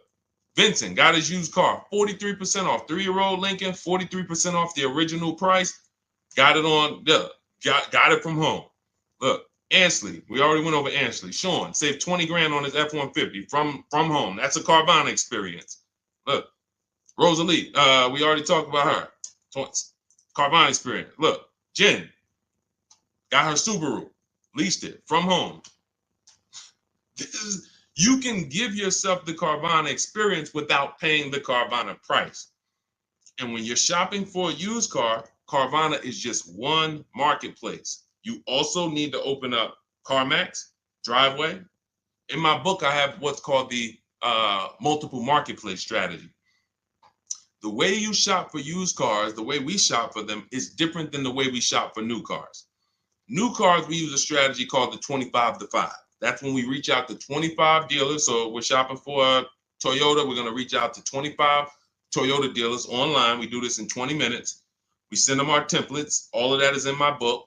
Vincent got his used car, 43% off, 3-year-old Lincoln, 43% off the original price. Got it on, got it from home. Look, Ansley, we already went over Ansley. Sean saved 20 grand on his F-150 from home. That's a Carvana experience. Look, Rosalie, we already talked about her. Carvana experience. Look, Jen got her Subaru, leased it from home. You can give yourself the Carvana experience without paying the Carvana price. And when you're shopping for a used car, Carvana is just one marketplace. You also need to open up CarMax, Driveway. In my book, I have what's called the multiple marketplace strategy. The way you shop for used cars, the way we shop for them, is different than the way we shop for new cars. New cars, we use a strategy called the 25 to 5. That's when we reach out to 25 dealers. So we're shopping for a Toyota. We're going to reach out to 25 Toyota dealers online. We do this in 20 minutes. We send them our templates. All of that is in my book.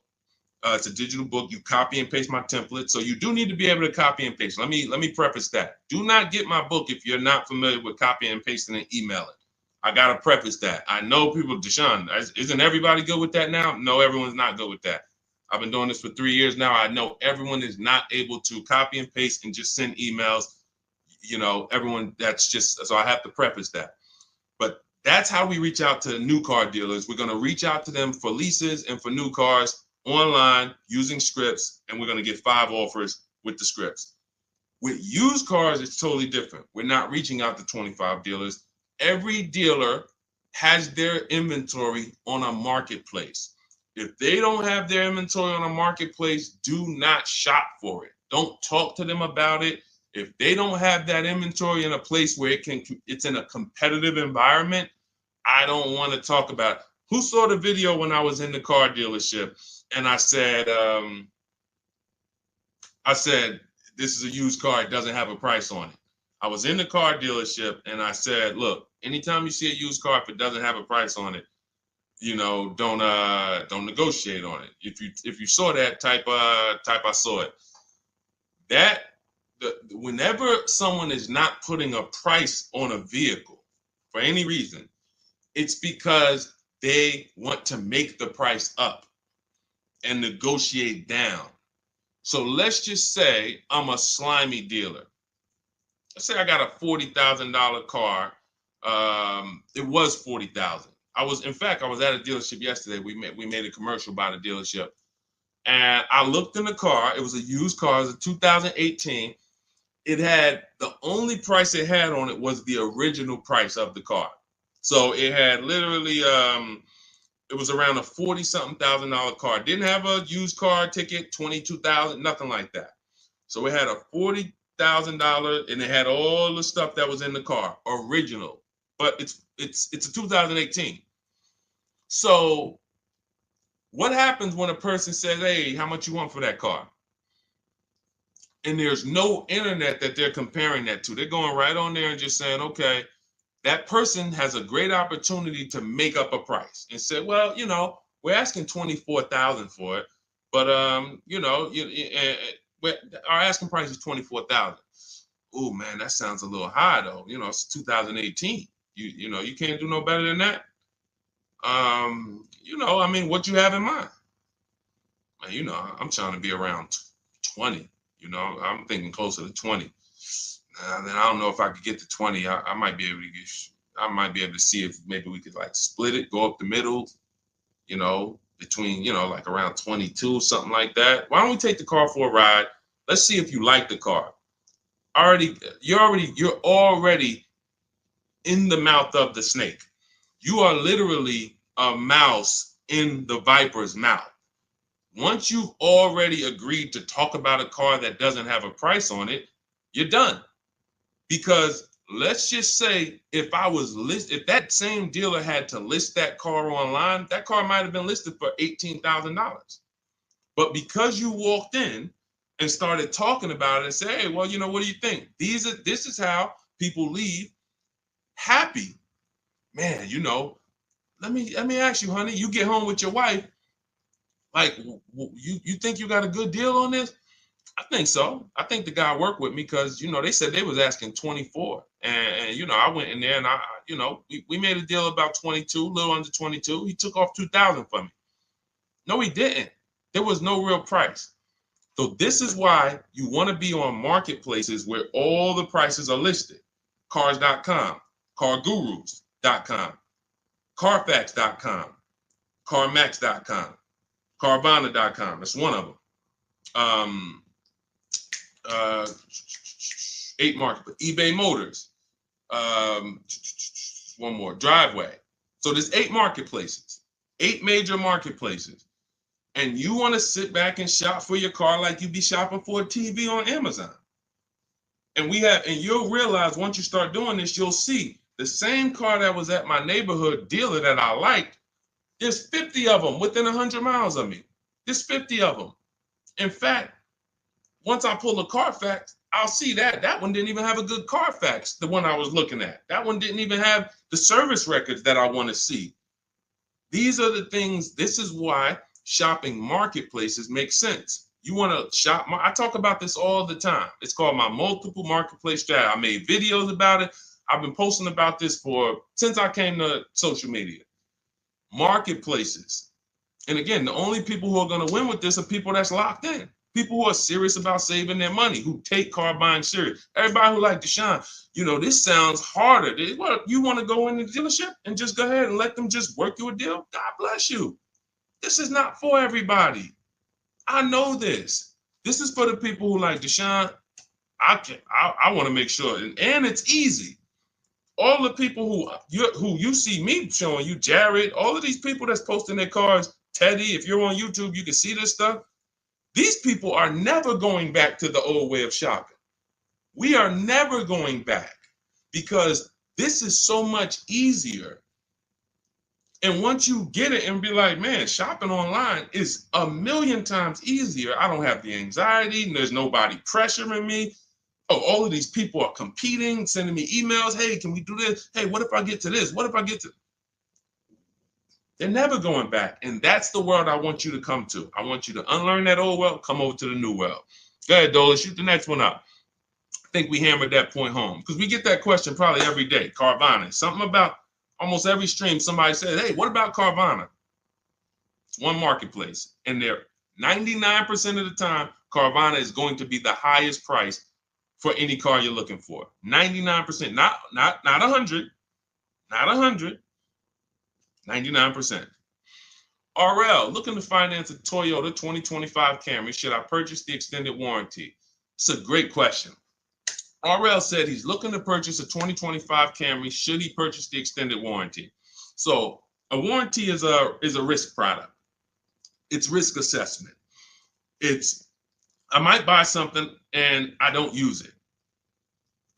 It's a digital book. You copy and paste my template. So you do need to be able to copy and paste. Let me preface that. Do not get my book if you're not familiar with copying and pasting and emailing. I got to preface that. I know people, Deshone, isn't everybody good with that now? No, everyone's not good with that. I've been doing this for 3 years now. I know everyone is not able to copy and paste and just send emails. You know, everyone, that's just, so I have to preface that. But that's how we reach out to new car dealers. We're going to reach out to them for leases and for new cars online using scripts, and we're going to get 5 offers with the scripts. With used cars, it's totally different. We're not reaching out to 25 dealers. Every dealer has their inventory on a marketplace. If they don't have their inventory on a marketplace, do not shop for it. Don't talk to them about it. If they don't have that inventory in a place where it's in a competitive environment, I don't want to talk about it. Who saw the video when I was in the car dealership and I said, this is a used car, it doesn't have a price on it. I was in the car dealership and I said, look, anytime you see a used car, if it doesn't have a price on it, you know, don't negotiate on it. If you saw that, type I saw it. Whenever someone is not putting a price on a vehicle for any reason, it's because they want to make the price up and negotiate down. So let's just say I'm a slimy dealer. Let's say I got a $40,000 car. It was $40,000. I was at a dealership yesterday. We made a commercial about a dealership, and I looked in the car. It was a used car. It was a 2018. It had, the only price it had on it was the original price of the car. So it had literally, it was around a $40-something thousand car. It didn't have a used car ticket, $22,000, nothing like that. So it had a $40,000, and it had all the stuff that was in the car, original. But it's a 2018. So what happens when a person says, hey, how much you want for that car? And there's no internet that they're comparing that to. They're going right on there and just saying, okay, that person has a great opportunity to make up a price and say, well, you know, we're asking $24,000 for it, but you know, our asking price is $24,000. Oh man, that sounds a little high though. You know, it's 2018. You know, you can't do no better than that. You know, I mean, what you have in mind? You know, I'm trying to be around 20. You know, I'm thinking closer to 20. Then I don't know if I could get to 20. I might be able to to see if maybe we could like split it, go up the middle, you know, between, you know, like around 22, something like that. Why don't we take the car for a ride? Let's see if you like the car. You're already in the mouth of the snake. You are literally a mouse in the viper's mouth. Once you've already agreed to talk about a car that doesn't have a price on it, you're done. Because let's just say if that same dealer had to list that car online, that car might have been listed for $18,000. But because you walked in and started talking about it and say, hey, well, you know, what do you think? This is how people leave happy. Man, you know, let me ask you, honey, you get home with your wife, like, you think you got a good deal on this? I think so. I think the guy worked with me because, you know, they said they was asking 24. And you know, I went in there and you know, we made a deal about 22, a little under 22. He took off 2,000 from me. No, he didn't. There was no real price. So this is why you want to be on marketplaces where all the prices are listed. Cars.com, cargurus.com, carfax.com, carmax.com, carvana.com. That's one of them. 8 market, eBay Motors, one more, Driveway. So there's 8 marketplaces, 8 major marketplaces. And you want to sit back and shop for your car like you be shopping for a TV on Amazon. And you'll realize once you start doing this, you'll see The same car that was at my neighborhood dealer that I liked, there's 50 of them within 100 miles of me. There's 50 of them. In fact, once I pull a Carfax, I'll see that one didn't even have a good Carfax, the one I was looking at. That one didn't even have the service records that I want to see. These are the things, this is why shopping marketplaces make sense. You want to shop, I talk about this all the time. It's called my multiple marketplace strategy. I made videos about it. I've been posting about this since I came to social media. Marketplaces. And again, the only people who are going to win with this are people that's locked in. People who are serious about saving their money, who take car buying serious. Everybody who like Deshone, this sounds harder. What, you want to go in the dealership and just go ahead and let them just work you a deal? God bless you. This is not for everybody. I know this. This is for the people who like Deshone. I want to make sure, and it's easy. All the people who you see me showing you, Jared, all of these people that's posting their cars, Teddy, if you're on YouTube, you can see this stuff. These people are never going back to the old way of shopping. We are never going back because this is so much easier. And once you get it and be like, man, shopping online is a million times easier. I don't have the anxiety and there's nobody pressuring me. Oh, all of these people are competing, sending me emails. Hey, can we do this? Hey, what if I get to this? What if I get to... They're never going back. And that's the world I want you to come to. I want you to unlearn that old world, come over to the new world. Go ahead, Dola, shoot the next one up. I think we hammered that point home because we get that question probably every day. Carvana, something about almost every stream, somebody said, hey, what about Carvana? It's one marketplace. And they're 99% of the time, Carvana is going to be the highest price for any car you're looking for. 99%, not 100, not 100. 99%. RL, looking to finance a Toyota 2025 Camry. Should I purchase the extended warranty? It's a great question. RL said he's looking to purchase a 2025 Camry. Should he purchase the extended warranty? So a warranty is a risk product. It's risk assessment. I might buy something and I don't use it.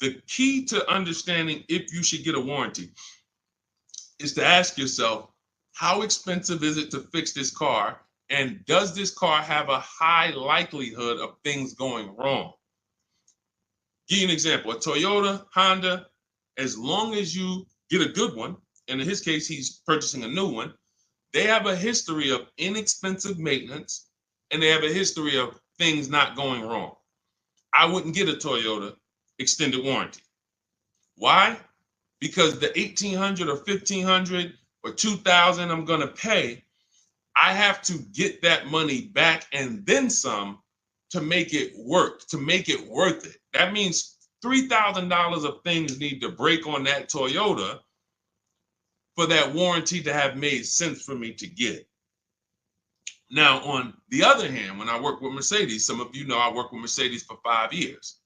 The key to understanding if you should get a warranty is to ask yourself, how expensive is it to fix this car? And does this car have a high likelihood of things going wrong? Give you an example, a Toyota, Honda, as long as you get a good one, and in his case, he's purchasing a new one, they have a history of inexpensive maintenance, and they have a history of things not going wrong. I wouldn't get a Toyota extended warranty. Why? Because the $1,800 or $1,500 or $2,000 I'm going to pay, I have to get that money back and then some to make it work, to make it worth it. That means $3,000 of things need to break on that Toyota for that warranty to have made sense for me to get. Now, on the other hand, when I work with Mercedes, some of you know I worked with Mercedes for 5 years.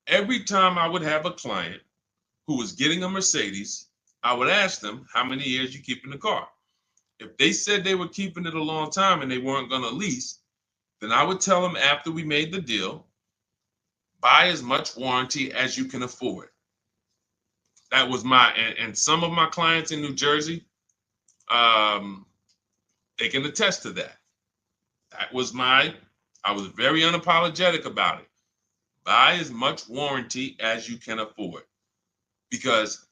Every time I would have a client who was getting a Mercedes, I would ask them, how many years you keeping the car? If they said they were keeping it a long time and they weren't going to lease, then I would tell them after we made the deal, buy as much warranty as you can afford. That was and some of my clients in New Jersey, they can attest to that. That was I was very unapologetic about it. Buy as much warranty as you can afford. Because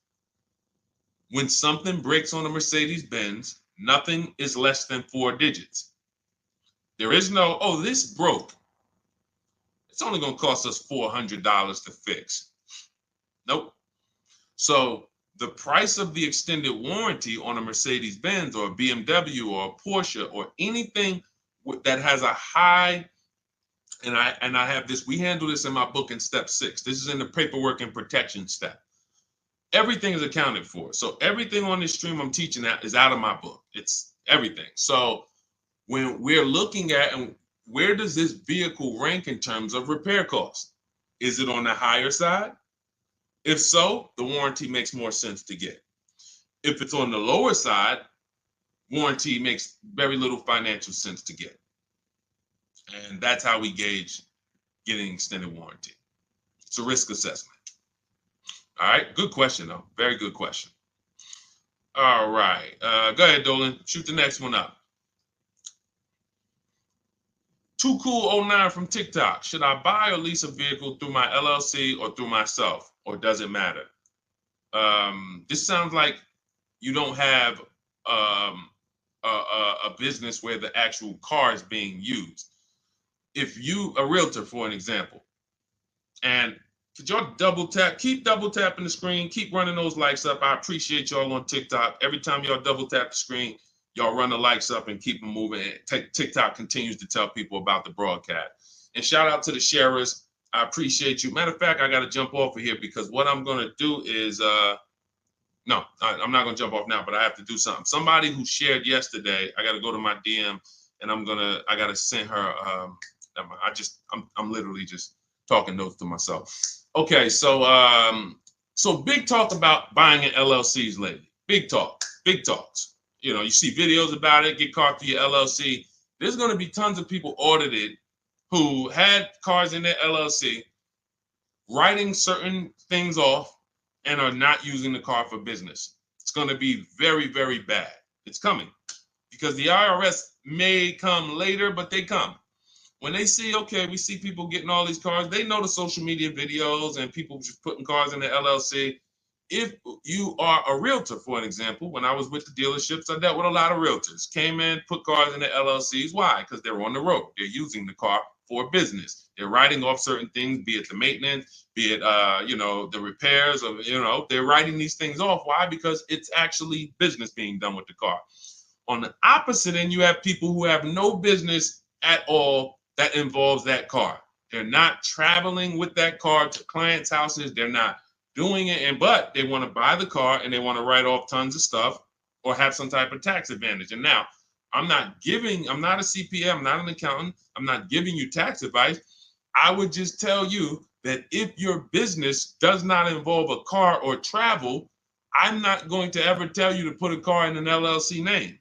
when something breaks on a Mercedes-Benz, nothing is less than 4 digits. There is no, oh, this broke. It's only going to cost us $400 to fix. Nope. So the price of the extended warranty on a Mercedes-Benz or a BMW or a Porsche or anything that has a high, and I have this, we handle this in my book in step 6. This is in the paperwork and protection step. Everything is accounted for. So everything on this stream I'm teaching is out of my book. It's everything. So when we're looking at, and where does this vehicle rank in terms of repair costs? Is it on the higher side? If so, the warranty makes more sense to get. If it's on the lower side, warranty makes very little financial sense to get. And that's how we gauge getting extended warranty. It's a risk assessment. All right, good question though. Very good question. All right, go ahead, Dolan. Shoot the next one up. Too Cool 09 from TikTok. Should I buy or lease a vehicle through my LLC or through myself, or does it matter? This sounds like you don't have a business where the actual car is being used. If you, a realtor, for an example, and could y'all double tap, keep double tapping the screen, keep running those likes up. I appreciate y'all on TikTok. Every time y'all double tap the screen, y'all run the likes up and keep them moving. TikTok continues to tell people about the broadcast. And shout out to the sharers. I appreciate you. Matter of fact, I got to jump off of here because what I'm going to do is, no, I'm not going to jump off now, but I have to do something. Somebody who shared yesterday, I got to go to my DM and I got to send her, I'm literally just talking notes to myself. Okay, so big talk about buying in LLCs lately. Big talks. You know, you see videos about it, get caught through your LLC. There's going to be tons of people audited who had cars in their LLC, writing certain things off and are not using the car for business. It's going to be very, very bad. It's coming because the IRS may come later, but they come. When they see, okay, we see people getting all these cars, they know the social media videos and people just putting cars in the LLC. If you are a realtor, for an example, when I was with the dealerships, I dealt with a lot of realtors. Came in, put cars in the LLCs. Why? Because they're on the road. They're using the car for business. They're writing off certain things, be it the maintenance, be it the repairs, or they're writing these things off. Why? Because it's actually business being done with the car. On the opposite end, you have people who have no business at all that involves that car. They're not traveling with that car to clients' houses. They're not doing it, but they want to buy the car and they want to write off tons of stuff or have some type of tax advantage. And now, I'm not a CPA, I'm not an accountant, I'm not giving you tax advice. I would just tell you that if your business does not involve a car or travel, I'm not going to ever tell you to put a car in an LLC name.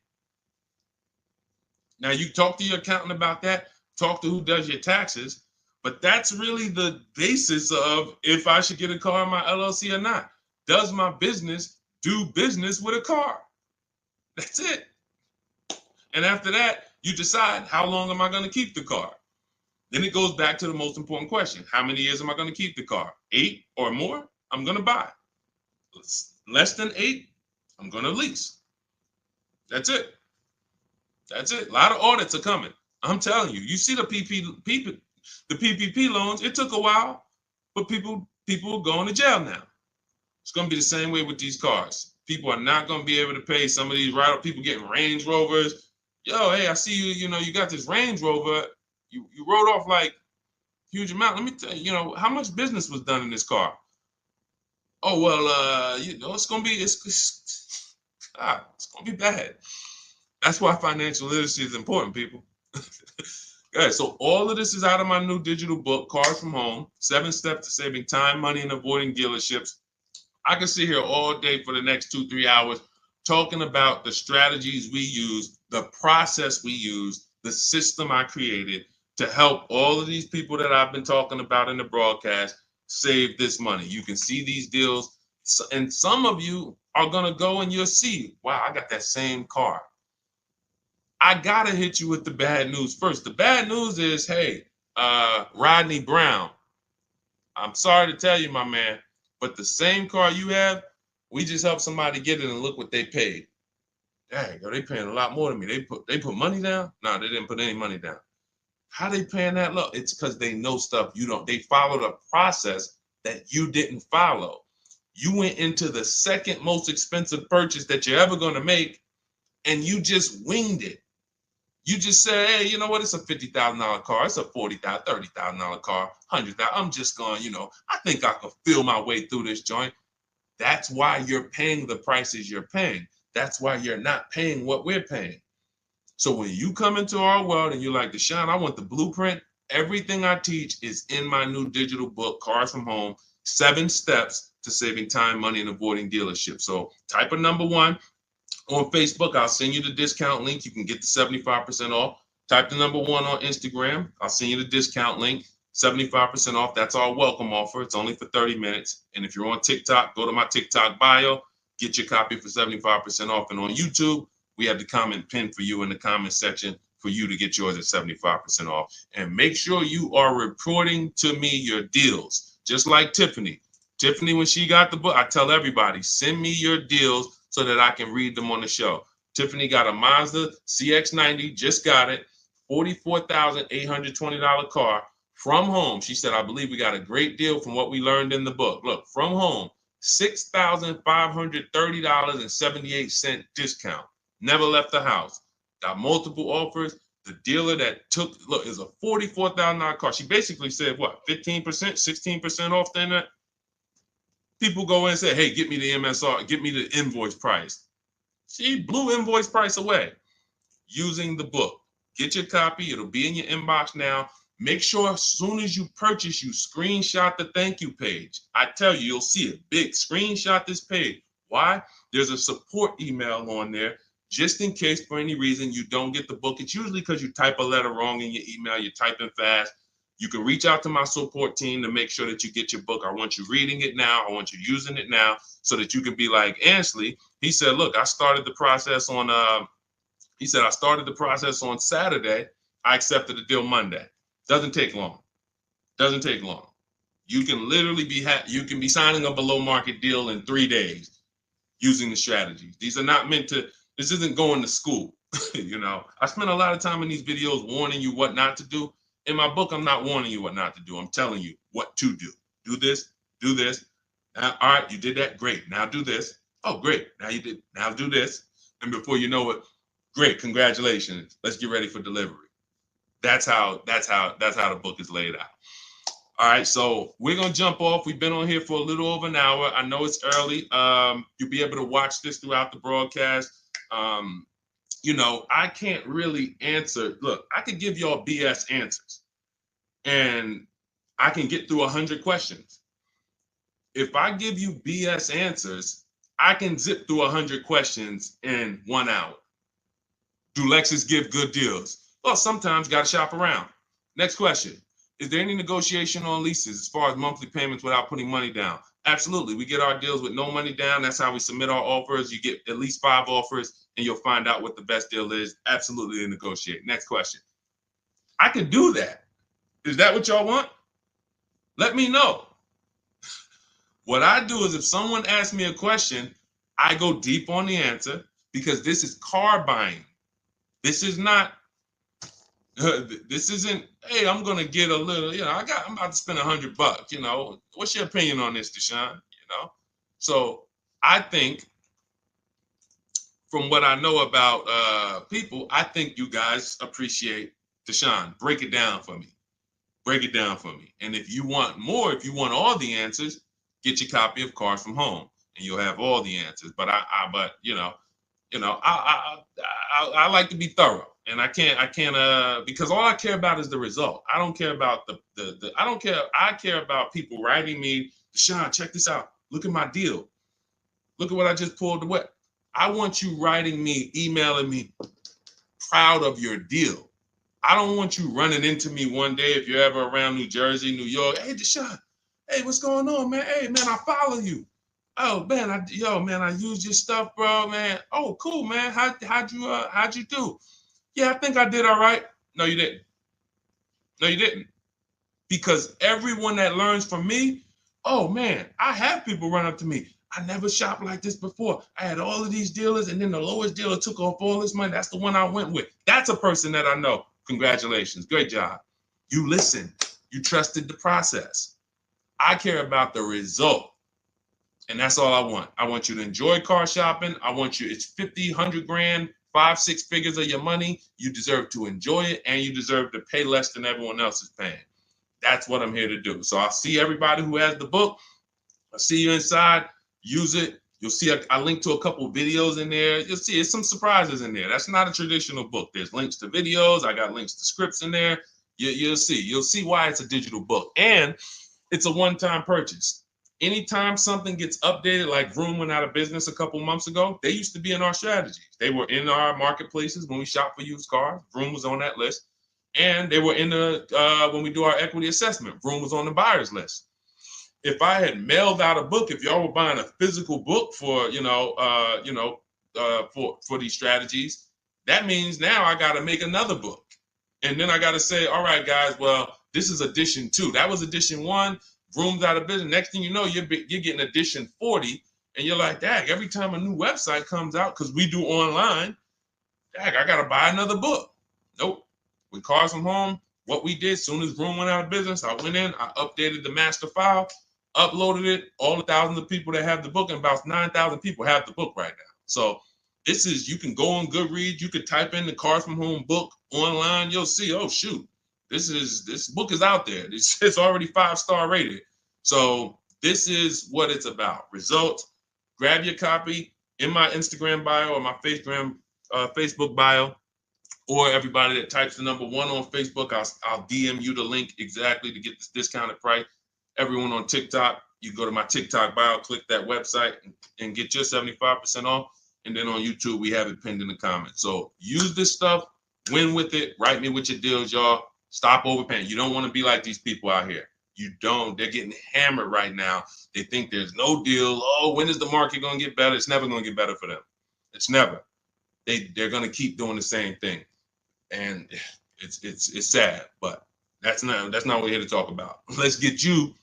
Now, you talk to your accountant about that, talk to who does your taxes, but that's really the basis of if I should get a car in my LLC or not. Does my business do business with a car? That's it. And after that, you decide, how long am I going to keep the car? Then it goes back to the most important question. How many years am I going to keep the car? 8 or more, I'm going to buy. Less than 8, I'm going to lease. That's it. That's it. A lot of audits are coming. I'm telling you. You see the PPP loans. It took a while, but people are going to jail now. It's going to be the same way with these cars. People are not going to be able to pay some of these people getting Range Rovers. Yo, hey, I see you. You got this Range Rover. You wrote off like huge amount. Let me tell you, how much business was done in this car? Oh well, it's going to be it's going to be bad. That's why financial literacy is important, people. Okay, so all of this is out of my new digital book, Cars from Home, 7 Steps to Saving Time, Money, and Avoiding Dealerships. I can sit here all day for the next 2-3 hours talking about the strategies we use, the process we use, the system I created to help all of these people that I've been talking about in the broadcast save this money. You can see these deals, and some of you are going to go and you'll see, wow, I got that same car. I got to hit you with the bad news first. The bad news is, hey, Rodney Brown, I'm sorry to tell you, my man, but the same car you have, we just helped somebody get it and look what they paid. Dang, they paying a lot more than me. They put money down? No, they didn't put any money down. How they paying that low? It's because they know stuff you don't. They followed a process that you didn't follow. You went into the second most expensive purchase that you're ever going to make, and you just winged it. You just say, hey, you know what? It's a $50,000 car. It's a $40,000, $30,000 car, $100,000. I'm just going, I think I can feel my way through this joint. That's why you're paying the prices you're paying. That's why you're not paying what we're paying. So when you come into our world and you're like, Deshone, I want the blueprint. Everything I teach is in my new digital book, Cars from Home, 7 Steps to Saving Time, Money, and Avoiding Dealerships. So type of number 1. On Facebook, I'll send you the discount link. You can get the 75% off. Type the number 1 on Instagram. I'll send you the discount link. 75% off. That's our welcome offer. It's only for 30 minutes. And if you're on TikTok, go to my TikTok bio, get your copy for 75% off. And on YouTube, we have the comment pinned for you in the comment section for you to get yours at 75% off. And make sure you are reporting to me your deals, just like Tiffany. Tiffany, when she got the book, I tell everybody, send me your deals so that I can read them on the show. Tiffany got a Mazda CX-90, just got it, $44,820 car. From home, she said, I believe we got a great deal from what we learned in the book. Look, from home, $6,530.78 discount. Never left the house. Got multiple offers. The dealer that took, look, is a $44,000 car. She basically said, what, 15%, 16% off then that? People go in and say, hey, get me the MSR, get me the invoice price. She blew invoice price away using the book. Get your copy. It'll be in your inbox now. Make sure as soon as you purchase, you screenshot the thank you page. I tell you, you'll see it big. Screenshot this page. Why? There's a support email on there just in case for any reason you don't get the book. It's usually because you type a letter wrong in your email. You're typing fast. You can reach out to my support team to make sure that you get your book. I want you reading it now. I want you using it now so that you can be like Ansley. He said, look, I started the process on, I started the process on Saturday. I accepted the deal Monday. Doesn't take long. Doesn't take long. You can literally be you can be signing a below market deal in 3 days using the strategies. These are not meant to, this isn't going to school. You know, I spend a lot of time in these videos warning you what not to do. In my book, I'm not warning you what not to do. I'm telling you what to do. Do this, do this. Now, all right, you did that. Great. Now do this. Oh, great. Now you did. Now do this. And before you know it, great. Congratulations. Let's get ready for delivery. That's how the book is laid out. All right, so we're gonna jump off. We've been on here for a little over an hour. I know it's early. You'll be able to watch this throughout the broadcast. You know, I can't really answer. Look, I could give y'all BS answers, and I can get through 100 questions. If I give you BS answers, I can zip through 100 questions in 1 hour. Do Lexus give good deals? Well, sometimes got to shop around. Next question. Is there any negotiation on leases as far as monthly payments without putting money down? Absolutely. We get our deals with no money down. That's how we submit our offers. You get at least 5 offers and you'll find out what the best deal is. Absolutely negotiate. Next question. I could do that. Is that what y'all want? Let me know. What I do is if someone asks me a question, I go deep on the answer because this is car buying. This is not. This isn't, hey, I'm gonna get a little, you know, I'm about to spend $100, you know. What's your opinion on this, Deshone? You know? So I think from what I know about people, I think you guys appreciate Deshone. Break it down for me. Break it down for me. And if you want more, if you want all the answers, get your copy of Cars from Home and you'll have all the answers. But I like to be thorough. And I can't because all I care about is the result. I don't care about I care about people writing me, Deshone, check this out. Look at my deal. Look at what I just pulled away. I want you writing me, emailing me, proud of your deal. I don't want you running into me one day if you're ever around New Jersey, New York. Hey, Deshone, hey, what's going on, man? Hey, man, I follow you. Oh, man, I used your stuff, bro, man. Oh, cool, man. How'd you do? Yeah, I think I did all right. No, you didn't. No, you didn't. Because everyone that learns from me, oh, man, I have people run up to me. I never shopped like this before. I had all of these dealers, and then the lowest dealer took off all this money. That's the one I went with. That's a person that I know. Congratulations. Great job. You listened. You trusted the process. I care about the result. And that's all I want. I want you to enjoy car shopping. I want you, it's 50, 100 grand, 5, 6 figures of your money. You deserve to enjoy it, and you deserve to pay less than everyone else is paying. That's what I'm here to do. So I'll see everybody who has the book. I'll see you inside. Use it. You'll see I link to a couple videos in there. You'll see it's some surprises in there. That's not a traditional book. There's links to videos. I got links to scripts in there. You'll see. You'll see why it's a digital book. And it's a one-time purchase. Anytime something gets updated, like Vroom went out of business a couple months ago, they used to be in our strategies. They were in our marketplaces when we shop for used cars. Vroom was on that list. And they were in the when we do our equity assessment, Vroom was on the buyers list. If I had mailed out a book, if y'all were buying a physical book for for these strategies, that means now I got to make another book, and then I got to say, all right, guys, well, this is edition 2. That was edition 1. Vroom's out of business. Next thing you know, you're getting edition 40, and you're like, dang, every time a new website comes out, because we do online, dang, I got to buy another book. Nope. With Cars from Home, what we did, soon as Vroom went out of business, I went in, I updated the master file, uploaded it, all the thousands of people that have the book, and about 9,000 people have the book right now. So this is, you can go on Goodreads, you could type in the Cars from Home book online, you'll see, oh shoot, this book is out there. It's already 5-star rated. So this is what it's about. Results. Grab your copy in my Instagram bio or my Facebook bio, or everybody that types the number 1 on Facebook, I'll DM you the link exactly to get this discounted price. Everyone on TikTok, you go to my TikTok bio, click that website, and get your 75% off. And then on YouTube, we have it pinned in the comments. So use this stuff, win with it, write me with your deals, y'all. Stop overpaying. You don't want to be like these people out here. You don't. They're getting hammered right now. They think there's no deal. Oh, when is the market going to get better? It's never going to get better for them. It's never. They're going to keep doing the same thing. And it's sad, but that's not what we're here to talk about. Let's get you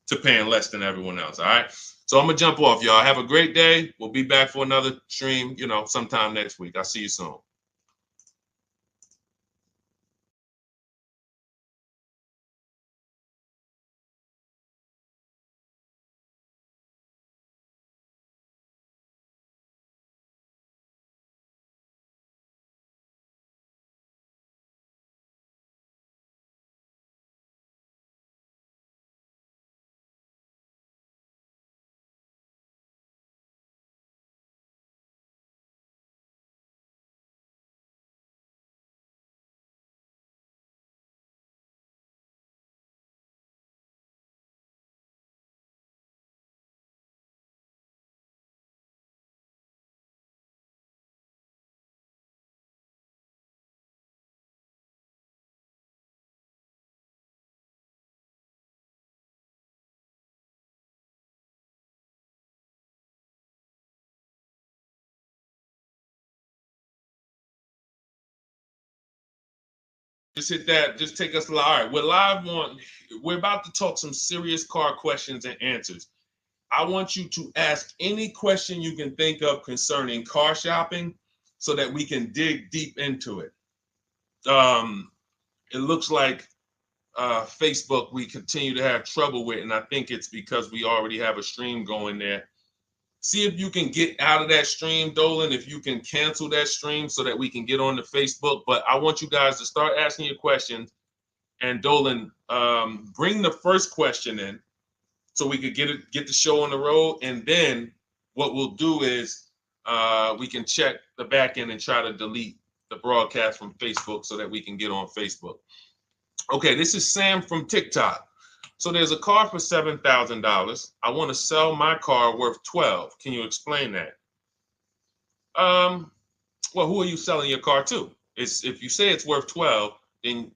to paying less than everyone else. All right. So I'm gonna jump off, y'all. Have a great day. We'll be back for another stream, sometime next week. I'll see you soon. Just hit that. Just take us live. All right, we're about to talk some serious car questions and answers. I want you to ask any question you can think of concerning car shopping so that we can dig deep into it. It looks like Facebook we continue to have trouble with, and I think it's because we already have a stream going there. See if you can get out of that stream, Dolan, if you can cancel that stream so that we can get on the Facebook. But I want you guys to start asking your questions. And Dolan, bring the first question in so we could get the show on the road. And then what we'll do is we can check the back end and try to delete the broadcast from Facebook so that we can get on Facebook. Okay, this is Sam from TikTok. So there's a car for $7,000. I want to sell my car worth $12,000. Can you explain that? Well, who are you selling your car to? If you say it's worth $12,000, then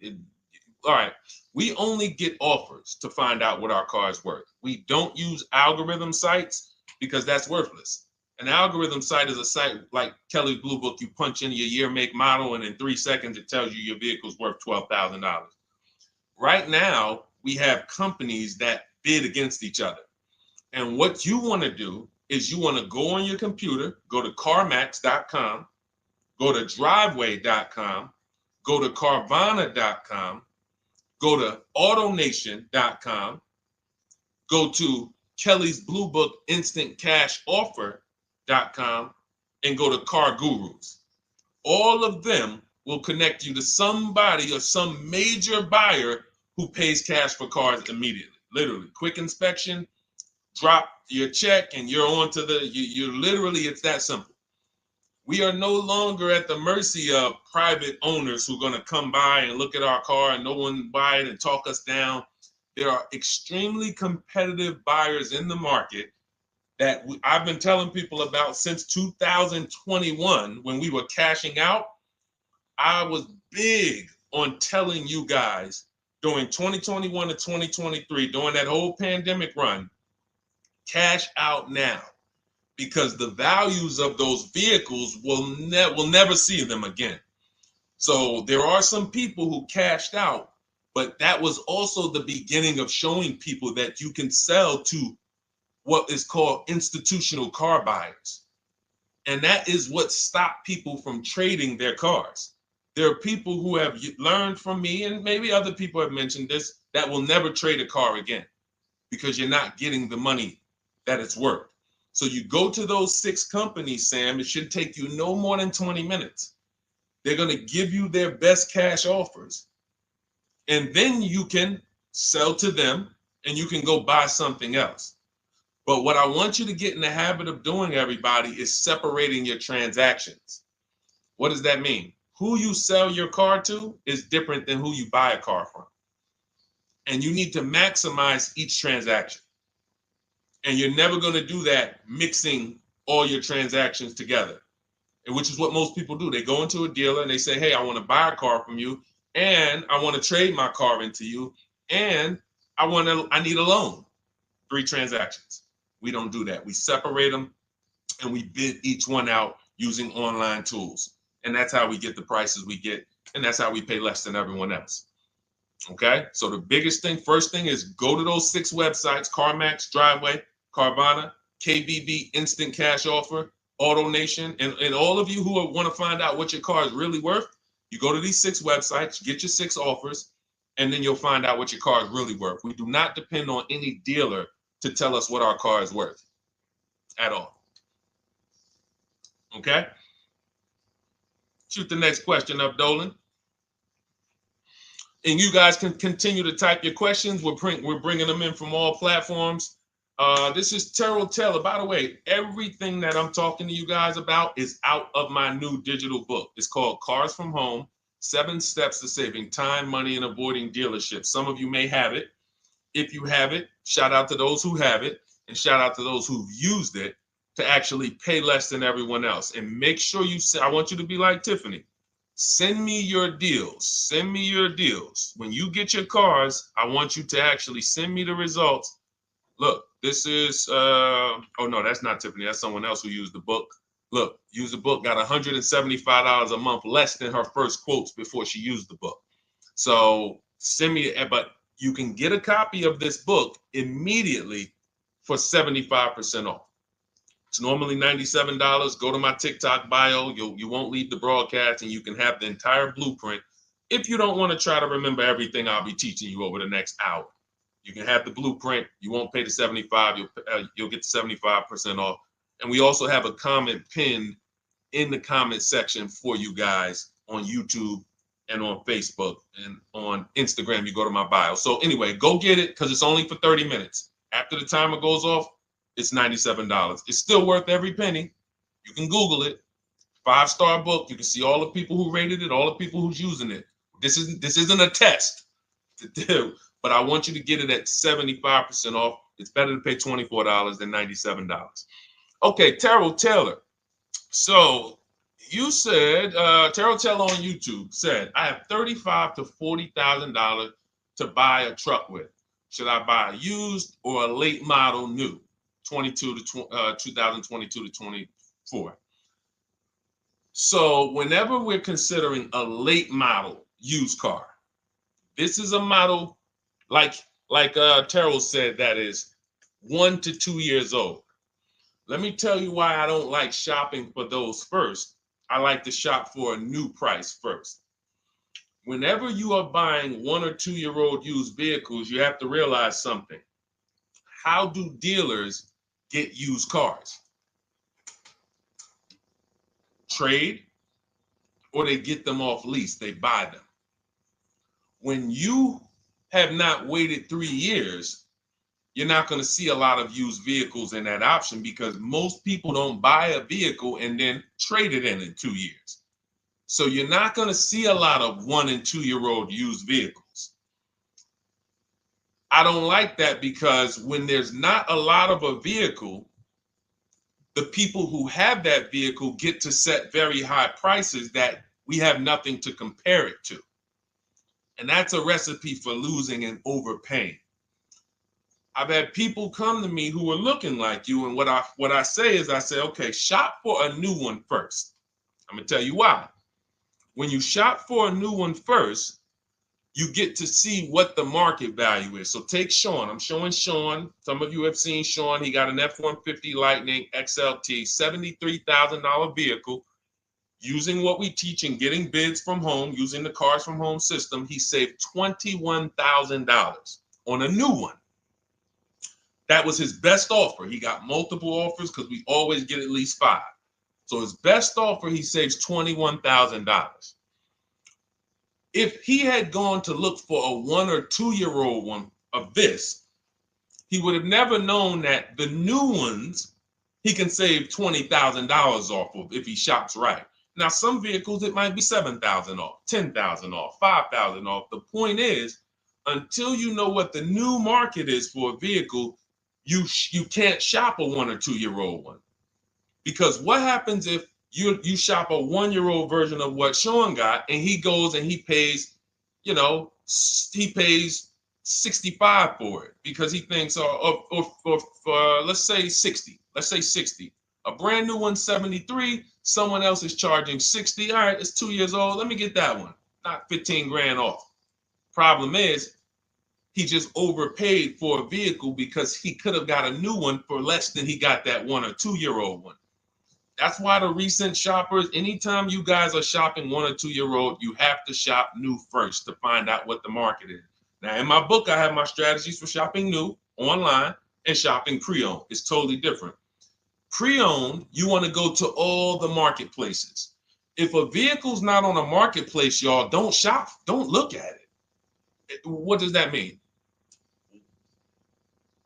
all right. We only get offers to find out what our car is worth. We don't use algorithm sites because that's worthless. An algorithm site is a site like Kelly's Blue Book. You punch in your year, make, model, and in 3 seconds it tells you your vehicle's worth $12,000. Right now, we have companies that bid against each other. And what you want to do is you want to go on your computer, go to CarMax.com, go to Driveway.com, go to Carvana.com, go to AutoNation.com, go to Kelly's Blue Book Instant Cash Offer.com, and go to Car Gurus. All of them will connect you to somebody or some major buyer who pays cash for cars immediately. Literally, quick inspection, drop your check, and you're on to you're literally, it's that simple. We are no longer at the mercy of private owners who are going to come by and look at our car and no one buy it and talk us down. There are extremely competitive buyers in the market that I've been telling people about since 2021 when we were cashing out. I was big on telling you guys during 2021 to 2023, during that whole pandemic run, cash out now, because the values of those vehicles will never see them again. So there are some people who cashed out, but that was also the beginning of showing people that you can sell to what is called institutional car buyers. And that is what stopped people from trading their cars. There are people who have learned from me, and maybe other people have mentioned this, that will never trade a car again because you're not getting the money that it's worth. So you go to those 6 companies, Sam, it should take you no more than 20 minutes. They're going to give you their best cash offers. And then you can sell to them and you can go buy something else. But what I want you to get in the habit of doing, everybody, is separating your transactions. What does that mean? Who you sell your car to is different than who you buy a car from. And you need to maximize each transaction. And you're never going to do that mixing all your transactions together, which is what most people do. They go into a dealer and they say, hey, I want to buy a car from you, and I want to trade my car into you, and I need a loan. 3 transactions. We don't do that. We separate them and we bid each one out using online tools. And that's how we get the prices we get. And that's how we pay less than everyone else. Okay. So the biggest thing, first thing, is go to those 6 websites: CarMax, Driveway, Carvana, KBB, Instant Cash Offer, AutoNation. And all of you who want to find out what your car is really worth, you go to these 6 websites, get your 6 offers, and then you'll find out what your car is really worth. We do not depend on any dealer to tell us what our car is worth at all. Okay? Shoot the next question up, Dolan. And you guys can continue to type your questions. We're bringing them in from all platforms. This is Terrell Taylor. By the way, everything that I'm talking to you guys about is out of my new digital book. It's called Cars from Home: 7 Steps to Saving Time, Money, and Avoiding Dealerships. Some of you may have it. If you have it, shout out to those who have it, and shout out to those who've used it to actually pay less than everyone else. And make sure I want you to be like Tiffany. Send me your deals. Send me your deals. When you get your cars, I want you to actually send me the results. Look, this is, oh no, that's not Tiffany. That's someone else who used the book. Look, used the book, got $175 a month less than her first quotes before she used the book. So send me, but you can get a copy of this book immediately for 75% off. It's normally $97. Go to my TikTok bio. You won't leave the broadcast, and you can have the entire blueprint. If you don't want to try to remember everything I'll be teaching you over the next hour, you can have the blueprint. You won't pay the $75. You'll get the 75% off. And we also have a comment pinned in the comment section for you guys on YouTube and on Facebook and on Instagram. You go to my bio. So anyway, go get it, because it's only for 30 minutes. After the timer goes off, it's $97. It's still worth every penny. You can Google it. 5-star book. You can see all the people who rated it, all the people who's using it. This isn't a test to do, but I want you to get it at 75% off. It's better to pay $24 than $97. Okay, Terrell Taylor. So you said, Terrell Taylor on YouTube said, I have $35,000 to $40,000 to buy a truck with. Should I buy a used or a late model new, 2022 to 24? So whenever we're considering a late model used car, this is a model like Terrell said, that is 1 to 2 years old. Let me tell you why I don't like shopping for those first. I like to shop for a new price first. Whenever you are buying 1 or 2 year old used vehicles, you have to realize something. How do dealers get used cars? Trade, or they get them off lease, they buy them. When you have not waited 3 years, you're not going to see a lot of used vehicles in that option, because most people don't buy a vehicle and then trade it in 2 years. So you're not going to see a lot of 1 and 2 year old used vehicles. I don't like that, because when there's not a lot of a vehicle, the people who have that vehicle get to set very high prices that we have nothing to compare it to. And that's a recipe for losing and overpaying. I've had people come to me who are looking like you, and what I say is, I say, okay, shop for a new one first. I'm gonna tell you why. When you shop for a new one first, you get to see what the market value is. So take Sean. I'm showing Sean. Some of you have seen Sean. He got an F-150 Lightning XLT, $73,000 vehicle. Using what we teach and getting bids from home, using the Cars from Home system, he saved $21,000 on a new one. That was his best offer. He got multiple offers because we always get at least 5. So his best offer, he saves $21,000. If he had gone to look for a 1 or 2 year old one of this, he would have never known that the new ones he can save $20,000 off of if he shops right. Now, some vehicles, it might be $7,000 off, $10,000 off, $5,000 off. The point is, until you know what the new market is for a vehicle, you can't shop a 1 or 2 year old one. Because what happens if you shop a 1 year old version of what Sean got, and he goes and he pays, he pays 65 for it because he thinks, or let's say 60. Let's say 60. A brand new one, 73. Someone else is charging 60. All right, it's 2 years old. Let me get that one. Not 15 grand off. Problem is, he just overpaid for a vehicle because he could have got a new one for less than he got that 1 or 2 year old one. That's why the recent shoppers, anytime you guys are shopping 1 or 2 year old, you have to shop new first to find out what the market is. Now, in my book, I have my strategies for shopping new online and shopping pre-owned. It's totally different. Pre-owned, you want to go to all the marketplaces. If a vehicle's not on a marketplace, y'all, don't shop. Don't look at it. What does that mean?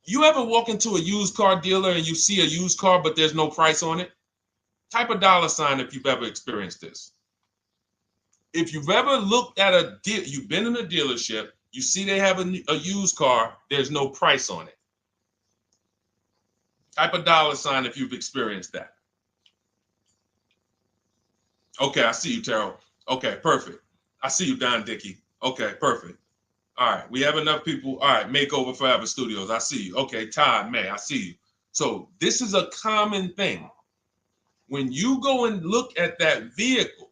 You ever walk into a used car dealer and you see a used car, but there's no price on it? Type a $ if you've ever experienced this. If you've ever looked at a deal, you've been in a dealership, you see they have a used car, there's no price on it. Type a $ if you've experienced that. Okay, I see you, Terrell. Okay, perfect. I see you, Don Dickey. Okay, perfect. All right, we have enough people. All right, Makeover Forever Studios. I see you. Okay, Todd May, I see you. So this is a common thing. When you go and look at that vehicle,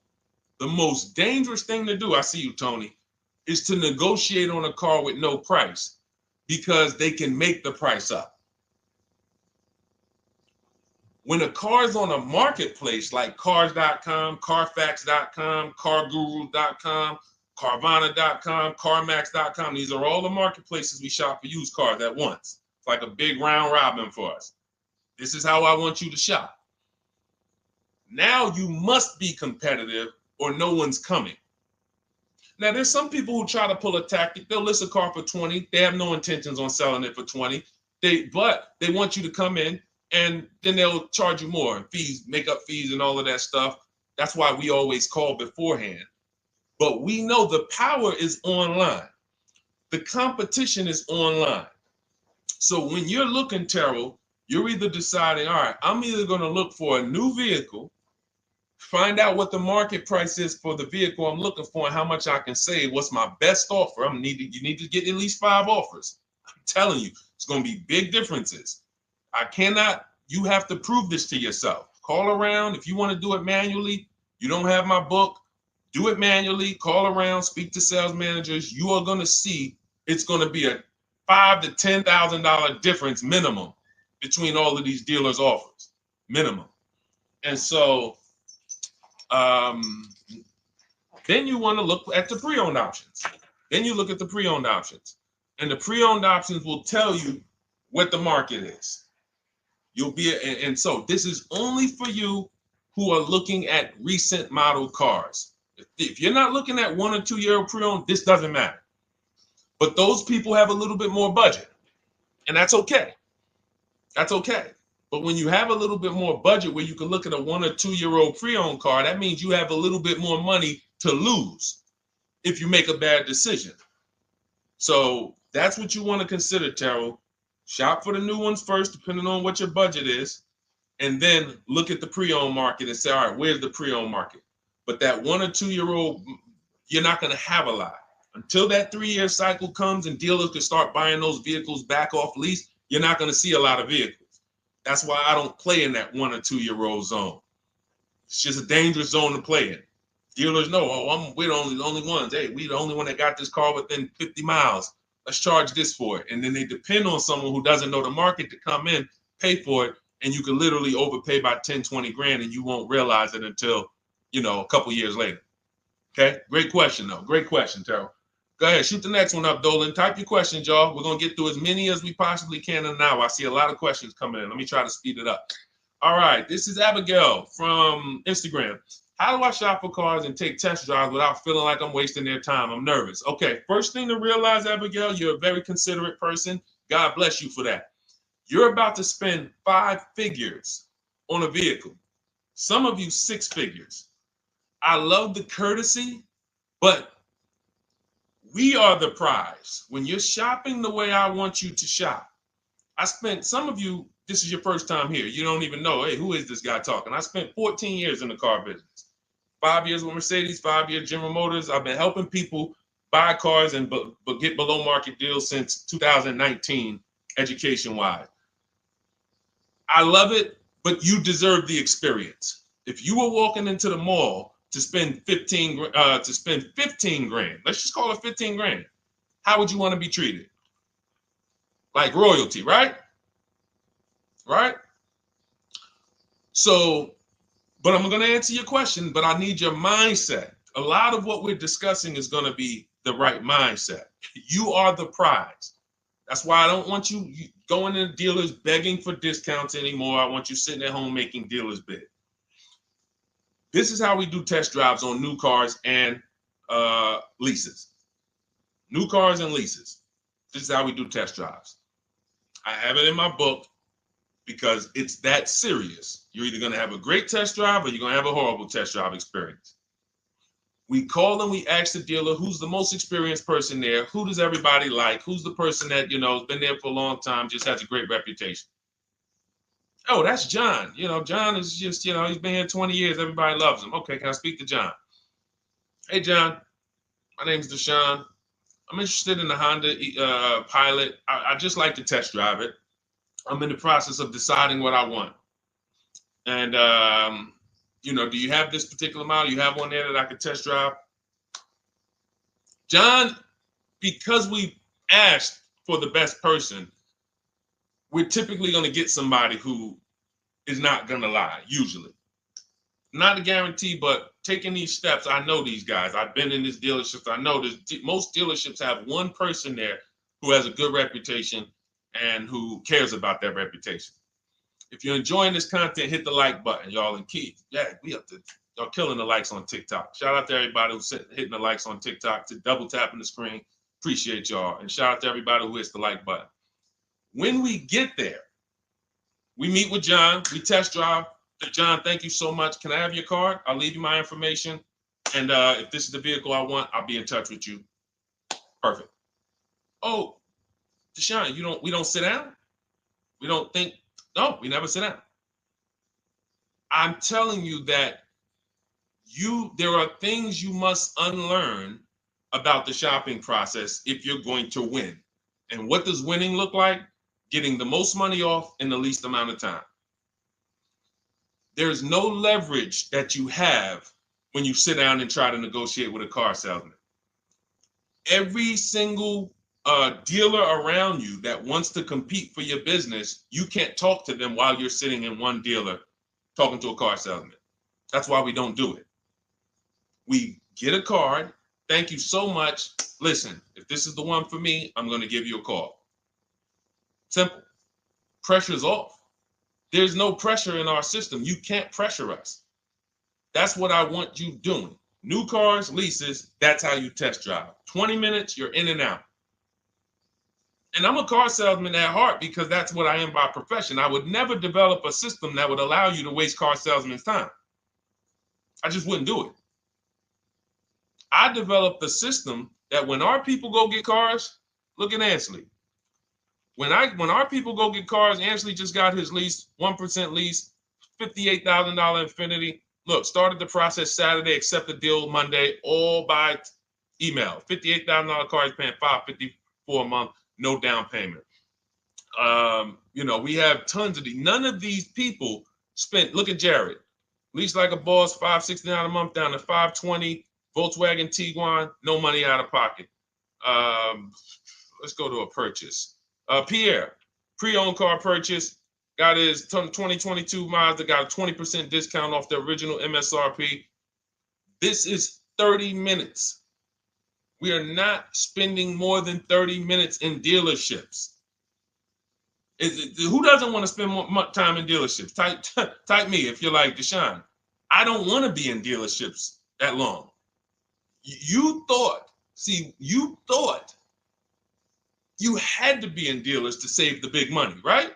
the most dangerous thing to do, I see you, Tony, is to negotiate on a car with no price because they can make the price up. When a car is on a marketplace like cars.com, carfax.com, carguru.com, carvana.com, carmax.com, these are all the marketplaces we shop for used cars at once. It's like a big round robin for us. This is how I want you to shop. Now you must be competitive or no one's coming. Now, there's some people who try to pull a tactic. They'll list a car for 20. They have no intentions on selling it for 20. But they want you to come in and then they'll charge you more, fees, makeup fees and all of that stuff. That's why we always call beforehand. But we know the power is online. The competition is online. So when you're looking, Terrell, you're either deciding, all right, I'm either going to look for a new vehicle, find out what the market price is for the vehicle I'm looking for and how much I can save. What's my best offer? You need to get at least 5 offers. I'm telling you, it's going to be big differences. You have to prove this to yourself. Call around. If you want to do it manually, you don't have my book, do it manually, call around, speak to sales managers. You are going to see it's going to be a $5,000 to $10,000 difference minimum between all of these dealers' offers, minimum. And so then you want to look at the pre-owned options. Then you look at the pre-owned options. And the pre-owned options will tell you what the market is. And so this is only for you who are looking at recent model cars. If you're not looking at 1 or 2 year pre-owned, this doesn't matter. But those people have a little bit more budget, and that's okay. That's okay. But when you have a little bit more budget where you can look at a 1 or 2 year old pre-owned car, that means you have a little bit more money to lose if you make a bad decision. So that's what you want to consider, Terrell. Shop for the new ones first, depending on what your budget is, and then look at the pre-owned market and say, all right, where's the pre-owned market? But that 1 or 2 year old, you're not going to have a lot. Until that 3-year cycle comes and dealers can start buying those vehicles back off lease, you're not going to see a lot of vehicles. That's why I don't play in that 1 or 2-year-old zone. It's just a dangerous zone to play in. Dealers know, oh, we're the only ones. Hey, we the only one that got this car within 50 miles. Let's charge this for it. And then they depend on someone who doesn't know the market to come in, pay for it, and you can literally overpay by 10, 20 grand and you won't realize it until, a couple years later. Okay, great question though. Great question, Terrell. Go ahead, shoot the next one up, Dolan. Type your questions, y'all. We're gonna get through as many as we possibly can in an hour. I see a lot of questions coming in. Let me try to speed it up. All right, this is Abigail from Instagram. How do I shop for cars and take test drives without feeling like I'm wasting their time? I'm nervous. Okay, first thing to realize, Abigail, you're a very considerate person. God bless you for that. You're about to spend 5 figures on a vehicle. Some of you 6 figures. I love the courtesy, but we are the prize. When you're shopping the way I want you to shop, some of you, this is your first time here. You don't even know, hey, who is this guy talking? I spent 14 years in the car business. 5 years with Mercedes, 5 years General Motors. I've been helping people buy cars and get below market deals since 2019, education-wise. I love it, but you deserve the experience. If you were walking into the mall to spend 15 grand, let's just call it 15 grand, how would you want to be treated? Like royalty, right? Right? So, but I'm going to answer your question, but I need your mindset. A lot of what we're discussing is going to be the right mindset. You are the prize. That's why I don't want you going to dealers begging for discounts anymore. I want you sitting at home making dealers bid. This is how we do test drives on new cars and leases. New cars and leases. This is how we do test drives. I have it in my book because it's that serious. You're either going to have a great test drive or you're going to have a horrible test drive experience. We call and we ask the dealer, who's the most experienced person there? Who does everybody like? Who's the person that, has been there for a long time, just has a great reputation? Oh, that's John. John is just, he's been here 20 years. Everybody loves him. Okay, can I speak to John? Hey, John. My name is Deshone. I'm interested in the Honda Pilot. I just like to test drive it. I'm in the process of deciding what I want. And, do you have this particular model? You have one there that I could test drive? John, because we asked for the best person, we're typically going to get somebody who is not going to lie, usually. Not a guarantee, but taking these steps, I know these guys. I've been in this dealership. I know most dealerships have one person there who has a good reputation and who cares about that reputation. If you're enjoying this content, hit the like button, y'all. And Keith, y'all killing the likes on TikTok. Shout out to everybody who's hitting the likes on TikTok, to double tapping the screen. Appreciate y'all. And shout out to everybody who hits the like button. When we get there, we meet with John, we test drive. John, thank you so much. Can I have your card? I'll leave you my information. And if this is the vehicle I want, I'll be in touch with you. Perfect. Oh, Deshone, we don't sit down? We don't think? No, we never sit down. I'm telling you that there are things you must unlearn about the shopping process if you're going to win. And what does winning look like? Getting the most money off in the least amount of time. There's no leverage that you have when you sit down and try to negotiate with a car salesman. Every single dealer around you that wants to compete for your business, you can't talk to them while you're sitting in one dealer talking to a car salesman. That's why we don't do it. We get a card. Thank you so much. Listen, if this is the one for me, I'm going to give you a call. Simple. Pressure's off. There's no pressure in our system. You can't pressure us. That's what I want you doing. New cars, leases, that's how you test drive. 20 minutes, you're in and out. And I'm a car salesman at heart because that's what I am by profession. I would never develop a system that would allow you to waste car salesmen's time. I just wouldn't do it. I developed a system that when our people go get cars, look at Ansley. When our people go get cars, Ansley just got his lease, 1% lease, $58,000 Infiniti. Look, started the process Saturday, accept the deal Monday, all by Email. $58,000 car is paying $554 a month, no down payment. You know, we have tons of these. None of these people spent. Look at Jared. Lease like a boss, $569 a month down to $520. Volkswagen Tiguan, no money out of pocket. Let's go to a purchase. Pierre, pre-owned car purchase, got his 2022 Mazda, got a 20% discount off the original MSRP. This is 30 minutes. We are not spending more than 30 minutes in dealerships. Who doesn't want to spend more time in dealerships? Type me if you're like Deshone. I don't want to be in dealerships that long. You thought you had to be in dealers to save the big money, right?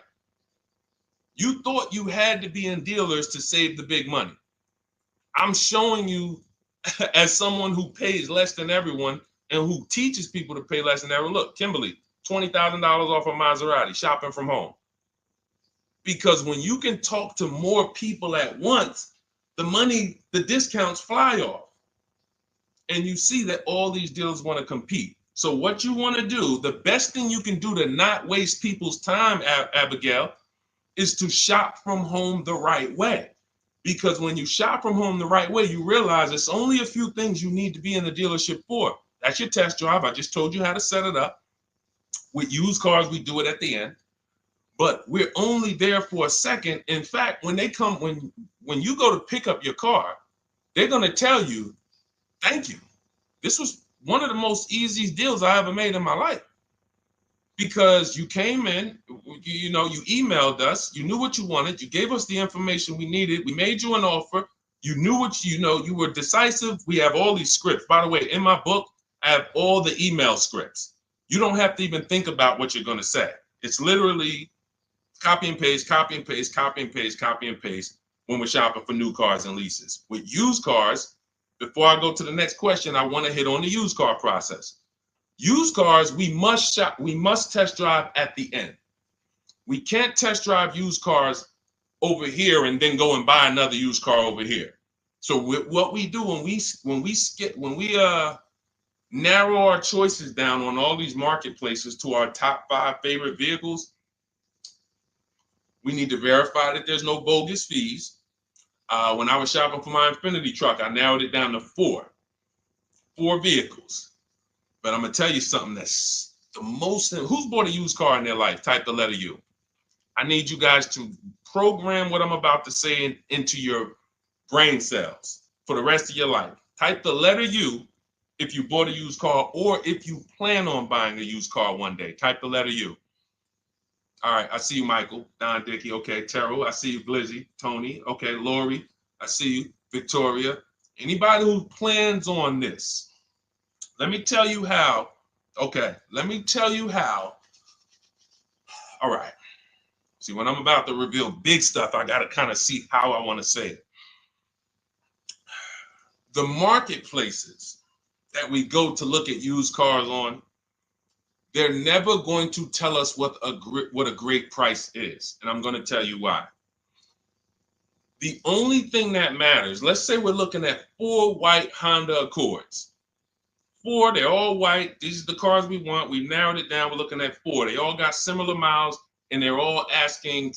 You thought you had to be in dealers to save the big money. I'm showing you as someone who pays less than everyone and who teaches people to pay less than everyone. Look, Kimberly, $20,000 off a Maserati, shopping from home. Because when you can talk to more people at once, the discounts fly off. And you see that all these dealers want to compete. So what you want to do, the best thing you can do to not waste people's time, Abigail, is to shop from home the right way. Because when you shop from home the right way, you realize it's only a few things you need to be in the dealership for. That's your test drive. I just told you how to set it up. With used cars, we do it at the end. But we're only there for a second. In fact, when you go to pick up your car, they're going to tell you, thank you. This was one of the most easiest deals I ever made in my life. Because you came in, you emailed us, you knew what you wanted, you gave us the information we needed, we made you an offer, you knew what you were decisive. We have all these scripts. By the way, in my book, I have all the email scripts. You don't have to even think about what you're going to say. It's literally copy and paste, copy and paste, copy and paste, copy and paste when we're shopping for new cars and leases. With used cars, before I go to the next question, I want to hit on the used car process. Used cars, we must test drive at the end. We can't test drive used cars over here and then go and buy another used car over here. So what we do when we narrow our choices down on all these marketplaces to our top 5 favorite vehicles, we need to verify that there's no bogus fees. When I was shopping for my Infinity truck, I narrowed it down to 4 vehicles. But I'm going to tell you something that's the most. Who's bought a used car in their life? Type the letter U. I need you guys to program what I'm about to say into your brain cells for the rest of your life. Type the letter U if you bought a used car or if you plan on buying a used car one day. Type the letter U. All right. I see you, Michael. Don Dickey. Okay. Terrell. I see you, Blizzy. Tony. Okay. Lori. I see you. Victoria. Anybody who plans on this. Let me tell you how. Okay, let me tell you how. All right. See, when I'm about to reveal big stuff, I got to kind of see how I want to say it. The marketplaces that we go to look at used cars on, they're never going to tell us what a great price is. And I'm going to tell you why. The only thing that matters, let's say we're looking at 4 white Honda Accords. 4, they're all white. These are the cars we want. We've narrowed it down. We're looking at 4. They all got similar miles, and their asking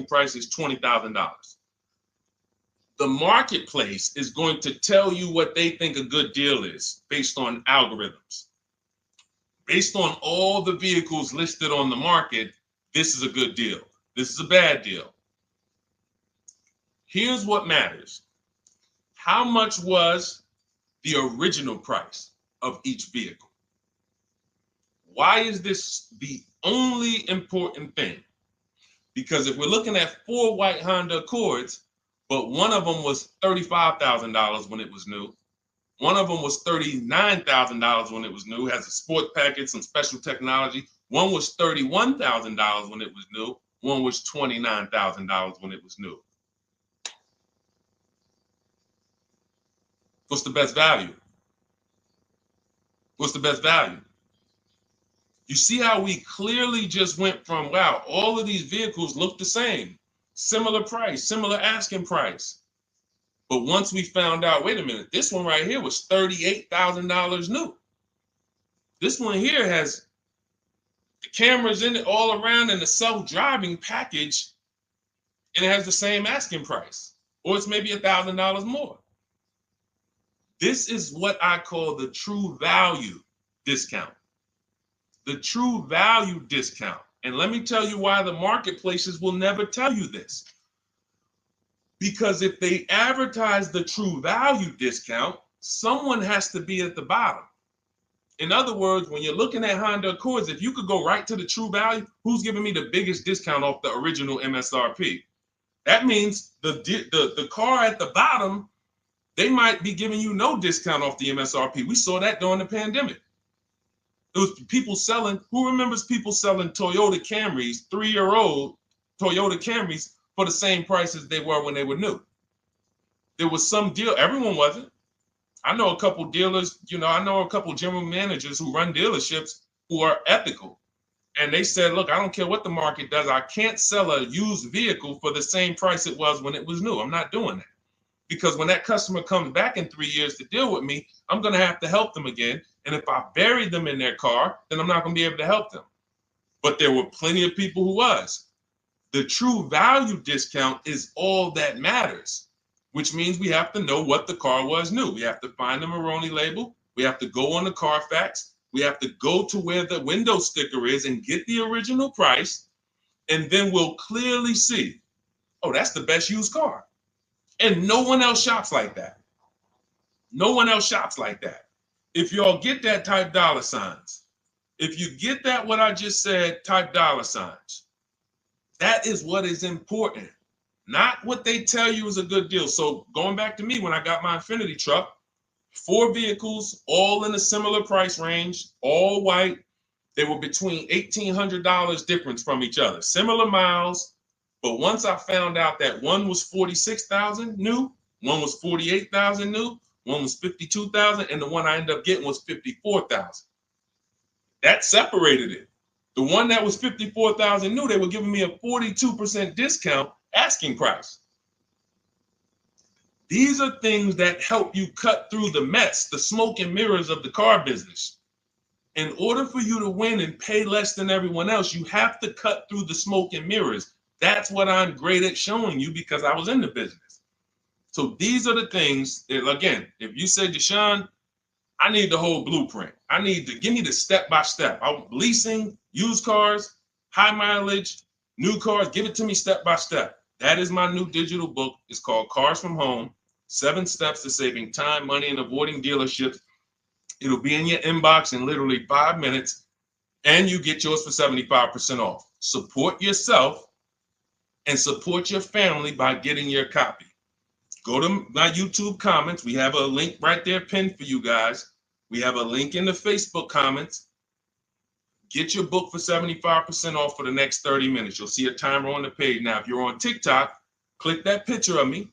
price is $20,000. The marketplace is going to tell you what they think a good deal is based on algorithms. Based on all the vehicles listed on the market, this is a good deal. This is a bad deal. Here's what matters. How much was the original price of each vehicle? Why is this the only important thing? Because if we're looking at 4 white Honda Accords, but one of them was $35,000 when it was new, one of them was $39,000 when it was new, has a sport package, some special technology. One was $31,000 when it was new, one was $29,000 when it was new. What's the best value? What's the best value? You see how we clearly just went from, wow, all of these vehicles look the same, similar price, similar asking price. But once we found out, wait a minute, this one right here was $38,000 new. This one here has the cameras in it all around and the self-driving package, and it has the same asking price, or it's maybe $1,000 more. This is what I call the true value discount. The true value discount. And let me tell you why the marketplaces will never tell you this. Because if they advertise the true value discount, someone has to be at the bottom. In other words, when you're looking at Honda Accords, if you could go right to the true value, who's giving me the biggest discount off the original MSRP? That means the car at the bottom, they might be giving you no discount off the MSRP. We saw that during the pandemic. It was people selling, who remembers people selling Toyota Camrys, 3-year-old Toyota Camrys, for the same price as they were when they were new? There was some deal, everyone wasn't. I know a couple dealers, I know a couple general managers who run dealerships who are ethical. And they said, look, I don't care what the market does. I can't sell a used vehicle for the same price it was when it was new. I'm not doing that. Because when that customer comes back in 3 years to deal with me, I'm going to have to help them again. And if I buried them in their car, then I'm not going to be able to help them. But there were plenty of people who was. The true value discount is all that matters, which means we have to know what the car was new. We have to find the Maroni label. We have to go on the Carfax. We have to go to where the window sticker is and get the original price. And then we'll clearly see, oh, that's the best used car. And no one else shops like that. No one else shops like that. If y'all get that, type dollar signs. If you get that, what I just said, type dollar signs. That is what is important, not what they tell you is a good deal. So going back to me, when I got my Infiniti truck, 4 vehicles, all in a similar price range, all white. They were between $1,800 difference from each other, similar miles. But once I found out that one was 46,000 new, one was 48,000 new, one was 52,000, and the one I ended up getting was 54,000. That separated it. The one that was 54,000 new, they were giving me a 42% discount asking price. These are things that help you cut through the mess, the smoke and mirrors of the car business. In order for you to win and pay less than everyone else, you have to cut through the smoke and mirrors. That's what I'm great at showing you because I was in the business. So these are the things that, again, if you say, Deshone, I need the whole blueprint. I need to give me the step-by-step. Leasing, used cars, high mileage, new cars, give it to me step-by-step. That is my new digital book. It's called Cars from Home, 7 Steps to Saving Time, Money, and Avoiding Dealerships. It'll be in your inbox in literally 5 minutes, and you get yours for 75% off. Support yourself and support your family by getting your copy. Go to my YouTube comments. We have a link right there pinned for you guys. We have a link in the Facebook comments. Get your book for 75% off for the next 30 minutes. You'll see a timer on the page. Now, if you're on TikTok, click that picture of me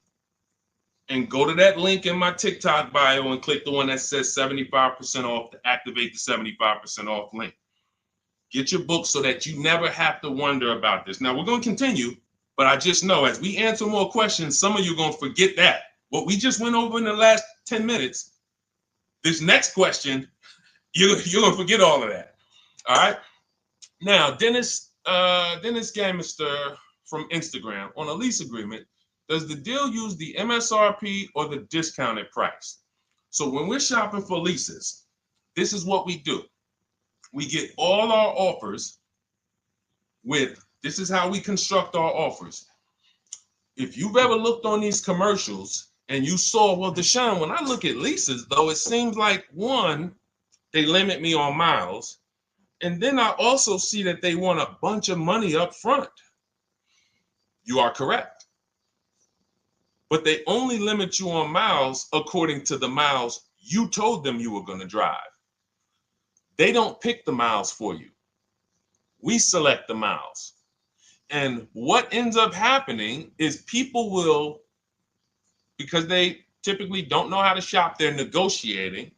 and go to that link in my TikTok bio and click the one that says 75% off to activate the 75% off link. Get your book so that you never have to wonder about this. Now, we're going to continue, but I just know as we answer more questions, some of you are going to forget that. What we just went over in the last 10 minutes, this next question, you're going to forget all of that. All right. Now, Dennis Gamister from Instagram, on a lease agreement, does the deal use the MSRP or the discounted price? So when we're shopping for leases, this is what we do. We get all our offers with, this is how we construct our offers. If you've ever looked on these commercials and you saw, well, Deshone, when I look at leases, though, it seems like, one, they limit me on miles. And then I also see that they want a bunch of money up front. You are correct. But they only limit you on miles according to the miles you told them you were going to drive. They don't pick the miles for you. We select the miles. And what ends up happening is people will, because they typically don't know how to shop, they're negotiating.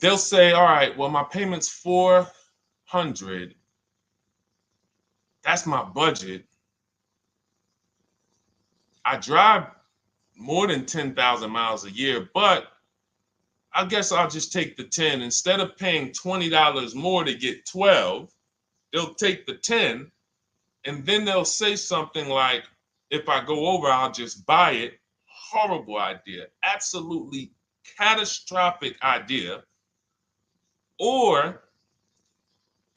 They'll say, all right, well, my payment's $400. That's my budget. I drive more than 10,000 miles a year, but I guess I'll just take the 10. Instead of paying $20 more to get 12, they'll take the 10, and then they'll say something like, if I go over, I'll just buy it. Horrible idea. Absolutely catastrophic idea. Or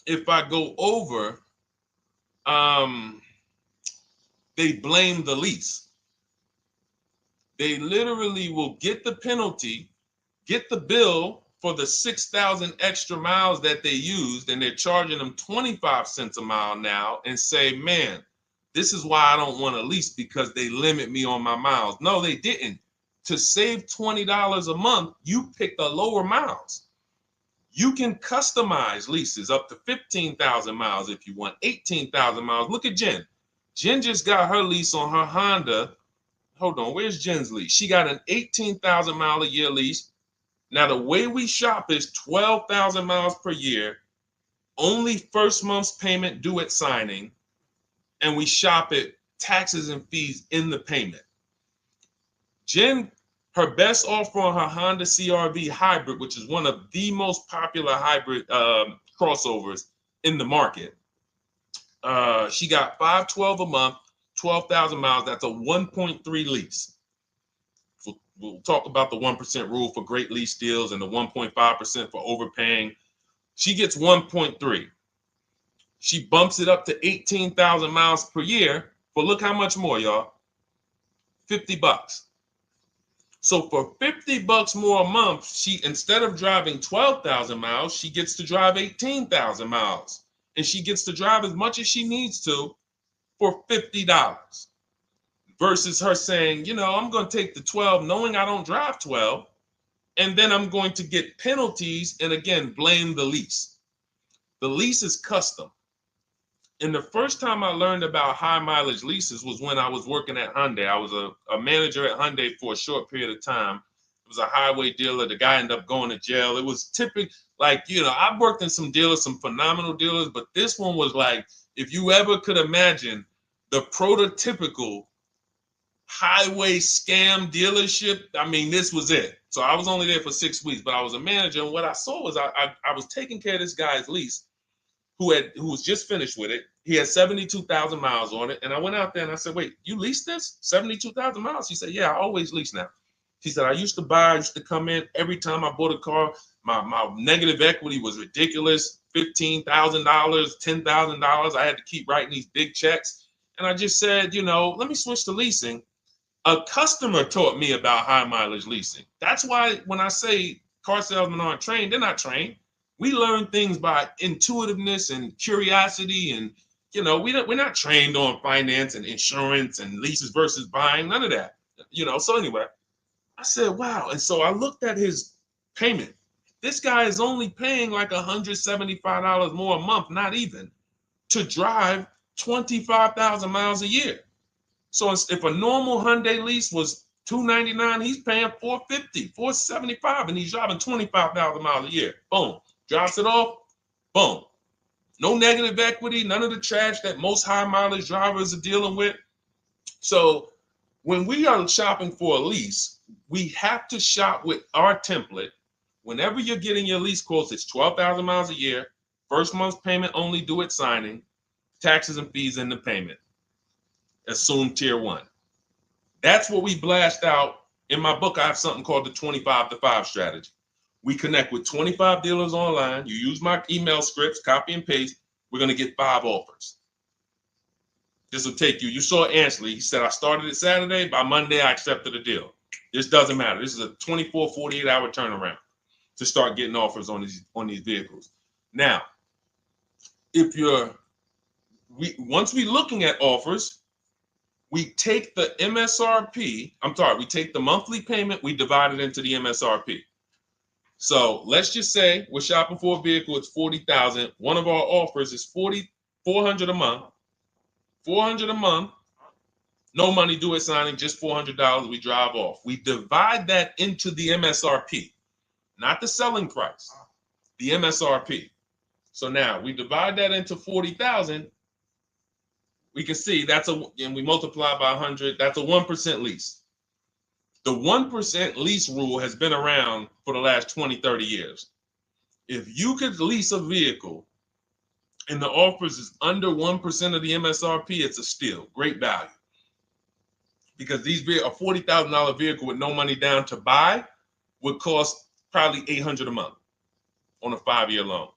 if I go over, they blame the lease. They literally will get the penalty, get the bill for the 6,000 extra miles that they used, and they're charging them 25 cents a mile now, and say, man, this is why I don't want to lease, because they limit me on my miles. No, they didn't. To save $20 a month, you pick the lower miles. You can customize leases up to 15,000 miles if you want, 18,000 miles. Look at Jen. Jen just got her lease on her Honda. Hold on, where's Jen's lease? She got an 18,000 mile a year lease. Now, the way we shop is 12,000 miles per year, only first month's payment due at signing, and we shop it taxes and fees in the payment. Jen, her best offer on her Honda CR-V hybrid, which is one of the most popular hybrid crossovers in the market, she got $512 a month, 12,000 miles. That's a 1.3 lease. We'll talk about the 1% rule for great lease deals and the 1.5% for overpaying. She gets 1.3. She bumps it up to 18,000 miles per year. But look how much more, y'all. $50. So for $50 more a month, she, instead of driving 12,000 miles, she gets to drive 18,000 miles. And she gets to drive as much as she needs to for $50. Versus her saying, you know, I'm going to take the 12 knowing I don't drive 12, and then I'm going to get penalties and, again, blame the lease. The lease is custom. And the first time I learned about high mileage leases was when I was working at Hyundai. I was a manager at Hyundai for a short period of time. It was a highway dealer. The guy ended up going to jail. It was typical, like, you know, I've worked in some dealers, some phenomenal dealers, but this one was like, if you ever could imagine the prototypical highway scam dealership, I mean, this was it. So I was only there for 6 weeks, but I was a manager, and what I saw was I was taking care of this guy's lease who was just finished with it. He had 72,000 miles on it, and I went out there and I said, wait, you leased this 72,000 miles? He said, yeah, I always lease now. He said, I used to come in every time I bought a car, my negative equity was ridiculous, $15,000, $10,000. I had to keep writing these big checks, and I just said, you know, let me switch to leasing. A customer taught me about high mileage leasing. That's why when I say car salesmen aren't trained, they're not trained. We learn things by intuitiveness and curiosity, and, you know, we're not trained on finance and insurance and leases versus buying, none of that, you know. So anyway, I said, wow. And so I looked at his payment. This guy is only paying like $175 more a month, not even, to drive 25,000 miles a year. So if a normal Hyundai lease was $299, he's paying $450, $475, and he's driving 25,000 miles a year. Boom. Drops it off. Boom. No negative equity, none of the trash that most high mileage drivers are dealing with. So when we are shopping for a lease, we have to shop with our template. Whenever you're getting your lease quotes, it's 12,000 miles a year, first month's payment only due at signing, taxes and fees in the payment. Assume tier 1. That's what we blast out. In my book, I have something called the 25 to 5 strategy. We connect with 25 dealers online. You use my email scripts, copy and paste. We're going to get 5 offers. This will take you. You saw Ansley. He said, I started it Saturday. By Monday, I accepted a deal. This doesn't matter. This is a 24, 48-hour turnaround to start getting offers on these vehicles. Now, once we're looking at offers, we take the MSRP. We take the monthly payment. We divide it into the MSRP. So let's just say we're shopping for a vehicle. It's $40,000. One of our offers is $400 a month. $400 a month. No money due at signing. Just $400. We drive off. We divide that into the MSRP, not the selling price. The MSRP. So now we divide that into $40,000. we can see and we multiply by 100, that's a 1% lease. The 1% lease rule has been around for the last 20, 30 years. If you could lease a vehicle and the offers is under 1% of the MSRP, it's a steal, great value. Because these a $40,000 vehicle with no money down to buy would cost probably $800 a month on a 5-year loan.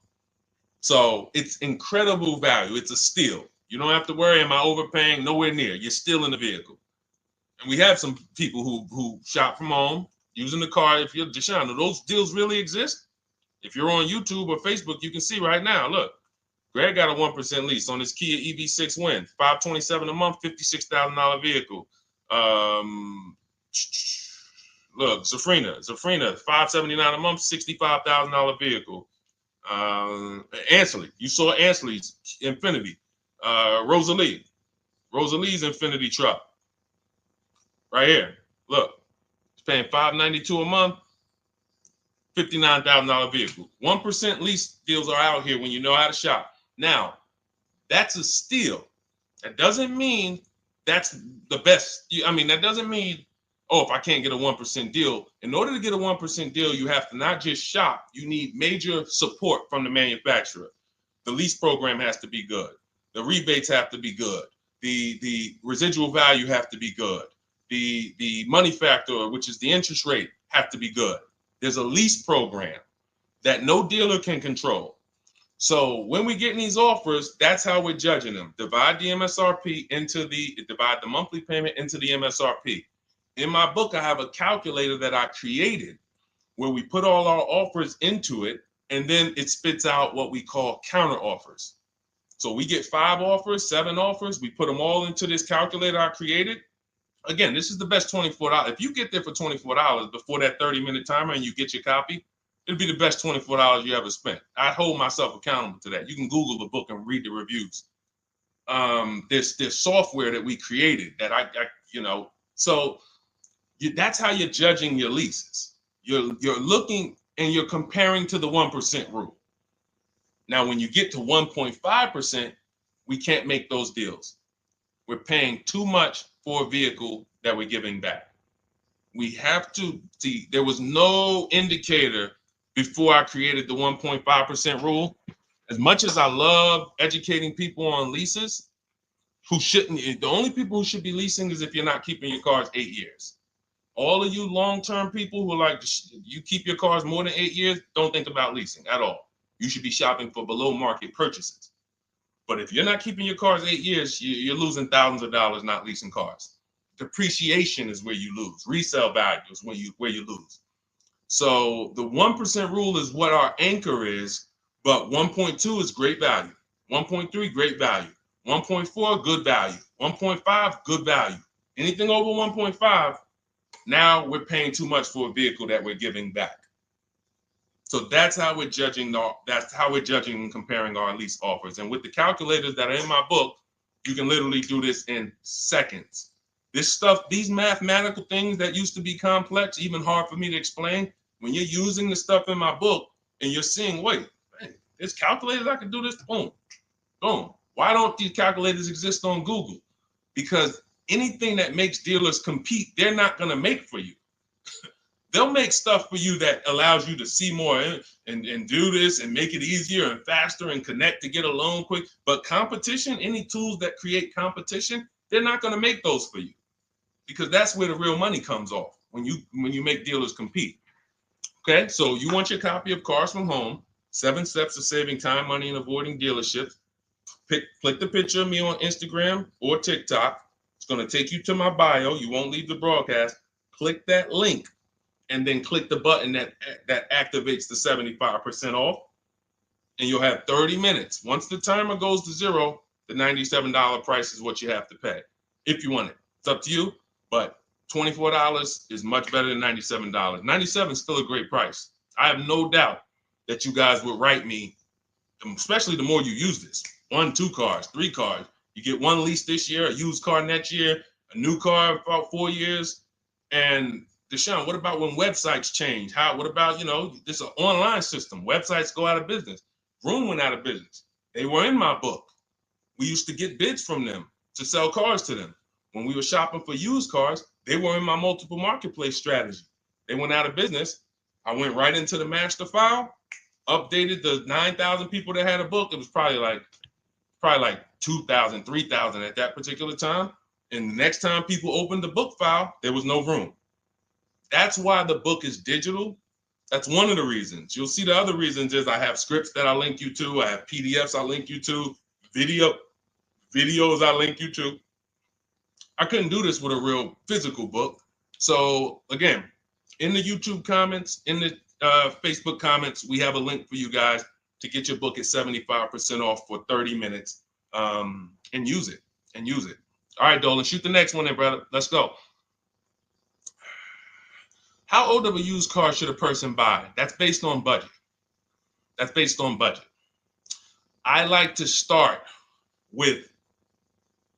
So it's incredible value. It's a steal. You don't have to worry, am I overpaying? Nowhere near. You're still in the vehicle. And we have some people who shop from home using the car. If you're Deshone, do those deals really exist? If you're on YouTube or Facebook, you can see right now, look, Greg got a 1% lease on his Kia EV6 Win, $527 a month, $56,000 vehicle. Look, Zafrina, $579 a month, $65,000 vehicle. Ansley, you saw Ansley's Infinity. Rosalie's Infinity truck. Right here. Look, it's paying $592 a month, $59,000 vehicle. 1% lease deals are out here when you know how to shop. Now, that's a steal. That doesn't mean that's the best. I mean, that doesn't mean, oh, if I can't get a 1% deal. In order to get a 1% deal, you have to not just shop. You need major support from the manufacturer. The lease program has to be good. The rebates have to be good. The residual value have to be good. The money factor, which is the interest rate, have to be good. There's a lease program that no dealer can control. So when we get these offers, that's how we're judging them. Divide the monthly payment into the MSRP. In my book, I have a calculator that I created where we put all our offers into it, and then it spits out what we call counter offers. So we get 5 offers, 7 offers, we put them all into this calculator I created. Again, this is the best $24. If you get there for $24 before that 30-minute timer and you get your copy, it'll be the best $24 you ever spent. I hold myself accountable to that. You can Google the book and read the reviews. There's software that we created that that's how you're judging your leases. You're looking and you're comparing to the 1% rule. Now, when you get to 1.5%, we can't make those deals. We're paying too much for a vehicle that we're giving back. We have to see, there was no indicator before I created the 1.5% rule. As much as I love educating people on leases, the only people who should be leasing is if you're not keeping your cars 8 years. All of you long-term people who are like, you keep your cars more than 8 years, don't think about leasing at all. You should be shopping for below market purchases. But if you're not keeping your cars 8 years, you're losing thousands of dollars not leasing cars. Depreciation is where you lose. Resale value is where you lose. So the 1% rule is what our anchor is, but 1.2 is great value. 1.3, great value. 1.4, good value. 1.5, good value. Anything over 1.5, now we're paying too much for a vehicle that we're giving back. So that's how we're judging. That's how we're judging and comparing our lease offers. And with the calculators that are in my book, you can literally do this in seconds. This stuff, these mathematical things that used to be complex, even hard for me to explain, when you're using the stuff in my book and you're seeing, wait, man, there's calculators, I can do this, boom, boom. Why don't these calculators exist on Google? Because anything that makes dealers compete, they're not going to make for you. They'll make stuff for you that allows you to see more and do this and make it easier and faster and connect to get a loan quick. But competition, any tools that create competition, they're not going to make those for you, because that's where the real money comes off, when you make dealers compete. Okay, so you want your copy of Cars from Home, 7 Steps to Saving Time, Money, and Avoiding Dealerships. Click the picture of me on Instagram or TikTok. It's going to take you to my bio. You won't leave the broadcast. Click that link, and then click the button that activates the 75% off, and you'll have 30 minutes. Once the timer goes to 0, the $97 price is what you have to pay if you want it. It's up to you, but $24 is much better than $97. $97 is still a great price. I have no doubt that you guys would write me, especially the more you use this. 1, 2 cars, 3 cars. You get 1 lease this year, a used car next year, a new car about 4 years, and Deshone, what about when websites change? What about, this is an online system. Websites go out of business. Vroom went out of business. They were in my book. We used to get bids from them. to sell cars to them. When we were shopping for used cars, they were in my multiple marketplace strategy. They went out of business. I went right into the master file, updated the 9,000 people that had a book. It was probably like 2,000, 3,000 at that particular time. And the next time people opened the book file, there was no room. That's why the book is digital. That's one of the reasons. You'll see the other reasons is I have scripts that I link you to. I have PDFs I link you to, videos I link you to. I couldn't do this with a real physical book. So again, in the YouTube comments, in the Facebook comments, we have a link for you guys to get your book at 75% off for 30 minutes and use it. All right, Dolan, shoot the next one then, brother. Let's go. How old of a used car should a person buy? That's based on budget. I like to start with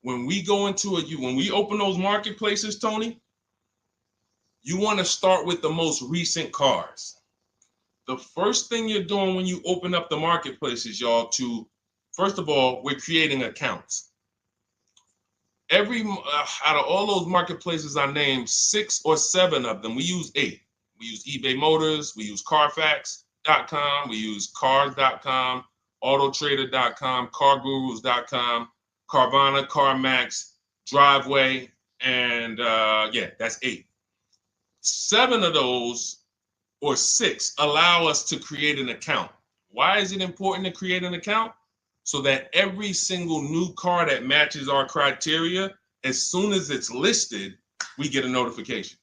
when we open those marketplaces, Tony, you want to start with the most recent cars. The first thing you're doing when you open up the marketplaces, y'all, first of all, we're creating accounts. Out of all those marketplaces I named, 6 or 7 of them, we use 8. We use eBay Motors, we use Carfax.com, we use Cars.com, Autotrader.com, CarGurus.com, Carvana, CarMax, Driveway, and that's 8. 7 of those, or 6, allow us to create an account. Why is it important to create an account? So that every single new car that matches our criteria, as soon as it's listed, we get a notification.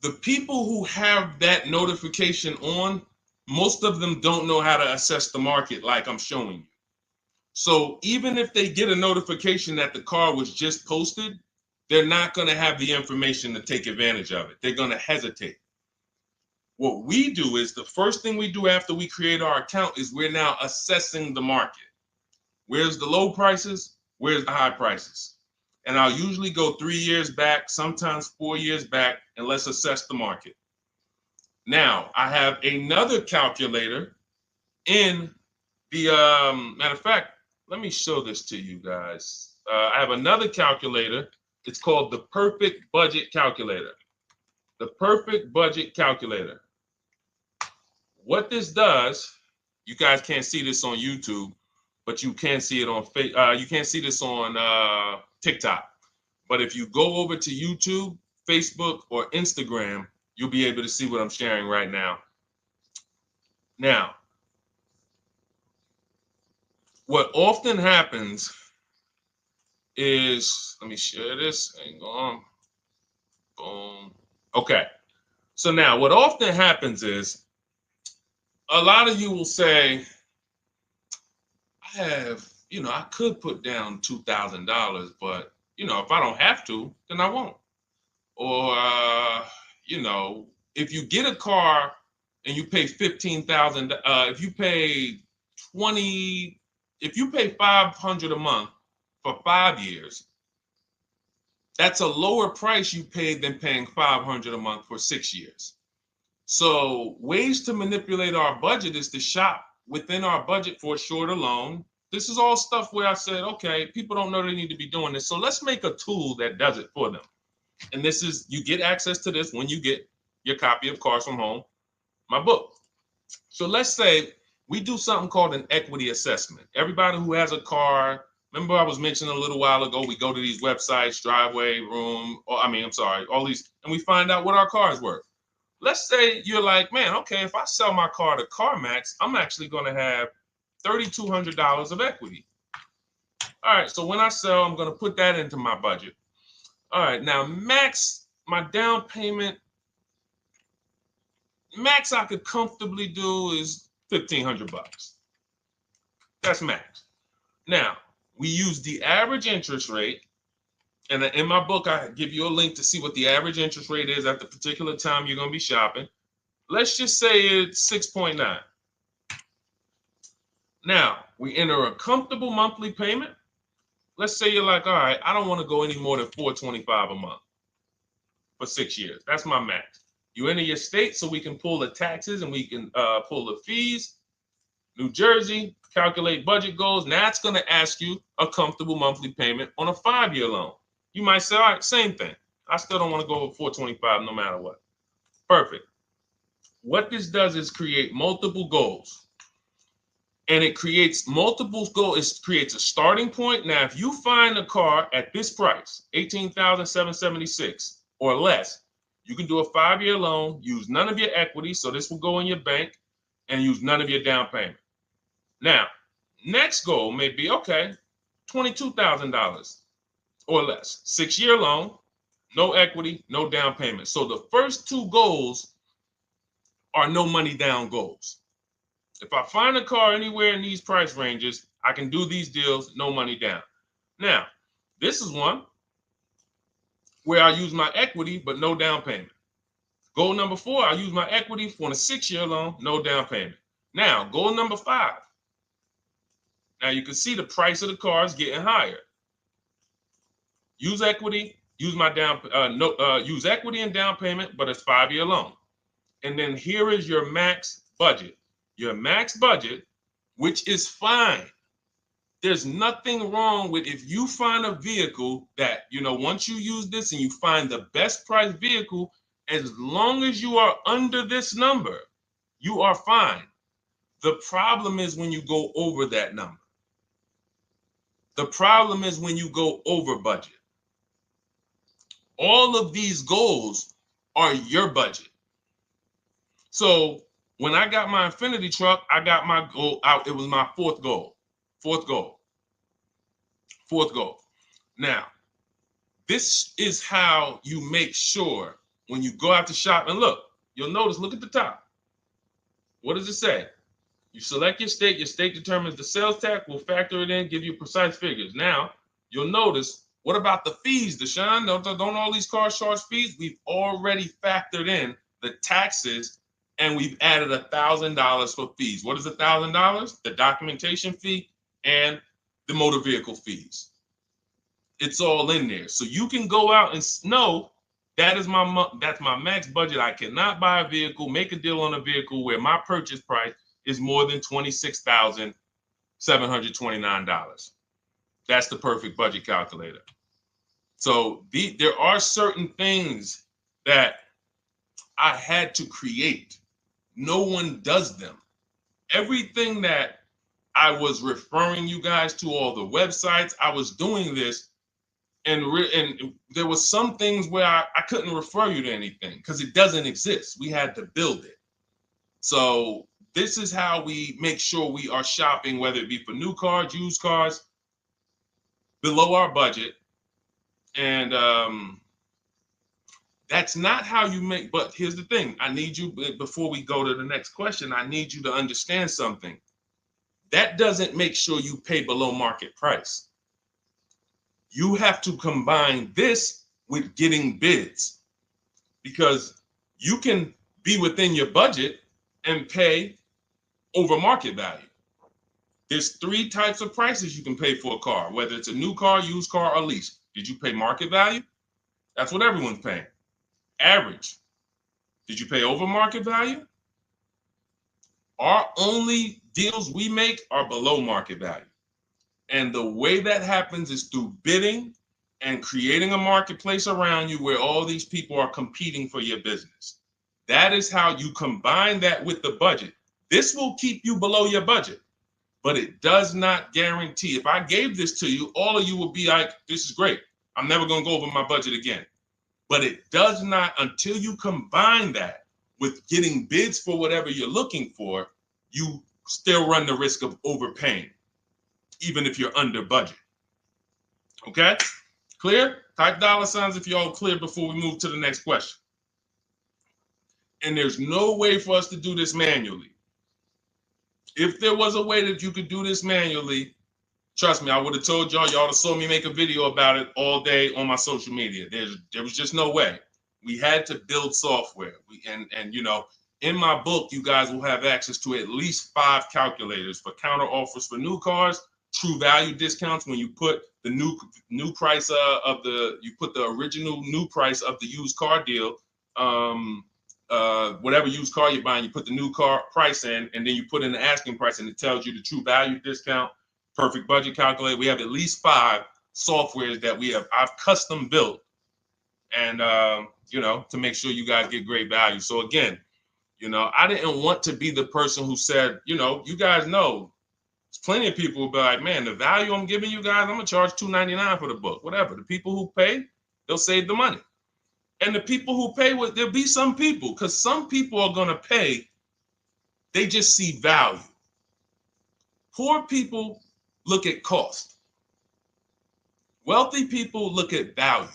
The people who have that notification on, most of them don't know how to assess the market like I'm showing you. So even if they get a notification that the car was just posted, they're not going to have the information to take advantage of it. They're going to hesitate. What we do is the first thing we do after we create our account is we're now assessing the market. Where's the low prices? Where's the high prices? And I'll usually go 3 years back, sometimes 4 years back, and let's assess the market. Now, I have another calculator in the, matter of fact, let me show this to you guys. I have another calculator. It's called the Perfect Budget Calculator. The Perfect Budget Calculator. What this does, you guys can't see this on YouTube, but you can see it on you can't see this on TikTok. But if you go over to YouTube, Facebook, or Instagram, you'll be able to see what I'm sharing right now. Now, what often happens is, let me share this. Hang on. Boom. Okay. So now what often happens is, a lot of you will say, I could put down $2,000, but, if I don't have to, then I won't. Or, if you get a car and you pay $15,000, if you pay $500 a month for 5 years, that's a lower price you paid than paying $500 a month for 6 years. So ways to manipulate our budget is to shop within our budget for a shorter loan. This is all stuff where I said, okay, people don't know they need to be doing this. So let's make a tool that does it for them. And this is, you get access to this when you get your copy of Cars from Home, my book. So let's say we do something called an equity assessment. Everybody who has a car, remember I was mentioning a little while ago, we go to these websites, Driveway, all these, and we find out what our car is worth. Let's say you're like, man, okay, if I sell my car to CarMax, I'm actually going to have $3,200 of equity. All right, so when I sell, I'm going to put that into my budget. All right, now my down payment, max I could comfortably do is $1,500. That's max. Now, we use the average interest rate. And in my book, I give you a link to see what the average interest rate is at the particular time you're going to be shopping. Let's just say it's 6.9. Now, we enter a comfortable monthly payment. Let's say you're like, all right, I don't want to go any more than $425 a month for 6 years. That's my max. You enter your state so we can pull the taxes and we can pull the fees. New Jersey, calculate budget goals. Now it's going to ask you a comfortable monthly payment on a 5-year loan. You might say, all right, same thing. I still don't want to go over 425 no matter what. Perfect. What this does is create multiple goals. And it creates multiple goals. It creates a starting point. Now, if you find a car at this price, $18,776 or less, you can do a 5-year loan, use none of your equity, so this will go in your bank, and use none of your down payment. Now, next goal may be, okay, $22,000 or less. 6-year loan, no equity, no down payment. So the first 2 goals are no money down goals. If I find a car anywhere in these price ranges, I can do these deals, no money down. Now, this is one where I use my equity, but no down payment. Goal number 4, I use my equity for a 6-year loan, no down payment. Now, goal number 5. Now you can see the price of the car is getting higher. Use equity, use my use equity and down payment, but it's 5-year loan. And then here is your max budget. Your max budget, which is fine. There's nothing wrong with if you find a vehicle that, once you use this and you find the best price vehicle, as long as you are under this number, you are fine. The problem is when you go over that number. The problem is when you go over budget. All of these goals are your budget. So when I got my Infinity truck, I got my goal out. It was my 4th goal. 4th goal. 4th goal. Now, this is how you make sure when you go out to shop, and look, you'll notice, look at the top. What does it say? You select your state determines the sales tax, will factor it in, give you precise figures. Now, you'll notice, what about the fees, Deshone? Don't all these cars charge fees? We've already factored in the taxes, and we've added $1,000 for fees. What is $1,000? The documentation fee and the motor vehicle fees. It's all in there. So you can go out and know that's my max budget. I cannot buy a vehicle, make a deal on a vehicle where my purchase price is more than $26,729. That's the perfect budget calculator. So there are certain things that I had to create. No one does them. Everything that I was referring you guys to, all the websites, I was doing this, and there was some things where I couldn't refer you to anything because it doesn't exist. We had to build it. So this is how we make sure we are shopping, whether it be for new cars, used cars, below our budget. And that's not how you make, but here's the thing. I need you, before we go to the next question, I need you to understand something. That doesn't make sure you pay below market price. You have to combine this with getting bids, because you can be within your budget and pay over market value. There's 3 types of prices you can pay for a car, whether it's a new car, used car, or lease. Did you pay market value? That's what everyone's paying. Average. Did you pay over market value? Our only deals we make are below market value. And the way that happens is through bidding and creating a marketplace around you where all these people are competing for your business. That is how you combine that with the budget. This will keep you below your budget, but it does not guarantee. If I gave this to you, all of you would be like, this is great. I'm never going to go over my budget again. But it does not, until you combine that with getting bids for whatever you're looking for, you still run the risk of overpaying, even if you're under budget. Okay? Clear? Type $ if you're all clear before we move to the next question. And there's no way for us to do this manually. If there was a way that you could do this manually, trust me, I would have told y'all to saw me make a video about it all day on my social media. There was just no way. We had to build software. And you know, in my book, you guys will have access to at least 5 calculators for counter offers for new cars, true value discounts when you put the new price you put the original new price of the used car deal whatever used car you're buying, you put the new car price in, and then you put in the asking price, and it tells you the true value discount, perfect budget calculator. We have at least 5 softwares that I've custom built, and to make sure you guys get great value. So again, I didn't want to be the person who said, you guys know, there's plenty of people who be like, man, the value I'm giving you guys, I'm gonna charge $2.99 for the book. Whatever. The people who pay, they'll save the money. And the people who pay, there'll be some people, because some people are gonna pay, they just see value. Poor people look at cost. Wealthy people look at value.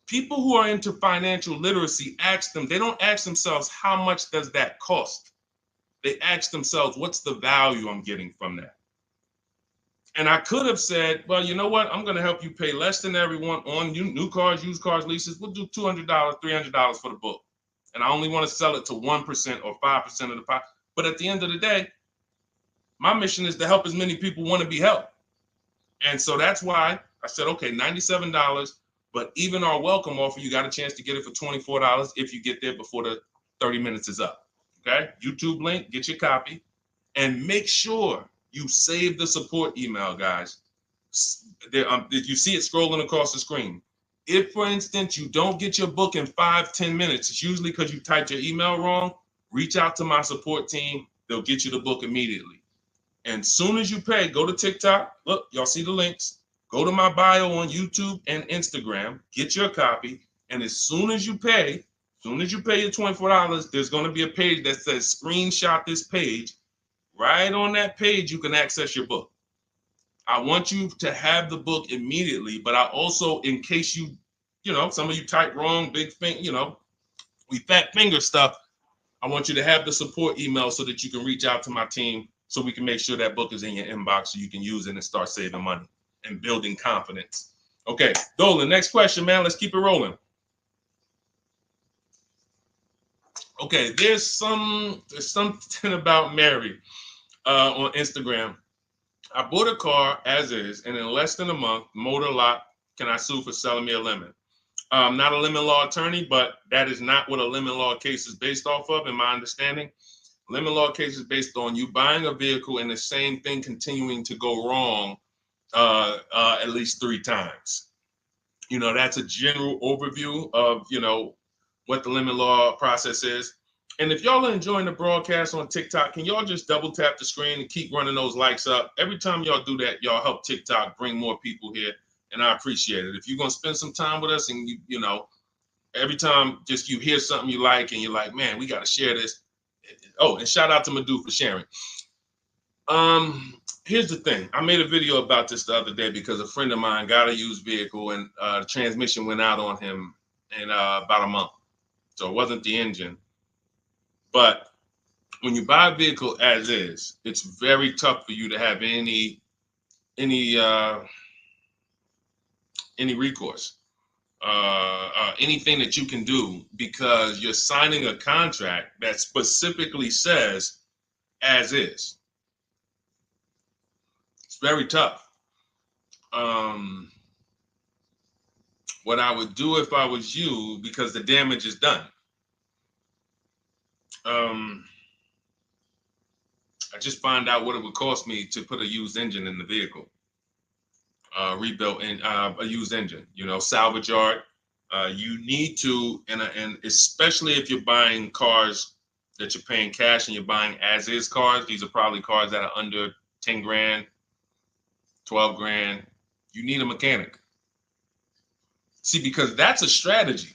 People who are into financial literacy they don't ask themselves, how much does that cost? They ask themselves, what's the value I'm getting from that? And I could have said, well, you know what? I'm going to help you pay less than everyone on new cars, used cars, leases. We'll do $200, $300 for the book. And I only want to sell it to 1% or 5% of the pie. But at the end of the day, my mission is to help as many people want to be helped. And so that's why I said, okay, $97. But even our welcome offer, you got a chance to get it for $24 if you get there before the 30 minutes is up. Okay? YouTube link, get your copy. And make sure you save the support email, guys. If you see it scrolling across the screen. If, for instance, you don't get your book in 5-10 minutes, it's usually because you typed your email wrong. Reach out to my support team. They'll get you the book immediately. And soon as you pay, go to TikTok. Look, y'all see the links. Go to my bio on YouTube and Instagram. Get your copy. And as soon as you pay your $24, there's going to be a page that says screenshot this page. Right on that page, you can access your book. I want you to have the book immediately, but I also, in case some of you type wrong, big thing, we fat finger stuff. I want you to have the support email so that you can reach out to my team so we can make sure that book is in your inbox so you can use it and start saving money and building confidence. Okay, Dolan, next question, man. Let's keep it rolling. Okay, there's something about Mary on Instagram. I bought a car as is, and in less than a month, motor lock, can I sue for selling me a lemon? I'm not a lemon law attorney, but that is not what a lemon law case is based off of, in my understanding. Lemon law case is based on you buying a vehicle and the same thing continuing to go wrong at least 3 times. That's a general overview of, what the lemon law process is. And if y'all are enjoying the broadcast on TikTok, can y'all just double tap the screen and keep running those likes up? Every time y'all do that, y'all help TikTok bring more people here, and I appreciate it. If you're going to spend some time with us and, every time just you hear something you like and you're like, man, we got to share this. Oh, and shout out to Madhu for sharing. Here's the thing. I made a video about this the other day because a friend of mine got a used vehicle and the transmission went out on him in about a month. So it wasn't the engine. But when you buy a vehicle as is, it's very tough for you to have any recourse, anything that you can do, because you're signing a contract that specifically says as is. It's very tough. What I would do if I was you, because the damage is done, I just find out what it would cost me to put a used engine in the vehicle, rebuilt in a used engine, salvage yard. You need to, and especially if you're buying cars that you're paying cash and you're buying as is cars, these are probably cars that are under 10 grand, 12 grand. You need a mechanic. See, because that's a strategy.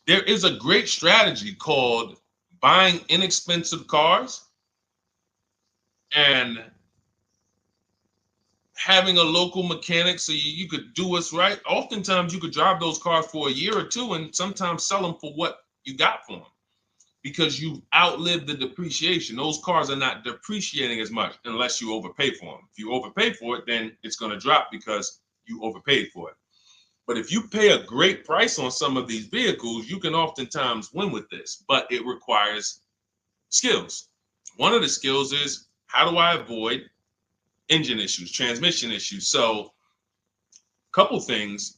There is a great strategy called buying inexpensive cars and having a local mechanic so you could do what's right. Oftentimes you could drive those cars for a year or two and sometimes sell them for what you got for them because you've outlived the depreciation. Those cars are not depreciating as much unless you overpay for them. If you overpay for it, then it's going to drop because you overpaid for it. But if you pay a great price on some of these vehicles, you can oftentimes win with this, but it requires skills. One of the skills is, how do I avoid engine issues, transmission issues? So a couple things.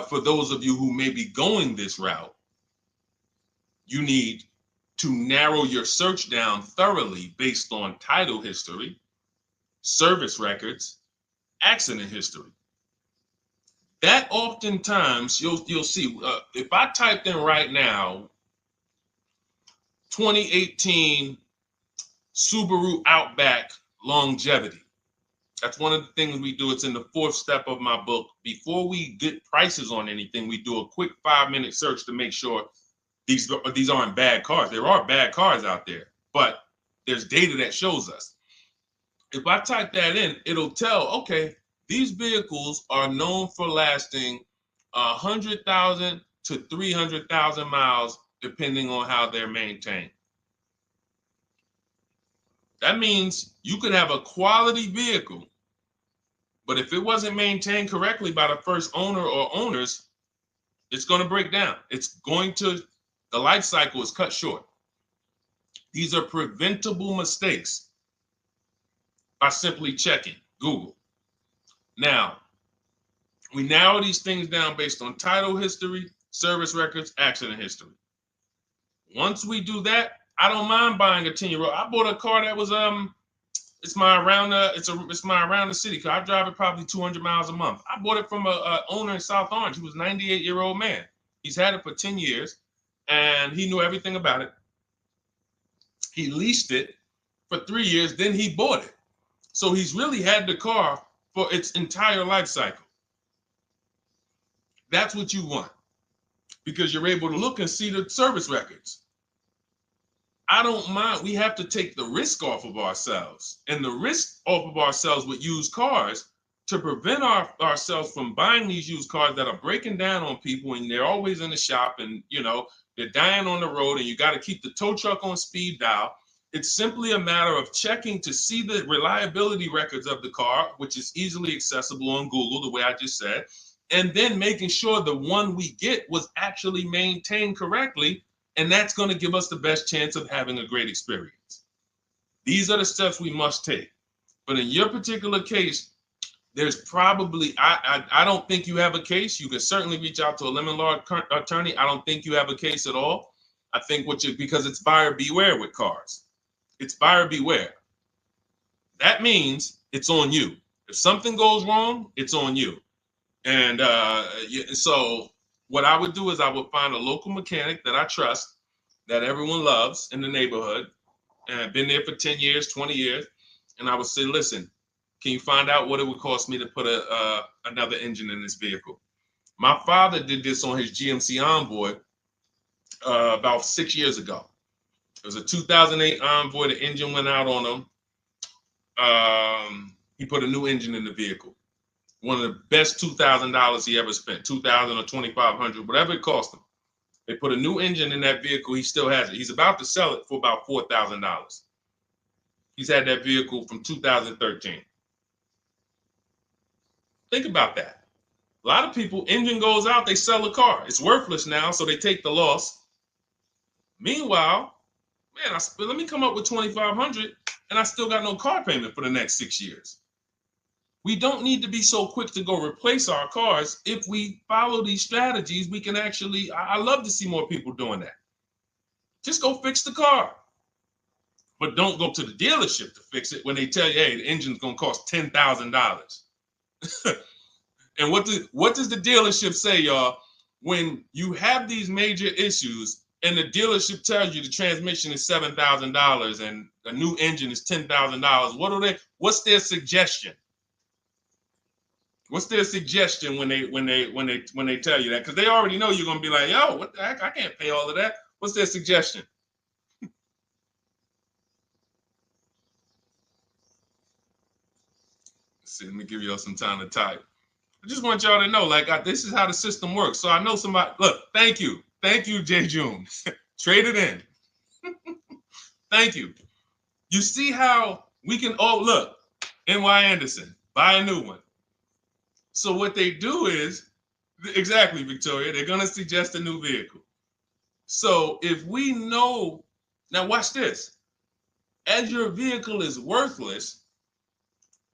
for those of you who may be going this route, you need to narrow your search down thoroughly based on title history, service records, accident history. That oftentimes you'll see, if I typed in right now 2018 Subaru Outback longevity. That's one of the things we do. It's in the 4th step of my book. Before we get prices on anything, we do a quick 5-minute search to make sure these aren't bad cars. There are bad cars out there, but there's data that shows us. If I type that in, it'll tell, okay, these vehicles are known for lasting 100,000 to 300,000 miles, depending on how they're maintained. That means you could have a quality vehicle, but if it wasn't maintained correctly by the first owner or owners, it's going to break down. The life cycle is cut short. These are preventable mistakes by simply checking Google. Now, we narrow these things down based on title history, service records, accident history. Once we do that, I don't mind buying a 10-year-old. I bought a car that was it's my around the city car. I drive it probably 200 miles a month. I bought it from a owner in South Orange. He was a 98-year-old man. He's had it for 10 years, and he knew everything about it. He leased it for 3 years, then he bought it. So he's really had the car for its entire life cycle. That's what you want, because you're able to look and see the service records. I don't mind. We have to take the risk off of ourselves, and the risk off of ourselves with used cars to prevent ourselves from buying these used cars that are breaking down on people, and they're always in the shop, and they're dying on the road, and you got to keep the tow truck on speed dial. It's simply a matter of checking to see the reliability records of the car, which is easily accessible on Google, the way I just said, and then making sure the one we get was actually maintained correctly. And that's going to give us the best chance of having a great experience. These are the steps we must take. But in your particular case, there's probably, I don't think you have a case. You can certainly reach out to a lemon law attorney. I don't think you have a case at all. I think because it's buyer beware with cars. It's buyer beware. That means it's on you. If something goes wrong, it's on you. And so what I would do is I would find a local mechanic that I trust, that everyone loves in the neighborhood, and I've been there for 10 years, 20 years. And I would say, listen, can you find out what it would cost me to put another engine in this vehicle? My father did this on his GMC Envoy about 6 years ago. It was a 2008 Envoy. The engine went out on him. He put a new engine in the vehicle. One of the best $2,000 he ever spent, $2,000 or $2,500, whatever it cost him. They put a new engine in that vehicle. He still has it. He's about to sell it for about $4,000. He's had that vehicle from 2013. Think about that. A lot of people, engine goes out, they sell the car. It's worthless now, so they take the loss. Meanwhile, man, let me come up with $2,500, and I still got no car payment for the next 6 years. We don't need to be so quick to go replace our cars. If we follow these strategies, we can actually, I love to see more people doing that. Just go fix the car. But don't go to the dealership to fix it when they tell you, hey, the engine's going to cost $10,000. And what does the dealership say, y'all? When you have these major issues and the dealership tells you the transmission is $7,000 and a new engine is $10,000, what's their suggestion? What's their suggestion when they tell you that? Because they already know you're gonna be like, yo, what the heck? I can't pay all of that. What's their suggestion? Let's see, let me give y'all some time to type. I just want y'all to know, this is how the system works. So I know somebody. Look, thank you, J. June. Trade it in. Thank you. You see how we can? Oh, look, N.Y. Anderson, buy a new one. So what they do is, exactly, Victoria, they're going to suggest a new vehicle. So if we know, now watch this, as your vehicle is worthless,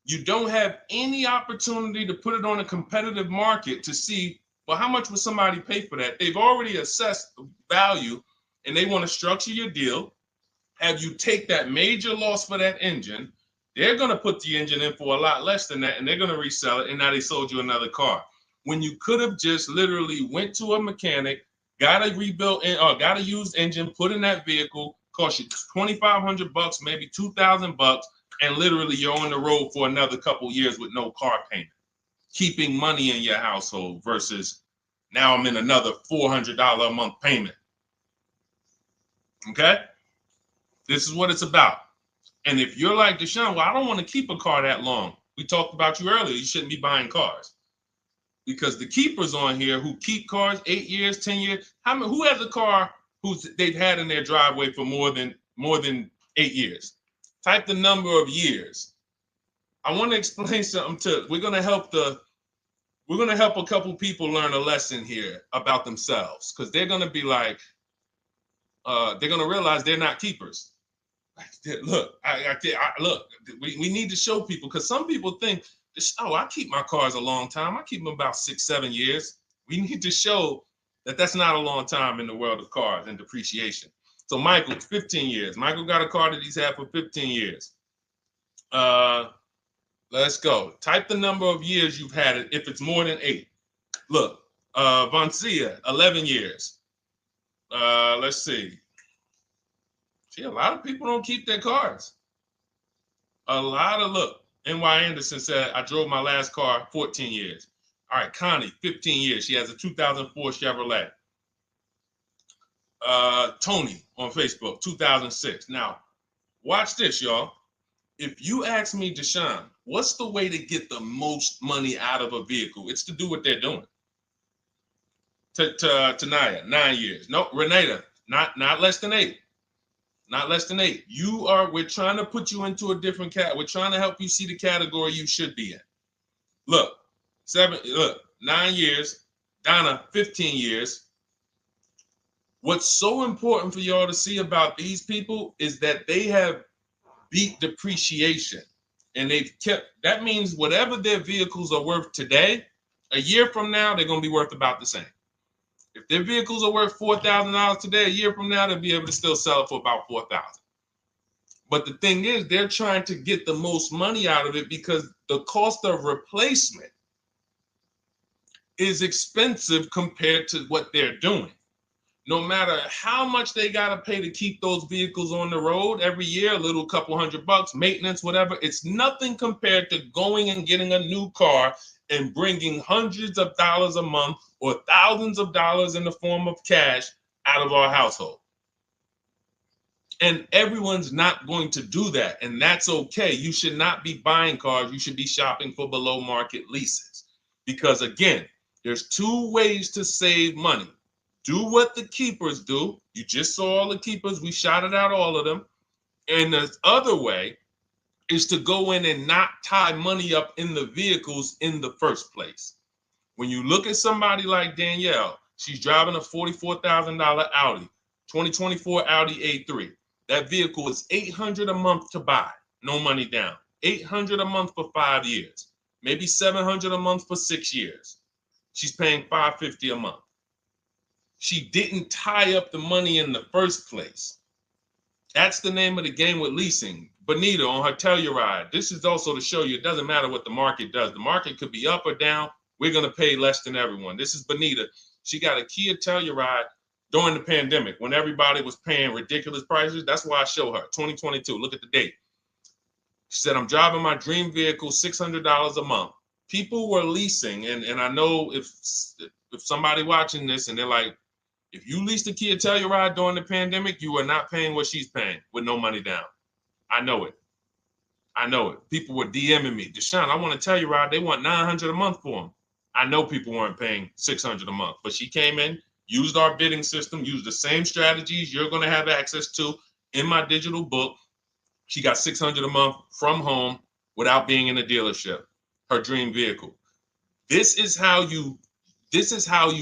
you don't have any opportunity to put it on a competitive market to see Well, how much would somebody pay for that? They've already assessed the value, and they want to structure your deal, have you take that major loss for that engine. They're going to put the engine in for a lot less than that, and they're going to resell it, and now they sold you another car. When you could have just literally went to a mechanic, got a rebuilt or got a used engine, put in that vehicle, cost you $2,500, maybe $2,000, and literally you're on the road for another couple years with no car payment, keeping money in your household versus now I'm in another $400 a month payment. Okay? This is what it's about. And if you're like Deshone, well, I don't want to keep a car that long. We talked about you earlier. You shouldn't be buying cars. Because the keepers on here who keep cars 8 years, 10 years, who has a car they've had in their driveway for more than 8 years? Type the number of years. I want to explain something we're gonna help a couple people learn a lesson here about themselves, because they're gonna be like, they're gonna realize they're not keepers. Look, look, we need to show people, because some people think, oh, I keep my cars a long time. I keep them about 6-7 years. We need to show that that's not a long time in the world of cars and depreciation. So Michael, 15 years. Michael got a car that he's had for 15 years. Let's go. Type the number of years you've had it if it's more than 8. Look, Vancia, 11 years. Let's see. See, a lot of people don't keep their cars. Look, N.Y. Anderson said, I drove my last car 14 years. All right, Connie, 15 years. She has a 2004 Chevrolet. Tony on Facebook, 2006. Now, watch this, y'all. If you ask me, Deshone, what's the way to get the most money out of a vehicle? It's to do what they're doing. Tanaya, 9 years. No, Renata, not less than 8. Not less than 8. We're trying to put you into a different cat. We're trying to help you see the category you should be in. Look, 9 years. Donna, 15 years. What's so important for y'all to see about these people is that they have beat depreciation. And that means whatever their vehicles are worth today, a year from now, they're going to be worth about the same. If their vehicles are worth $4,000 today, a year from now, they'll be able to still sell it for about $4,000. But the thing is, they're trying to get the most money out of it because the cost of replacement is expensive compared to what they're doing. No matter how much they got to pay to keep those vehicles on the road every year, a little couple $100, maintenance, whatever, it's nothing compared to going and getting a new car and bringing hundreds of dollars a month or thousands of dollars in the form of cash out of our household. And everyone's not going to do that. And that's okay. You should not be buying cars. You should be shopping for below market leases. Because again, there's 2 ways to save money. Do what the keepers do. You just saw all the keepers. We shouted out all of them. And the other way is to go in and not tie money up in the vehicles in the first place. When you look at somebody like Danielle, she's driving a $44,000 Audi, 2024 Audi A3. That vehicle is $800 a month to buy, no money down. $800 a month for 5 years, maybe $700 a month for 6 years. She's paying $550 a month. She didn't tie up the money in the first place. That's the name of the game with leasing. Bonita on her Telluride. This is also to show you it doesn't matter what the market does. The market could be up or down. We're going to pay less than everyone. This is Bonita. She got a Kia Telluride during the pandemic when everybody was paying ridiculous prices. That's why I show her 2022. Look at the date. She said, I'm driving my dream vehicle, $600 a month. People were leasing. And I know if somebody watching this and they're like, if you leased a Kia Telluride during the pandemic, you are not paying what she's paying with no money down. I know it. I know it. People were DMing me, Deshone, I want a Telluride. They want $900 a month for them. I know people weren't paying $600 a month, but she came in, used our bidding system, used the same strategies you're going to have access to in my digital book. She got $600 a month from home without being in a dealership. Her dream vehicle. This is how you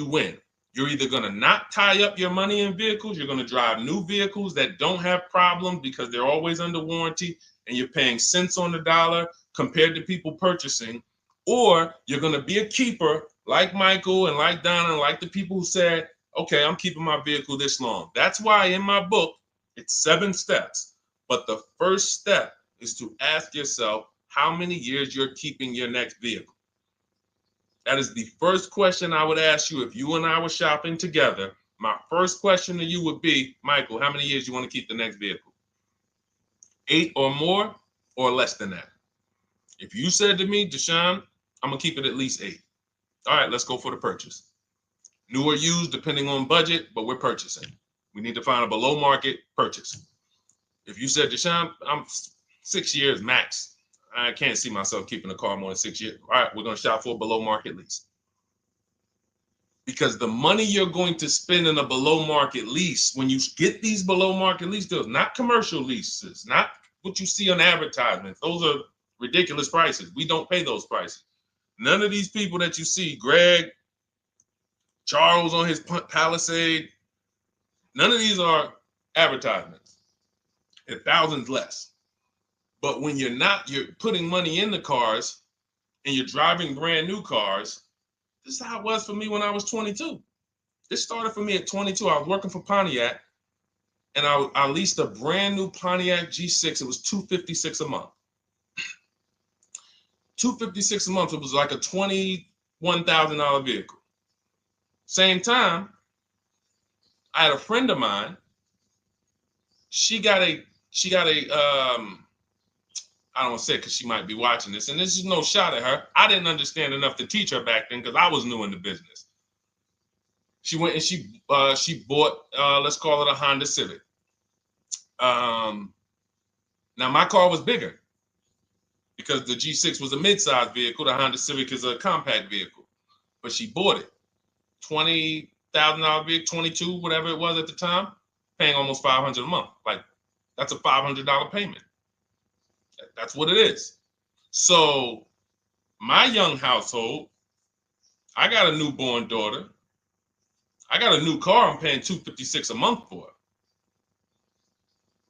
win. You're either going to not tie up your money in vehicles. You're going to drive new vehicles that don't have problems because they're always under warranty and you're paying cents on the dollar compared to people purchasing. Or you're going to be a keeper like Michael and like Donna and like the people who said, okay, I'm keeping my vehicle this long. That's why in my book, it's 7 steps. But the first step is to ask yourself how many years you're keeping your next vehicle. That is the first question I would ask you if you and I were shopping together. My first question to you would be, Michael, how many years you want to keep the next vehicle? 8 or more or less than that? If you said to me, Deshone, I'm going to keep it at least 8. All right, let's go for the purchase. New or used, depending on budget, but we're purchasing. We need to find a below market purchase. If you said, Deshone, I'm 6 years max. I can't see myself keeping a car more than 6 years. All right, we're going to shop for a below market lease. Because the money you're going to spend in a below market lease, when you get these below market lease deals, not commercial leases, not what you see on advertisements. Those are ridiculous prices. We don't pay those prices. None of these people that you see, Greg, Charles on his Palisade, none of these are advertisements. They're thousands less. But when you're putting money in the cars and you're driving brand new cars, this is how it was for me when I was 22. This started for me at 22. I was working for Pontiac, and I leased a brand new Pontiac G6. It was $256 a month. $256 a month. It was like a $21,000 vehicle. Same time, I had a friend of mine. She got a I don't want to say it because she might be watching this, and this is no shot at her. I didn't understand enough to teach her back then because I was new in the business. She went and she bought, let's call it a Honda Civic. Now my car was bigger because the G6 was a mid-size vehicle. The Honda Civic is a compact vehicle, but she bought it. $20,000 vehicle, 22, whatever it was at the time, paying almost $500 a month. Like, that's a $500 payment. That's what it is. So my young household, I got a newborn daughter. I got a new car I'm paying $256 a month for.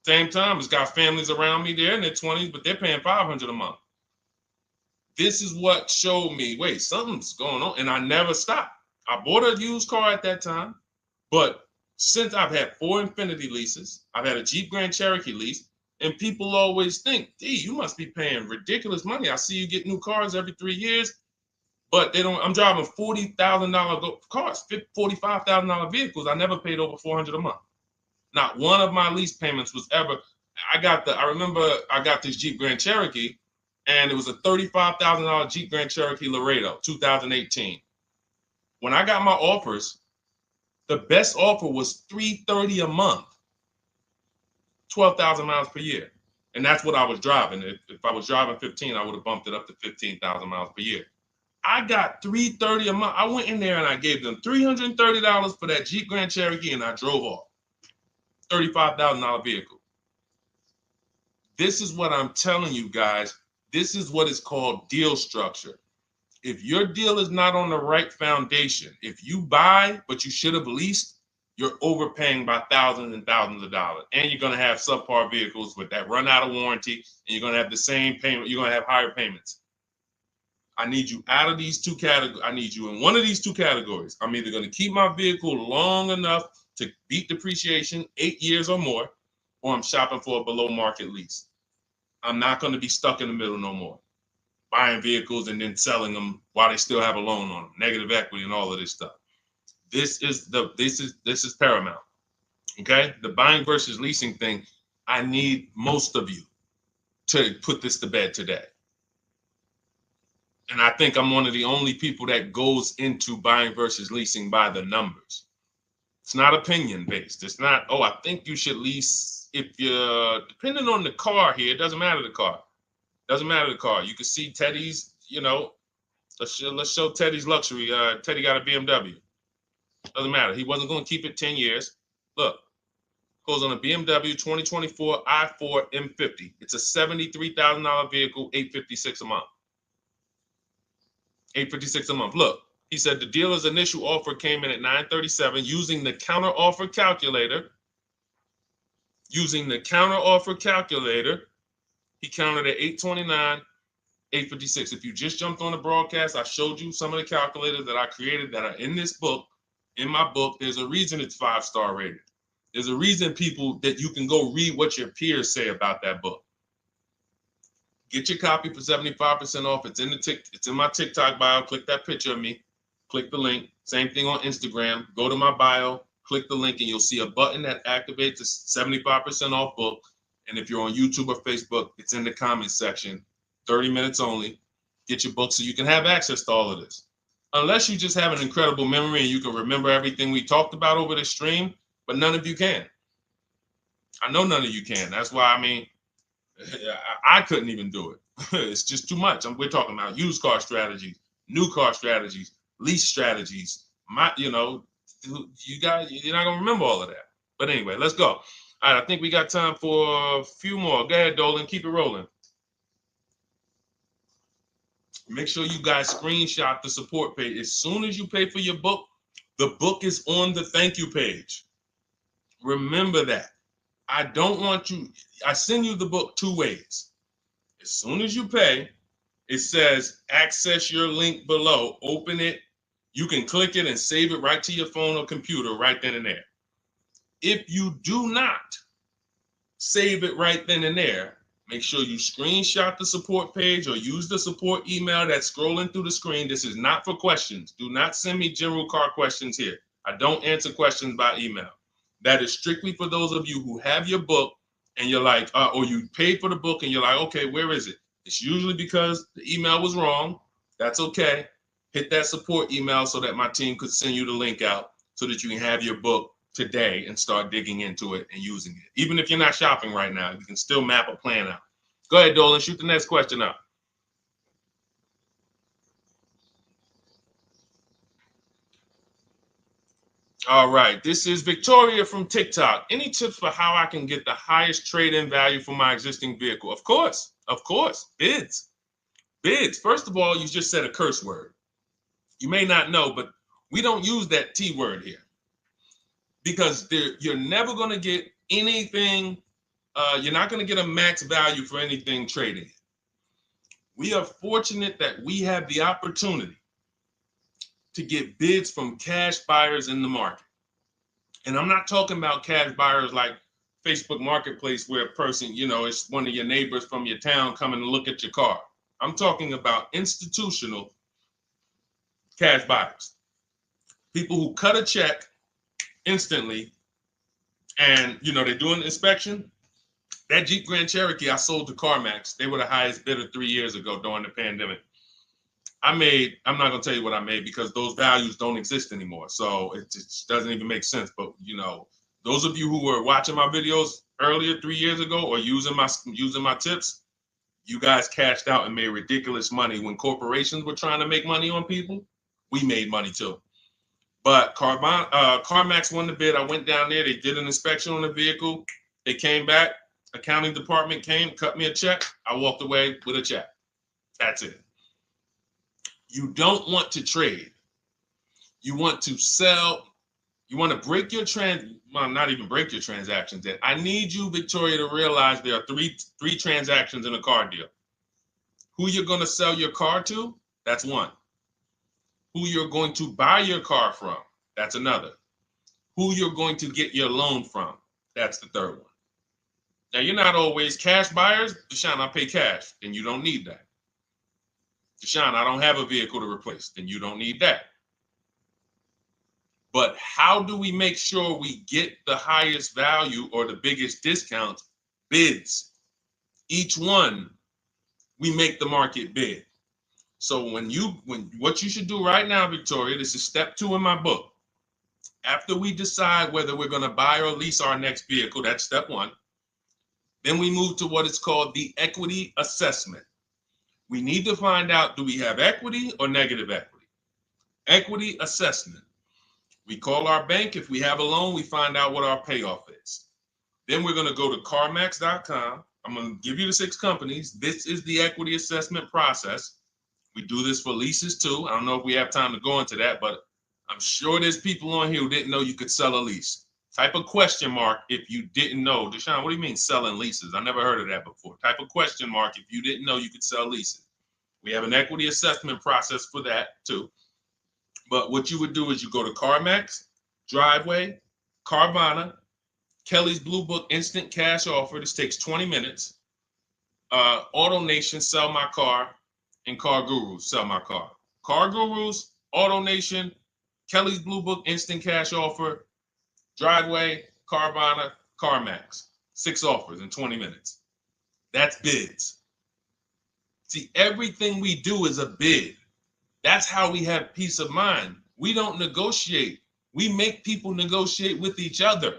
Same time, it's got families around me. They're in their 20s, but they're paying $500 a month. This is what showed me, wait, something's going on. And I never stopped. I bought a used car at that time. But since I've had 4 Infiniti leases, I've had a Jeep Grand Cherokee lease, and people always think, D, you must be paying ridiculous money. I see you get new cars every 3 years, but they don't. I'm driving $40,000 cars, $45,000 vehicles. I never paid over $400 a month. Not one of my lease payments was ever. I remember I got this Jeep Grand Cherokee, and it was a $35,000 Jeep Grand Cherokee Laredo, 2018. When I got my offers, the best offer was $330 a month. 12,000 miles per year. And that's what I was driving. If I was driving 15, I would have bumped it up to 15,000 miles per year. I got $330 a month. I went in there and I gave them $330 for that Jeep Grand Cherokee, and I drove off. $35,000 vehicle. This is what I'm telling you guys. This is what is called deal structure. If your deal is not on the right foundation, if you buy but you should have leased, you're overpaying by thousands and thousands of dollars. And you're going to have subpar vehicles with that run out of warranty, and you're going to have the same payment. You're going to have higher payments. I need you out of these 2 categories. I need you in one of these 2 categories. I'm either going to keep my vehicle long enough to beat depreciation, 8 years or more, or I'm shopping for a below market lease. I'm not going to be stuck in the middle no more, buying vehicles and then selling them while they still have a loan on them, negative equity and all of this stuff. This is paramount. Okay, the buying versus leasing thing. I need most of you to put this to bed today. And I think I'm one of the only people that goes into buying versus leasing by the numbers. It's not opinion based. It's not, oh, I think you should lease if you're, depending on the car here, it doesn't matter the car. Doesn't matter the car. You can see Teddy's, let's show Teddy's luxury. Teddy got a BMW. Doesn't matter. He wasn't going to keep it 10 years. Look, goes on a BMW 2024 i4 M50. It's a $73,000 vehicle, $856 a month. $856 a month. Look, he said the dealer's initial offer came in at $937 using the counter offer calculator. Using the counter offer calculator, he counted at $829. 8:56. If you just jumped on the broadcast, I showed you some of the calculators that I created that are in this book. In my book, there's a reason it's 5-star rated. There's a reason people that you can go read what your peers say about that book. Get your copy for 75% off. It's in my TikTok bio. Click that picture of me. Click the link. Same thing on Instagram. Go to my bio, click the link, and you'll see a button that activates the 75% off book. And if you're on YouTube or Facebook, it's in the comments section. 30 minutes only. Get your book so you can have access to all of this. Unless you just have an incredible memory and you can remember everything we talked about over the stream, but none of you can. I know none of you can. That's why, I mean, I couldn't even do it. It's just too much. We're talking about used car strategies, new car strategies, lease strategies. You guys, you're not gonna remember all of that. But anyway, let's go. All right, I think we got time for a few more. Go ahead, Dolan, keep it rolling. Make sure you guys screenshot the support page. As soon as you pay for your book, the book is on the thank you page. Remember that. I don't want you, I send you the book 2 ways. As soon as you pay, it says access your link below. Open it. You can click it and save it right to your phone or computer right then and there. If you do not save it right then and there, make sure you screenshot the support page or use the support email that's scrolling through the screen. This is not for questions. Do not send me general car questions here. I don't answer questions by email. That is strictly for those of you who have your book and you're like, or you paid for the book and you're like, okay, where is it? It's usually because the email was wrong. That's okay. Hit that support email so that my team could send you the link out so that you can have your book today and start digging into it and using it. Even if you're not shopping right now, you can still map a plan out. Go ahead, Dolan, shoot the next question up. All right, this is Victoria from TikTok. Any tips for how I can get the highest trade-in value for my existing vehicle? Of course, bids. Bids. First of all, you just said a curse word. You may not know, but we don't use that T word here because you're never going to get anything. You're not going to get a max value for anything trading. We are fortunate that we have the opportunity to get bids from cash buyers in the market. And I'm not talking about cash buyers like Facebook Marketplace where a person, it's one of your neighbors from your town coming to look at your car. I'm talking about institutional cash buyers. People who cut a check instantly and, they do an inspection. That Jeep Grand Cherokee I sold to CarMax, they were the highest bidder 3 years ago during the pandemic. I'm not going to tell you what I made because those values don't exist anymore. So it just doesn't even make sense. But, those of you who were watching my videos earlier 3 years ago or using my tips, you guys cashed out and made ridiculous money. When corporations were trying to make money on people, we made money too. But CarMax won the bid. I went down there. They did an inspection on the vehicle. They came back. Accounting department came, cut me a check. I walked away with a check. That's it. You don't want to trade. You want to sell. You want to break your not even break your transactions. I need you, Victoria, to realize there are three transactions in a car deal. Who you're going to sell your car to, that's one. Who you're going to buy your car from, that's another. Who you're going to get your loan from, that's the third one. Now, you're not always cash buyers. Deshone, I pay cash, then you don't need that. Deshone, I don't have a vehicle to replace, then you don't need that. But how do we make sure we get the highest value or the biggest discount? Bids. Each one, we make the market bid. So what you should do right now, Victoria, this is step 2 in my book. After we decide whether we're going to buy or lease our next vehicle, that's step 1. Then we move to what is called the equity assessment. We need to find out, do we have equity or negative equity? Equity assessment. We call our bank. If we have a loan, we find out what our payoff is. Then we're going to go to CarMax.com. I'm going to give you the 6 companies. This is the equity assessment process. We do this for leases too. I don't know if we have time to go into that, but I'm sure there's people on here who didn't know you could sell a lease. Type a question mark if you didn't know. Deshone, what do you mean selling leases? I never heard of that before. Type a question mark if you didn't know you could sell leases. We have an equity assessment process for that too. But what you would do is you go to CarMax, Driveway, Carvana, Kelly's Blue Book Instant Cash Offer. This takes 20 minutes. Auto Nation, Sell My Car, and Car Gurus, Sell My Car. Car Gurus, Auto Nation, Kelly's Blue Book Instant Cash Offer, Driveway, Carvana, CarMax. 6 offers in 20 minutes. That's bids. See, everything we do is a bid. That's how we have peace of mind. We don't negotiate. We make people negotiate with each other.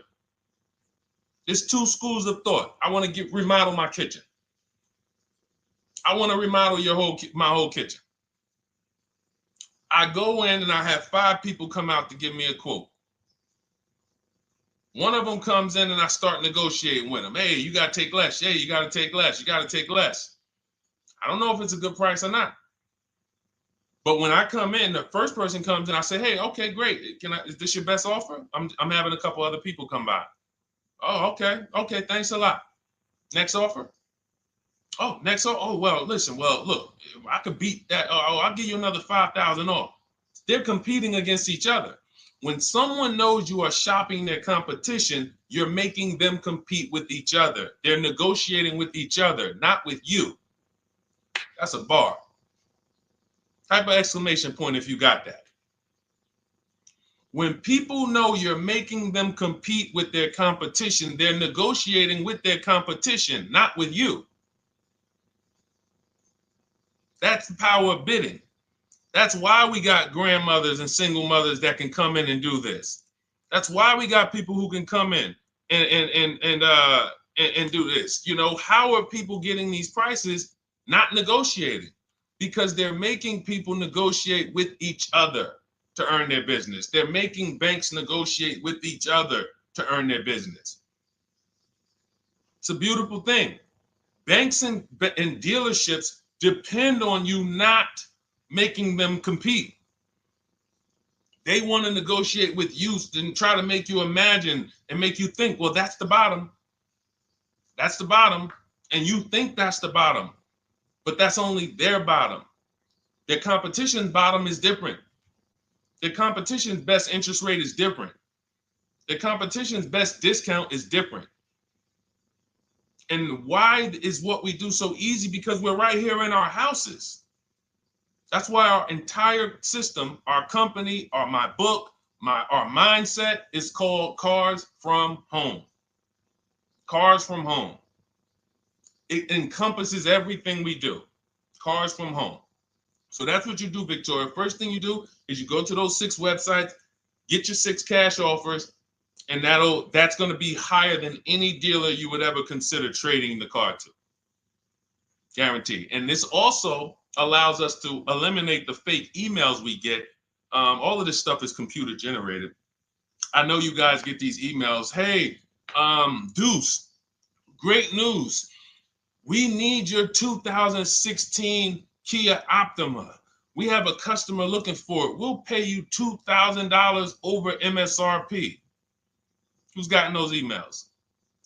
There's 2 schools of thought. I want to remodel my kitchen. I want to remodel my whole kitchen. I go in and I have 5 people come out to give me a quote. One of them comes in and I start negotiating with them. Hey, you got to take less. Hey, you got to take less. You got to take less. I don't know if it's a good price or not. But when I come in, the first person comes in, I say, hey, okay, great. Is this your best offer? I'm having a couple other people come by. Oh, okay. Okay, thanks a lot. Next offer? Oh, next offer? Oh, well, listen, look, I could beat that. Oh, I'll give you another 5,000 off. They're competing against each other. When someone knows you are shopping their competition, you're making them compete with each other. They're negotiating with each other, not with you. That's a bar. Type of exclamation point if you got that. When people know you're making them compete with their competition, they're negotiating with their competition, not with you. That's the power of bidding. That's why we got grandmothers and single mothers that can come in and do this. That's why we got people who can come in and do this. You know, how are people getting these prices? Not negotiating, because they're making people negotiate with each other to earn their business. They're making banks negotiate with each other to earn their business. It's a beautiful thing. Banks and dealerships depend on you not making them compete. They want to negotiate with you and try to make you imagine and make you think, well, that's the bottom. That's the bottom. And you think that's the bottom, but that's only their bottom. Their competition's bottom is different. Their competition's best interest rate is different. Their competition's best discount is different. And why is what we do so easy? Because we're right here in our houses. That's why our entire system, our company, my book, our mindset is called Cars from Home. Cars from Home. It encompasses everything we do. Cars from Home. So that's what you do, Victoria. First thing you do is you go to those 6 websites, get your 6 cash offers, and that's going to be higher than any dealer you would ever consider trading the car to. Guaranteed. And this also allows us to eliminate the fake emails we get. All of this stuff is computer generated. I know you guys get these emails. Hey, Deuce, great news. We need your 2016 Kia Optima. We have a customer looking for it. We'll pay you $2,000 over MSRP. Who's gotten those emails?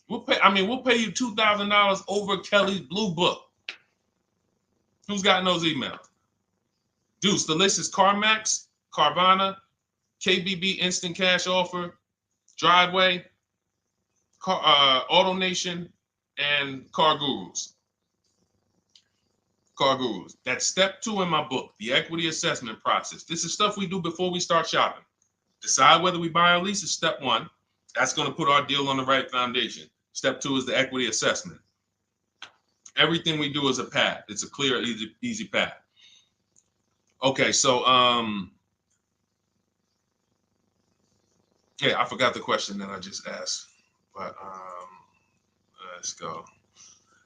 We'll pay you $2,000 over Kelly's Blue Book. Who's gotten those emails? Deuce, the list is CarMax, Carvana, KBB Instant Cash Offer, Driveway, Auto Nation, and Car Gurus. Car Gurus. That's step 2 in my book, the equity assessment process. This is stuff we do before we start shopping. Decide whether we buy or lease is step 1. That's going to put our deal on the right foundation. Step 2 is the equity assessment. Everything we do is a path. It's a clear, easy path. Okay, so yeah, I forgot the question that I just asked, but let's go.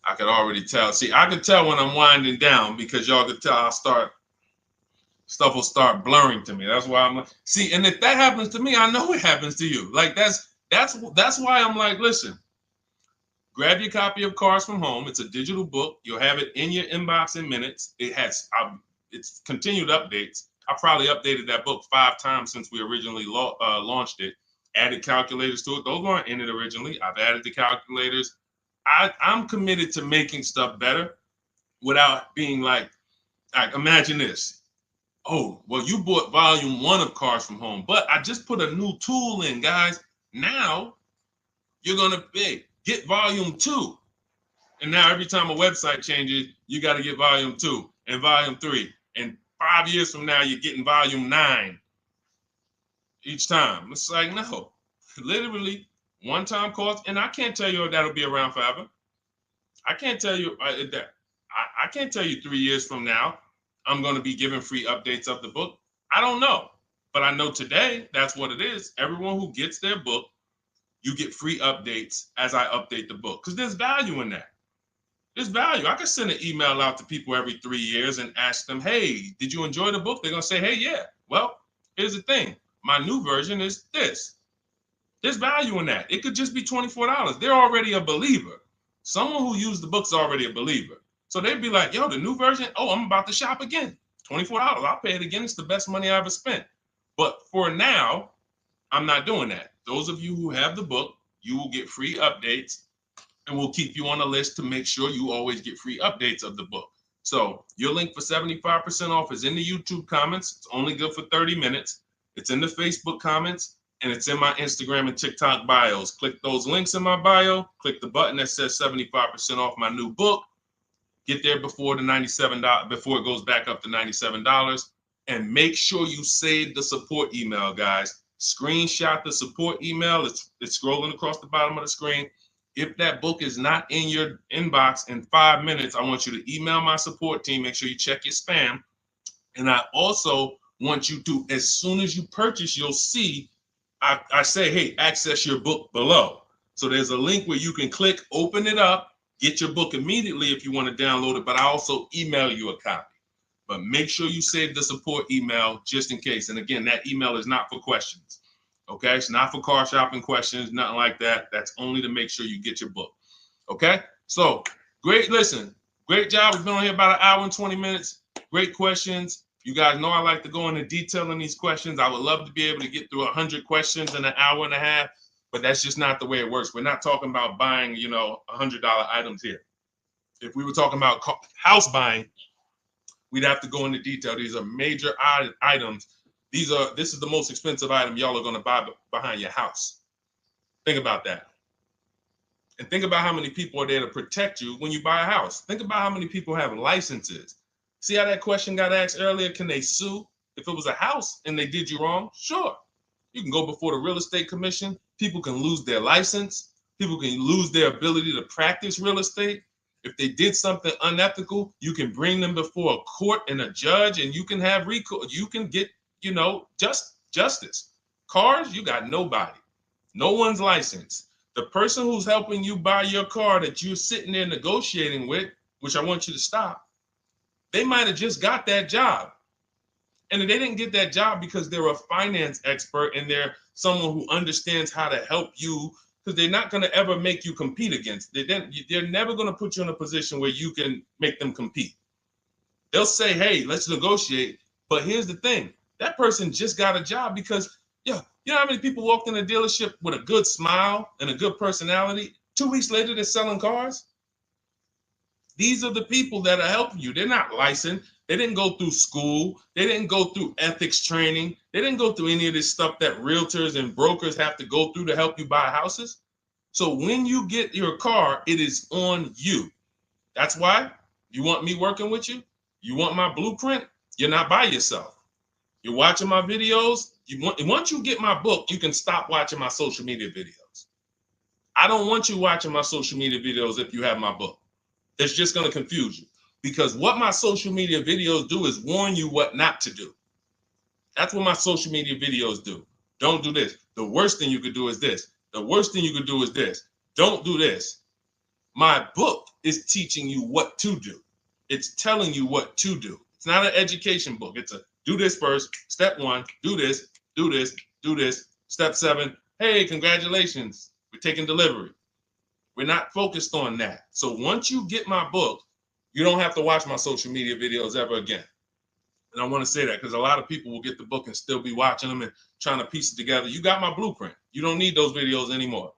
I could already tell. See, I could tell when I'm winding down because y'all could tell stuff will start blurring to me. That's why I'm like, see, and if that happens to me, I know it happens to you. Like that's why I'm like, listen, grab your copy of Cars from Home. It's a digital book. You'll have it in your inbox in minutes. It's continued updates. I probably updated that book 5 times since we originally launched it. Added calculators to it. Those weren't in it originally. I've added the calculators. I'm committed to making stuff better without being like Like, imagine this. Oh, well, you bought volume 1 of Cars from Home, but I just put a new tool in, guys. Now you're going to get volume 2. And now every time a website changes, you got to get volume 2 and volume 3. And 5 years from now, you're getting volume 9 each time. It's like, no, literally one-time cost. And I can't tell you if that'll be around forever. I can't tell you that. I can't tell you 3 years from now I'm going to be giving free updates of the book. I don't know, but I know today that's what it is. Everyone who gets their book, you get free updates as I update the book, because there's value in that. There's value. I can send an email out to people every 3 years and ask them, hey, did you enjoy the book? They're going to say, hey, yeah. Well, here's the thing. My new version is this. There's value in that. It could just be $24. They're already a believer. Someone who used the book's already a believer. So they'd be like, yo, the new version, oh, I'm about to shop again. $24. I'll pay it again. It's the best money I ever spent. But for now, I'm not doing that. Those of you who have the book, you will get free updates, and we'll keep you on the list to make sure you always get free updates of the book. So your link for 75% off is in the YouTube comments. It's only good for 30 minutes. It's in the Facebook comments, and it's in my Instagram and TikTok bios. Click those links in my bio. Click the button that says 75% off my new book. Get there before the $97, before it goes back up to $97. And make sure you save the support email, guys. Screenshot the support email. It's scrolling across the bottom of the screen. If that book is not in your inbox in 5 minutes, I want you to email my support team. Make sure you check your spam. And I also want you to, as soon as you purchase, you'll see, I say, hey, access your book below. So there's a link where you can click, open it up, get your book immediately if you want to download it, but I also email you a copy. But make sure you save the support email just in case. And again, that email is not for questions. Okay, it's not for car shopping questions, nothing like that. That's only to make sure you get your book. Okay, so great. Listen, great job. We've been on here about 1 hour and 20 minutes. Great questions. You guys know I like to go into detail in these questions. I would love to be able to get through 100 questions in 1.5 hours, but that's just not the way it works. We're not talking about buying, $100 items here. If we were talking about house buying, we'd have to go into detail. These are major items. This is the most expensive item y'all are going to buy behind your house. Think about that. And think about how many people are there to protect you when you buy a house. Think about how many people have licenses. See how that question got asked earlier? Can they sue if it was a house and they did you wrong? Sure. You can go before the real estate commission. People can lose their license. People can lose their ability to practice real estate. If they did something unethical, you can bring them before a court and a judge, and you can have recourse. You can get, justice. Cars, you got nobody. No one's licensed. The person who's helping you buy your car that you're sitting there negotiating with, which I want you to stop, they might have just got that job. And they didn't get that job because they're a finance expert and they're someone who understands how to help you, because they're not going to ever make you compete against. They're never going to put you in a position where you can make them compete. They'll say, hey, let's negotiate. But here's the thing. That person just got a job because, you know how many people walked in a dealership with a good smile and a good personality? 2 weeks later, they're selling cars. These are the people that are helping you. They're not licensed. They didn't go through school. They didn't go through ethics training. They didn't go through any of this stuff that realtors and brokers have to go through to help you buy houses. So when you get your car, it is on you. That's why you want me working with you. You want my blueprint. You're not by yourself. You're watching my videos. Once you get my book, you can stop watching my social media videos. I don't want you watching my social media videos if you have my book. It's just going to confuse you, because what my social media videos do is warn you what not to do. That's what my social media videos do. Don't do this. The worst thing you could do is this. The worst thing you could do is this. Don't do this. My book is teaching you what to do. It's telling you what to do. It's not an education book. It's a do this first. Step 1, do this, do this, do this. Step 7, hey, congratulations, we're taking delivery. We're not focused on that. So once you get my book, you don't have to watch my social media videos ever again. And I want to say that because a lot of people will get the book and still be watching them and trying to piece it together. You got my blueprint. You don't need those videos anymore.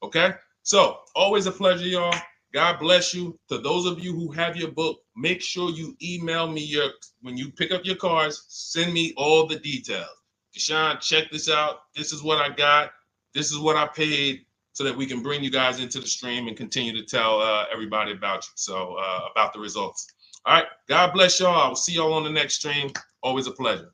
Okay? So always a pleasure, y'all. God bless you. To those of you who have your book, make sure you email me when you pick up your cars, send me all the details. Deshone, check this out. This is what I got. This is what I paid, so that we can bring you guys into the stream and continue to tell everybody about you. So about the results. All right. God bless y'all. I will see y'all on the next stream. Always a pleasure.